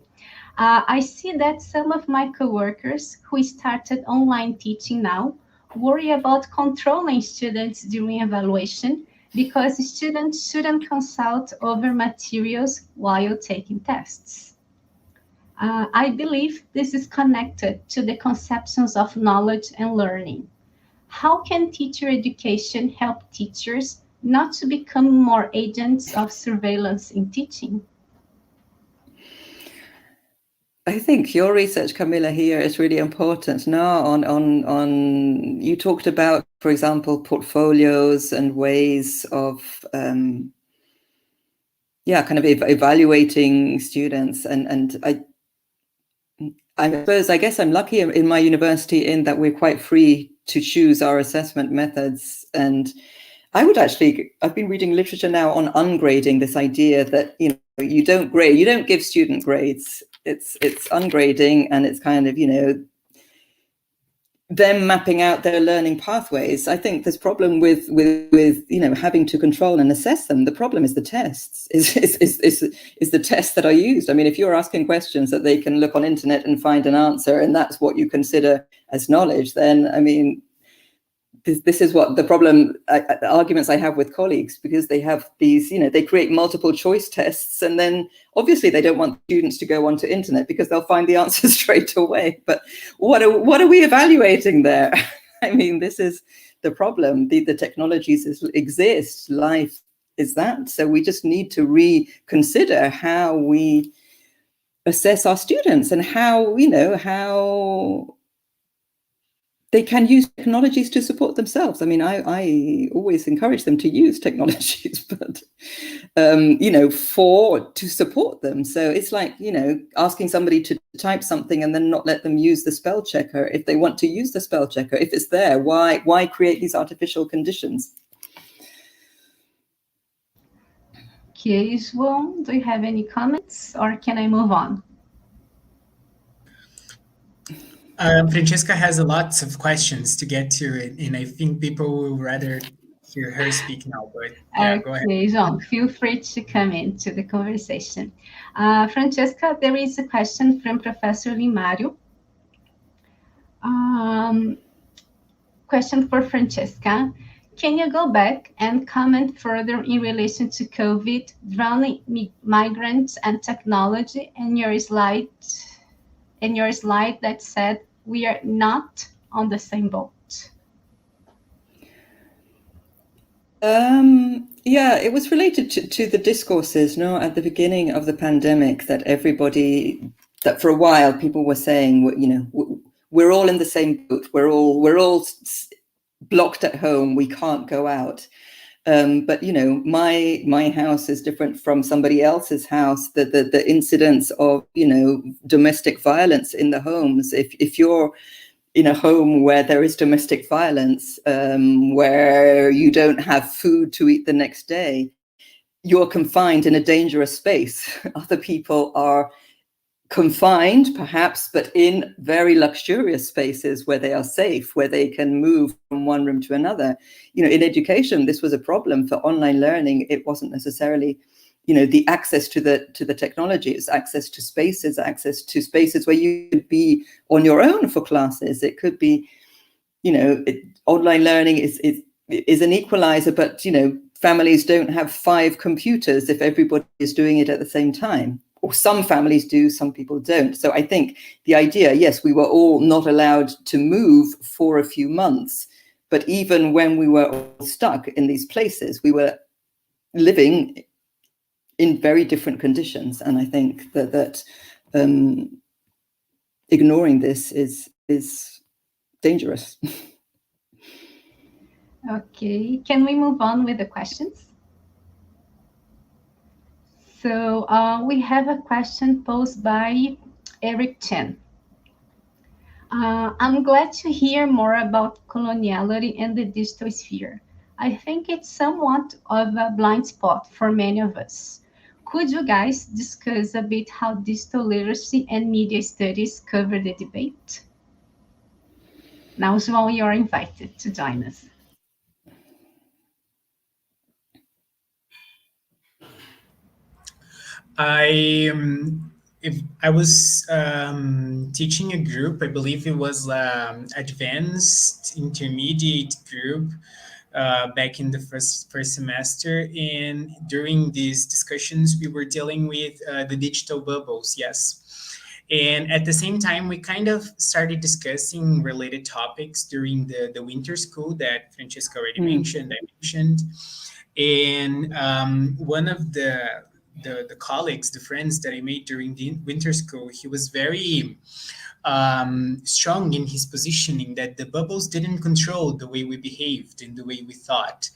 I see that some of my coworkers who started online teaching now worry about controlling students during evaluation because students shouldn't consult over materials while taking tests. I believe this is connected to the conceptions of knowledge and learning. How can teacher education help teachers not to become more agents of surveillance in teaching? I think your research, Camilla, here is really important. Now, on you talked about, for example, portfolios and ways of, kind of evaluating students, and I guess I'm lucky in my university in that we're quite free to choose our assessment methods. And I've been reading literature now on ungrading, this idea that, you don't grade, you don't give student grades. It's ungrading, and it's kind of, them mapping out their learning pathways. I think this problem with having to control and assess them. The problem is the tests, is the tests that are used. I mean, if you're asking questions that they can look on internet and find an answer, and that's what you consider as knowledge, then I mean, this is what the problem, arguments I have with colleagues, because they have these, they create multiple choice tests, and then obviously they don't want students to go onto internet because they'll find the answer straight away. But what are we evaluating there? I mean, this is the problem. The technologies exist, life is that. So we just need to reconsider how we assess our students and how they can use technologies to support themselves. I mean, I always encourage them to use technologies, but, to support them. So it's like, asking somebody to type something and then not let them use the spell checker if they want to use the spell checker. If it's there, why create these artificial conditions? Okay, João, do you have any comments, or can I move on? Francesca has lots of questions to get to, and I think people will rather hear her speak now, but yeah, go ahead. Okay, João, feel free to come into the conversation. Francesca, there is a question from Professor Limario. Question for Francesca. Can you go back and comment further in relation to COVID, drowning migrants and technology, and your slide that said we are not on the same boat? Yeah, it was related to the discourses, at the beginning of the pandemic, that for a while people were saying, we're all in the same boat. We're all blocked at home. We can't go out. But my house is different from somebody else's house. The incidence of domestic violence in the homes. If you're in a home where there is domestic violence, where you don't have food to eat the next day, you're confined in a dangerous space. Other people are confined, perhaps, but in very luxurious spaces where they are safe, where they can move from one room to another. In education, this was a problem for online learning. It wasn't necessarily, the access to the technologies, access to spaces where you could be on your own for classes. It could be, online learning is an equalizer, but, families don't have 5 computers if everybody is doing it at the same time. Or some families do, some people don't. So I think the idea, yes, we were all not allowed to move for a few months, but even when we were all stuck in these places, we were living in very different conditions. And I think that ignoring this is dangerous. Okay, can we move on with the questions? So we have a question posed by Eric Chen. I'm glad to hear more about coloniality and the digital sphere. I think it's somewhat of a blind spot for many of us. Could you guys discuss a bit how digital literacy and media studies cover the debate? Now, João, you're invited to join us. I was teaching a group, I believe it was advanced intermediate group back in the first semester, and during these discussions we were dealing with the digital bubbles, yes. And at the same time, we kind of started discussing related topics during the winter school that Francesca already mentioned, I mentioned. And one of the colleagues, the friends that I made during the winter school, he was very strong in his positioning that the bubbles didn't control the way we behaved and the way we thought.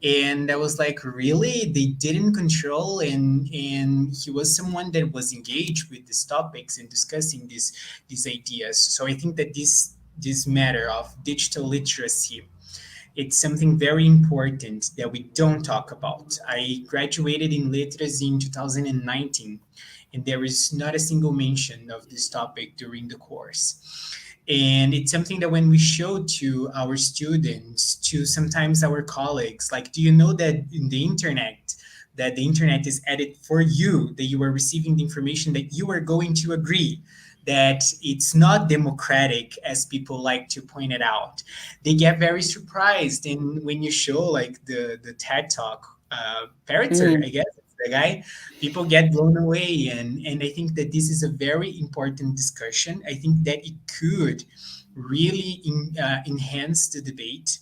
And I was like, really? They didn't control? And he was someone that was engaged with these topics and discussing these ideas. So I think that this matter of digital literacy, it's something very important that we don't talk about. I graduated in Letras in 2019, and there is not a single mention of this topic during the course. And it's something that when we show to our students, to sometimes our colleagues, like, do you know that in the internet, that the internet is added for you, that you are receiving the information that you are going to agree, that it's not democratic as people like to point it out. They get very surprised. And when you show like the TED Talk, Peretzer, I guess, the guy, people get blown away. And I think that this is a very important discussion. I think that it could really enhance the debate,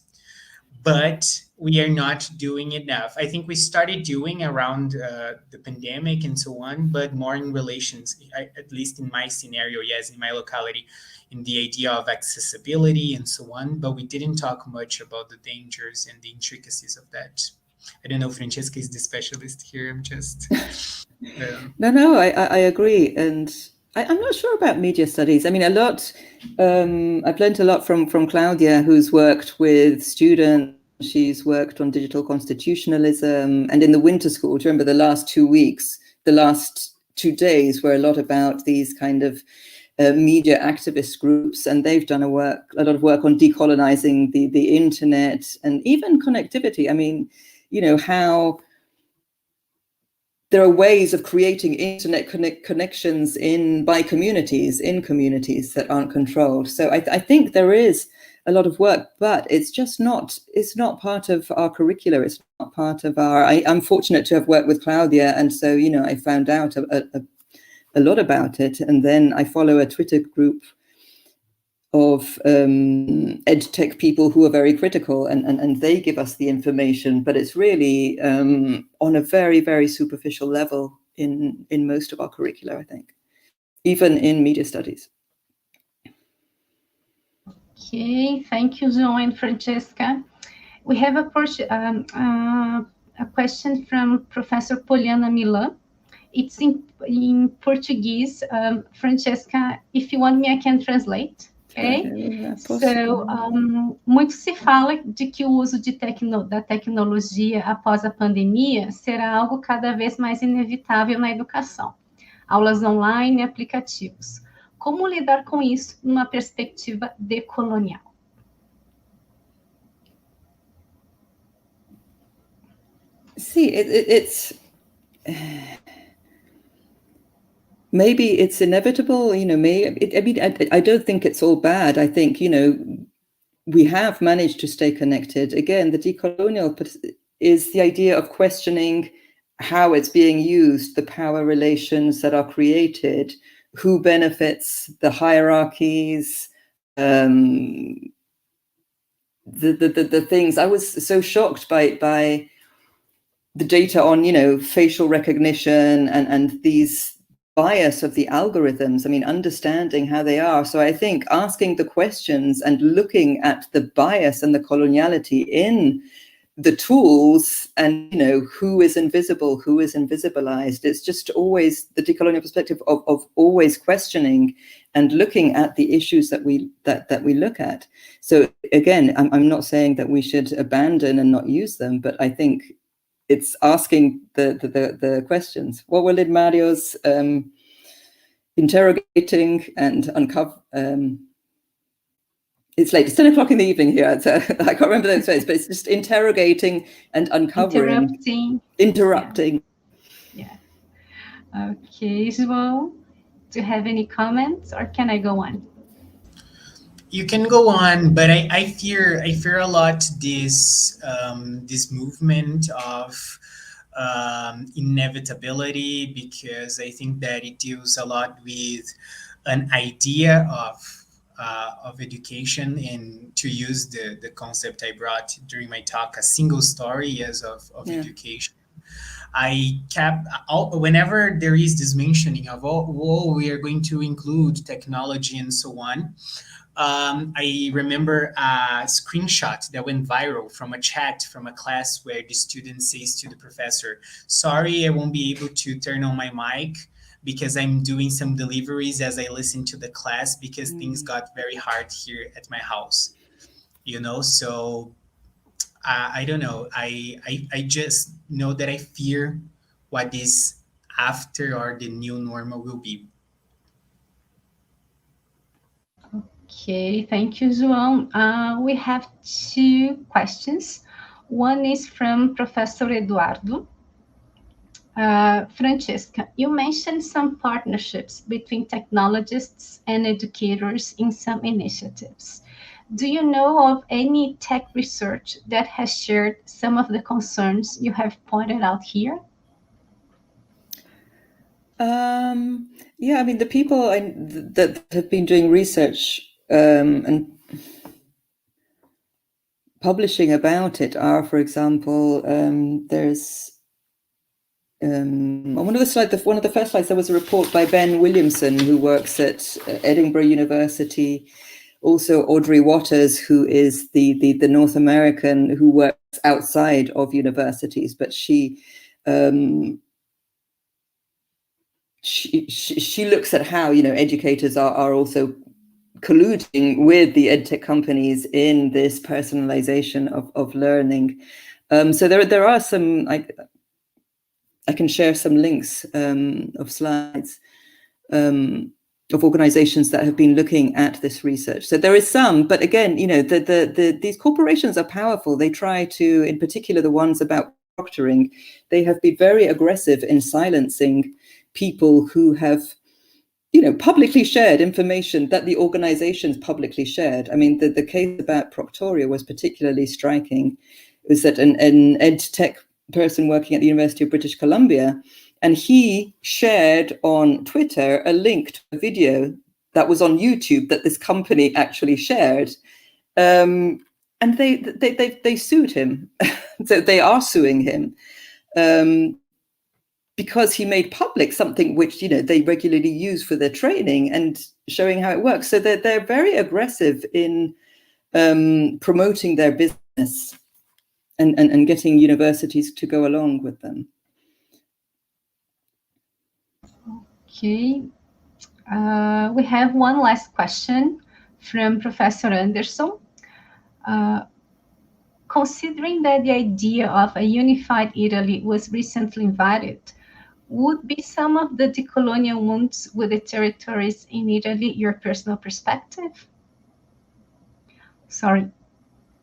but we are not doing enough. I think we started doing around the pandemic and so on, but more in relations, at least in my scenario, yes, in my locality, in the idea of accessibility and so on, but we didn't talk much about the dangers and the intricacies of that. I don't know, Francesca is the specialist here. I'm just... No, I agree. And I'm not sure about media studies. I mean, a lot, I've learned a lot from Claudia, who's worked with students. She's worked on digital constitutionalism. And in the winter school, do you remember the last 2 weeks, the last 2 days were a lot about these kind of media activist groups, and they've done a lot of work on decolonizing the internet and even connectivity. I mean, you know, how there are ways of creating internet connections by communities, in communities that aren't controlled. So I think there is a lot of work, but it's just not, it's not part of our curricula. It's not part of our, I'm fortunate to have worked with Claudia. And so, you know, I found out a lot about it. And then I follow a Twitter group of edtech people who are very critical, and they give us the information, but it's really on a very, very superficial level in most of our curricula, I think, even in media studies. Okay, thank you, João and Francesca. We have a question from Professor Poliana Milan. It's in Portuguese. Francesca, if you want me, I can translate. Okay? So, muito se fala de que o uso da tecnologia após a pandemia será algo cada vez mais inevitável na educação. Aulas online e aplicativos. Como lidar com isso numa perspectiva decolonial? See, it's maybe it's inevitable, you know, I don't think it's all bad. I think, you know, we have managed to stay connected. Again, the decolonial is the idea of questioning how it's being used, the power relations that are created, who benefits, the hierarchies, the things. I was so shocked by the data on, you know, facial recognition and these bias of the algorithms. I mean, understanding how they are. So I think asking the questions and looking at the bias and the coloniality in the tools and, you know, who is invisible, who is invisibilized. It's just always the decolonial perspective of always questioning and looking at the issues that we look at. So again, I'm not saying that we should abandon and not use them, but I think it's asking the questions. What were Mario's interrogating and uncover? It's late. It's 10 o'clock in the evening here. So I can't remember those words, but it's just interrogating and uncovering. Interrupting. Yeah. Okay, João, do you have any comments, or can I go on? You can go on, but I fear a lot this movement of inevitability, because I think that it deals a lot with an idea of of education, and to use the concept I brought during my talk, a single story as of education. I kept, whenever there is this mentioning of, we are going to include technology and so on, I remember a screenshot that went viral from a chat from a class where the student says to the professor, sorry, I won't be able to turn on my mic because I'm doing some deliveries as I listen to the class because things got very hard here at my house. So I don't know. I just know that I fear what is after or the new normal will be. Okay, thank you, João. We have two questions. One is from Professor Eduardo. Francesca, you mentioned some partnerships between technologists and educators in some initiatives. Do you know of any tech research that has shared some of the concerns you have pointed out here? Yeah, I mean, the people that have been doing research and publishing about it are, for example, there's on one of the first slides, there was a report by Ben Williamson, who works at Edinburgh University. Also, Audrey Waters, who is the North American who works outside of universities, but she looks at how educators are also colluding with the edtech companies in this personalization of learning. So there are some. I can share some links of slides of organizations that have been looking at this research. So there is some, but again, these corporations are powerful. They try to, in particular, the ones about proctoring, they have been very aggressive in silencing people who have, publicly shared information that the organizations publicly shared. I mean, the case about Proctoria was particularly striking. It was that an ed tech person working at the University of British Columbia, and he shared on Twitter a link to a video that was on YouTube that this company actually shared, and they sued him. So they are suing him because he made public something which they regularly use for their training and showing how it works. So they're very aggressive in promoting their business and getting universities to go along with them. Okay. We have one last question from Professor Anderson. Considering that the idea of a unified Italy was recently invited, would be some of the decolonial wounds with the territories in Italy your personal perspective? Sorry,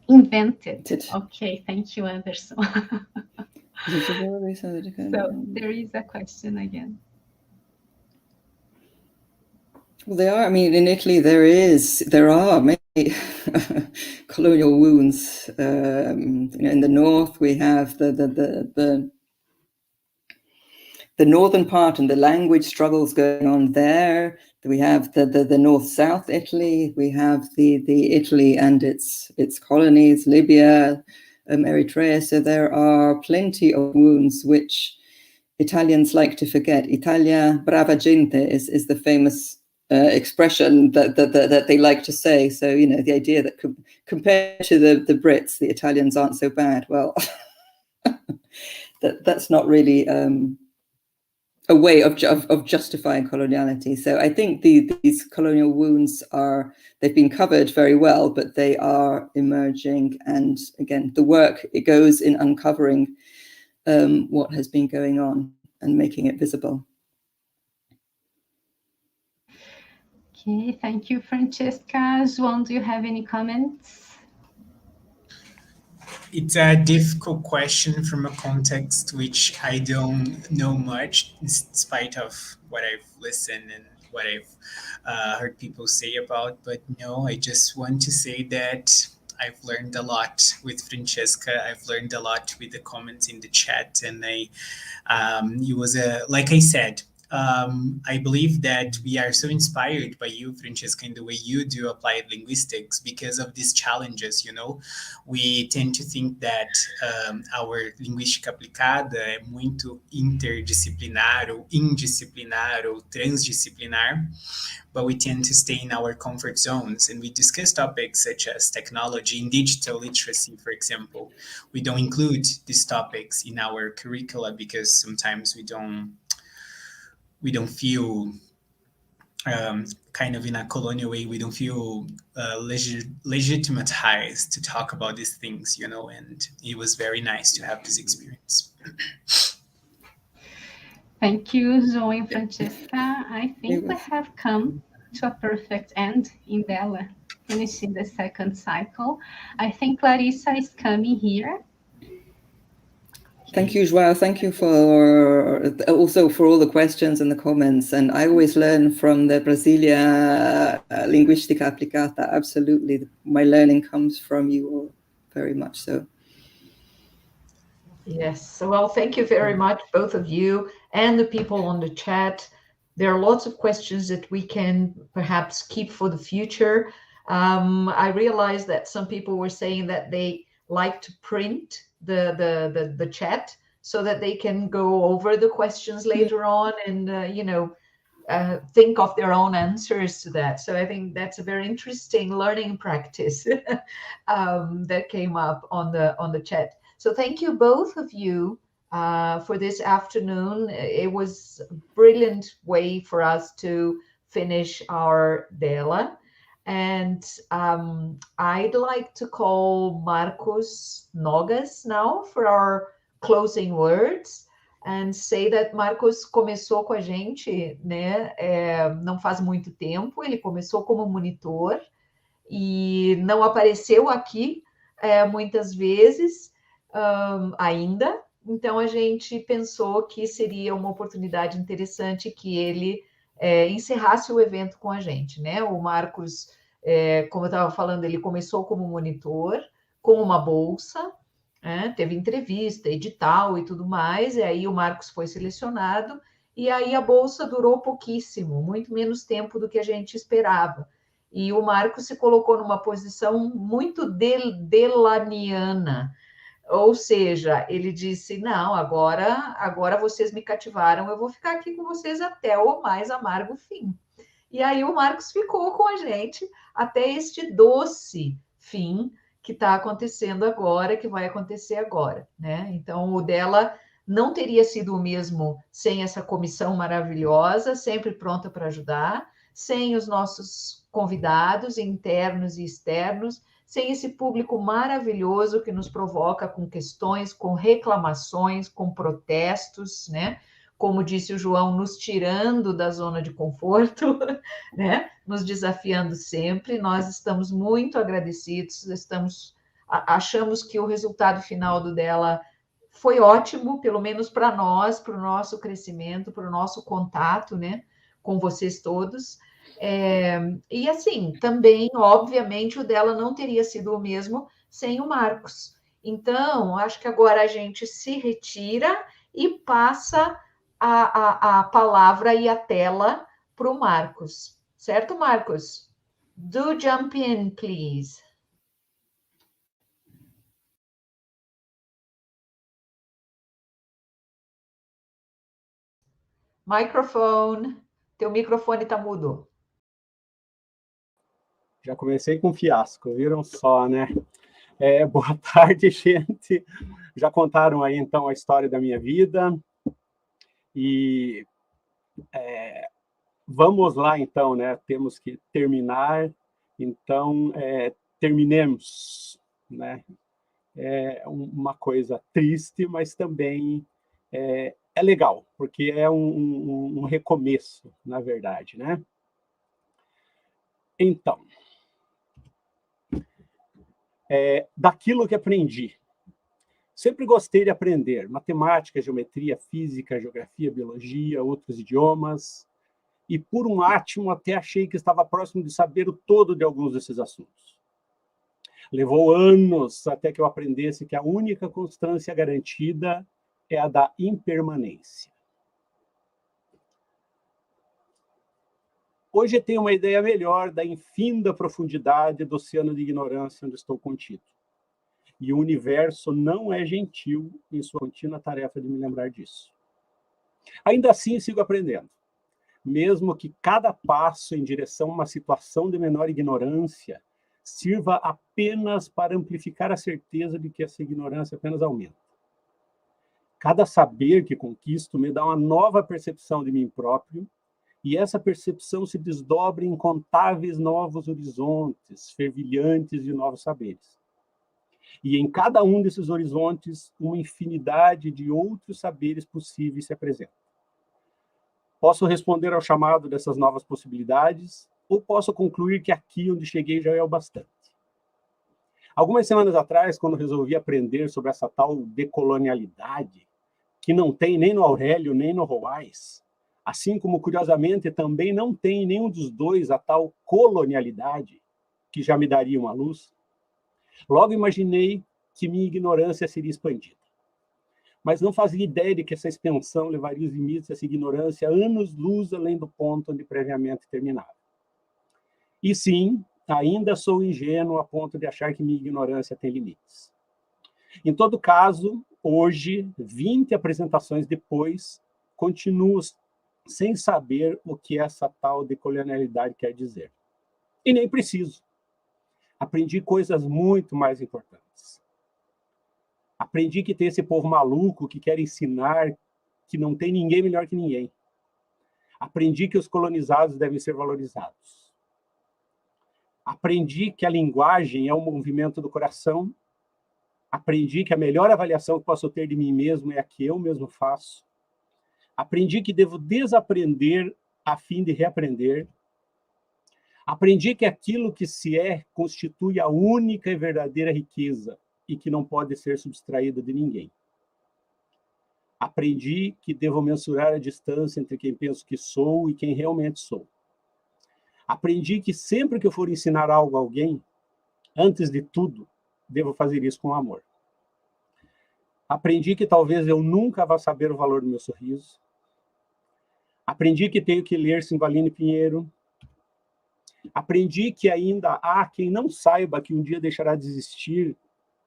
invented. Okay, thank you, Anderson. So there is a question again. Well, they are. I mean, in Italy, there are many colonial wounds. In the north, we have the northern part and the language struggles going on there. We have the north-south Italy. We have the Italy and its colonies, Libya, Eritrea. So there are plenty of wounds which Italians like to forget. Italia brava gente is the famous expression that they like to say. So the idea that compared to the Brits, the Italians aren't so bad. Well, that's not really a way of justifying coloniality. So I think these colonial wounds they've been covered very well, but they are emerging. And again, the work, it goes in uncovering what has been going on and making it visible. Okay, thank you, Francesca. João, do you have any comments? It's a difficult question from a context which I don't know much, in spite of what I've listened and what I've heard people say about. But no, I just want to say that I've learned a lot with Francesca. I've learned a lot with the comments in the chat, and it was like I said, I believe that we are so inspired by you, Francesca, in the way you do applied linguistics because of these challenges, you know. We tend to think that our linguística aplicada é muito interdisciplinar ou indisciplinar ou transdisciplinar, but we tend to stay in our comfort zones, and we discuss topics such as technology and digital literacy, for example. We don't include these topics in our curricula because sometimes we don't feel, kind of in a colonial way, we don't feel legitimatized to talk about these things, you know, and it was very nice to have this experience. Thank you, João and Francesca. I think we have come to a perfect end in DELA, finishing the second cycle. I think Clarissa is coming here. Thank you, João. Thank you for also for all the questions and the comments. And I always learn from the Brasilia Linguística Aplicada. Absolutely. My learning comes from you all, very much so. Yes. Well, thank you very much, both of you and the people on the chat. There are lots of questions that we can perhaps keep for the future. I realized that some people were saying that they like to print the chat so that they can go over the questions later on and think of their own answers to that. So I think that's a very interesting learning practice that came up on the chat. So thank you, both of you, for this afternoon. It was a brilliant way for us to finish our DELA. And I'd like to call Marcos Nogas now for our closing words and say that Marcos começou com a gente, né, não faz muito tempo. Ele começou como monitor e não apareceu aqui muitas vezes ainda. Então, a gente pensou que seria uma oportunidade interessante que ele encerrasse o evento com a gente, né? O Marcos, como eu estava falando, ele começou como monitor, com uma bolsa, teve entrevista, edital e tudo mais, e aí o Marcos foi selecionado, e aí a bolsa durou pouquíssimo, muito menos tempo do que a gente esperava. E o Marcos se colocou numa posição muito delaniana, ou seja, ele disse, não, agora vocês me cativaram, eu vou ficar aqui com vocês até o mais amargo fim. E aí o Marcos ficou com a gente até este doce fim que está acontecendo agora, que vai acontecer agora, né? Então, o DELA não teria sido o mesmo sem essa comissão maravilhosa, sempre pronta para ajudar, sem os nossos convidados internos e externos, sem esse público maravilhoso que nos provoca com questões, com reclamações, com protestos, né? Como disse o João, nos tirando da zona de conforto, né? Nos desafiando sempre. Nós estamos muito agradecidos, achamos que o resultado final do DELA foi ótimo, pelo menos para nós, para o nosso crescimento, para o nosso contato, né? Com vocês todos. E assim, também, obviamente, o DELA não teria sido o mesmo sem o Marcos. Então, acho que agora a gente se retira e passa a palavra e a tela para o Marcos. Certo, Marcos? Do jump in, please. Microphone. Teu microfone está mudo. Já comecei com fiasco, viram só, né? Boa tarde, gente. Já contaram aí, então, a história da minha vida. E vamos lá, então, né? Temos que terminar. Então, terminemos, né? É uma coisa triste, mas também é legal, porque é um recomeço, na verdade, né? Então, daquilo que aprendi. Sempre gostei de aprender matemática, geometria, física, geografia, biologia, outros idiomas, e por um átimo até achei que estava próximo de saber o todo de alguns desses assuntos. Levou anos até que eu aprendesse que a única constância garantida é a da impermanência. Hoje eu tenho uma ideia melhor da infinda profundidade do oceano de ignorância onde estou contido. E o universo não é gentil em sua contínua tarefa de me lembrar disso. Ainda assim, sigo aprendendo. Mesmo que cada passo em direção a uma situação de menor ignorância sirva apenas para amplificar a certeza de que essa ignorância apenas aumenta. Cada saber que conquisto me dá uma nova percepção de mim próprio, e essa percepção se desdobra em incontáveis novos horizontes, fervilhantes de novos saberes. E em cada um desses horizontes, uma infinidade de outros saberes possíveis se apresenta. Posso responder ao chamado dessas novas possibilidades, ou posso concluir que aqui onde cheguei já é o bastante. Algumas semanas atrás, quando resolvi aprender sobre essa tal decolonialidade, que não tem nem no Aurélio nem no Roais, assim como, curiosamente, também não tem em nenhum dos dois a tal colonialidade, que já me daria uma luz, logo imaginei que minha ignorância seria expandida. Mas não fazia ideia de que essa expansão levaria os limites dessa ignorância anos-luz além do ponto onde previamente terminava. E sim, ainda sou ingênuo a ponto de achar que minha ignorância tem limites. Em todo caso, hoje, 20 apresentações depois, continuo sem saber o que essa tal decolonialidade quer dizer. E nem preciso. Aprendi coisas muito mais importantes. Aprendi que tem esse povo maluco que quer ensinar que não tem ninguém melhor que ninguém. Aprendi que os colonizados devem ser valorizados. Aprendi que a linguagem é um movimento do coração. Aprendi que a melhor avaliação que posso ter de mim mesmo é a que eu mesmo faço. Aprendi que devo desaprender a fim de reaprender. Aprendi que aquilo que se é constitui a única e verdadeira riqueza e que não pode ser subtraída de ninguém. Aprendi que devo mensurar a distância entre quem penso que sou e quem realmente sou. Aprendi que sempre que eu for ensinar algo a alguém, antes de tudo, devo fazer isso com amor. Aprendi que talvez eu nunca vá saber o valor do meu sorriso. Aprendi que tenho que ler Simvaline Pinheiro. Aprendi que ainda há quem não saiba que um dia deixará de existir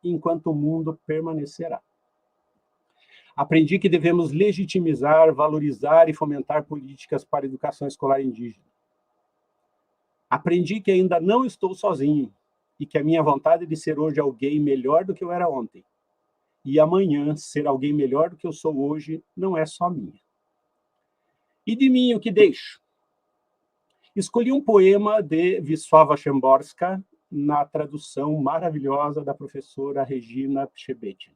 enquanto o mundo permanecerá. Aprendi que devemos legitimizar, valorizar e fomentar políticas para a educação escolar indígena. Aprendi que ainda não estou sozinho e que a minha vontade de ser hoje alguém melhor do que eu era ontem e amanhã ser alguém melhor do que eu sou hoje não é só minha. E de mim o que deixo? Escolhi um poema de Wisława Szymborska na tradução maravilhosa da professora Regina Pchebetin.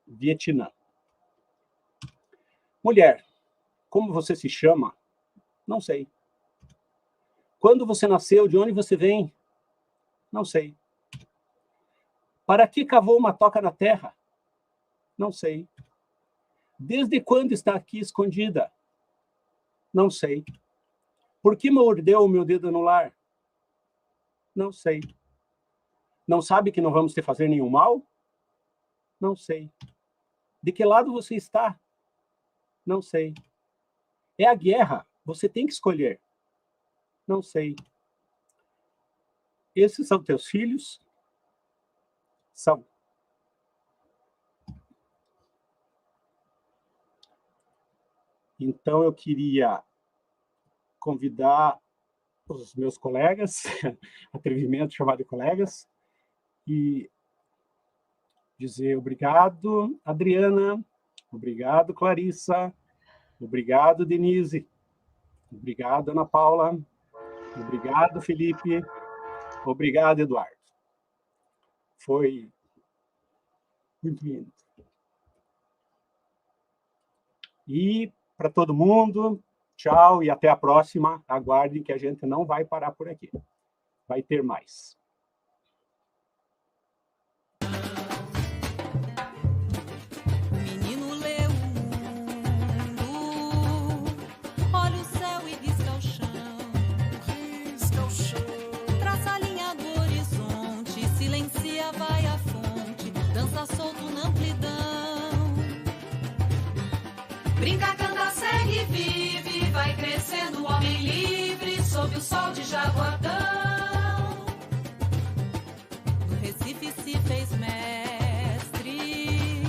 Vietnã. Mulher, como você se chama? Não sei. Quando você nasceu, de onde você vem? Não sei. Para que cavou uma toca na terra? Não sei. Desde quando está aqui escondida? Não sei. Por que mordeu o meu dedo anular? Não sei. Não sabe que não vamos te fazer nenhum mal? Não sei. De que lado você está? Não sei. É a guerra. Você tem que escolher. Não sei. Esses são teus filhos? São. Então, eu queria convidar os meus colegas, atrevimento chamado de colegas, e dizer obrigado, Adriana, obrigado, Clarissa, obrigado, Denise, obrigado, Ana Paula, obrigado, Felipe, obrigado, Eduardo. Foi muito lindo. E para todo mundo, tchau e até a próxima. Aguardem que a gente não vai parar por aqui. Vai ter mais. O menino lê o mundo, olha o céu e risca o chão. Risca o chão. Traça a linha do horizonte, silencia, vai à fonte, dança solto na amplidão. Brinca, canta, segue, vive, vai crescendo o homem livre. o sol de Jaboatão. No Recife se fez mestre,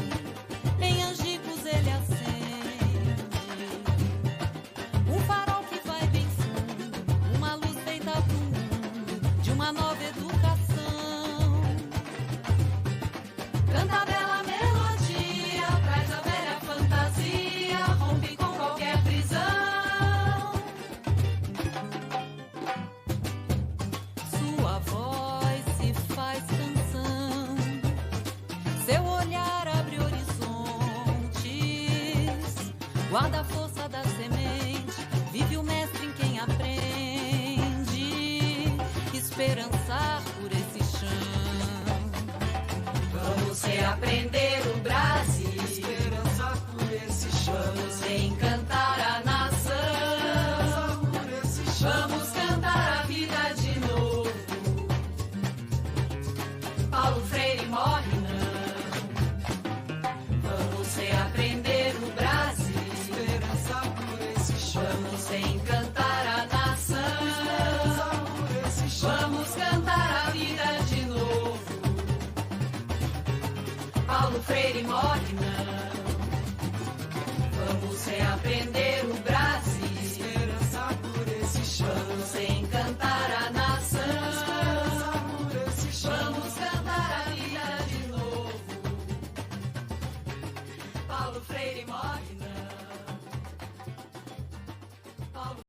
em Angicos ele acende um farol que vai bem fundo, uma luz feita pro mundo de uma nova educação. Canta a bela melodia, traz a velha fantasia, rompe com qualquer prisão. Sua voz se faz canção, seu olhar abre horizontes, guarda a força da semente, vive o mestre em quem aprende, esperançar por esse chão. Vamos reaprender o Brasil, esperançar por esse chão. Vamos reencantar a nação, por esse chão. Vamos cantar a vida de novo. Paulo Freire morre não. Vamos reaprender o Brasil, esperançar por esse chão. Vamos reencantar a nação, esperançar por esse chão. Vamos cantar a vida de novo. Paulo Freire morre não. Vamos reaprender o Brasil, esperançar por esse chão. Vamos reencantar a nação, esperançar por esse chão. Vamos cantar a vida de novo. Paulo Freire morre não.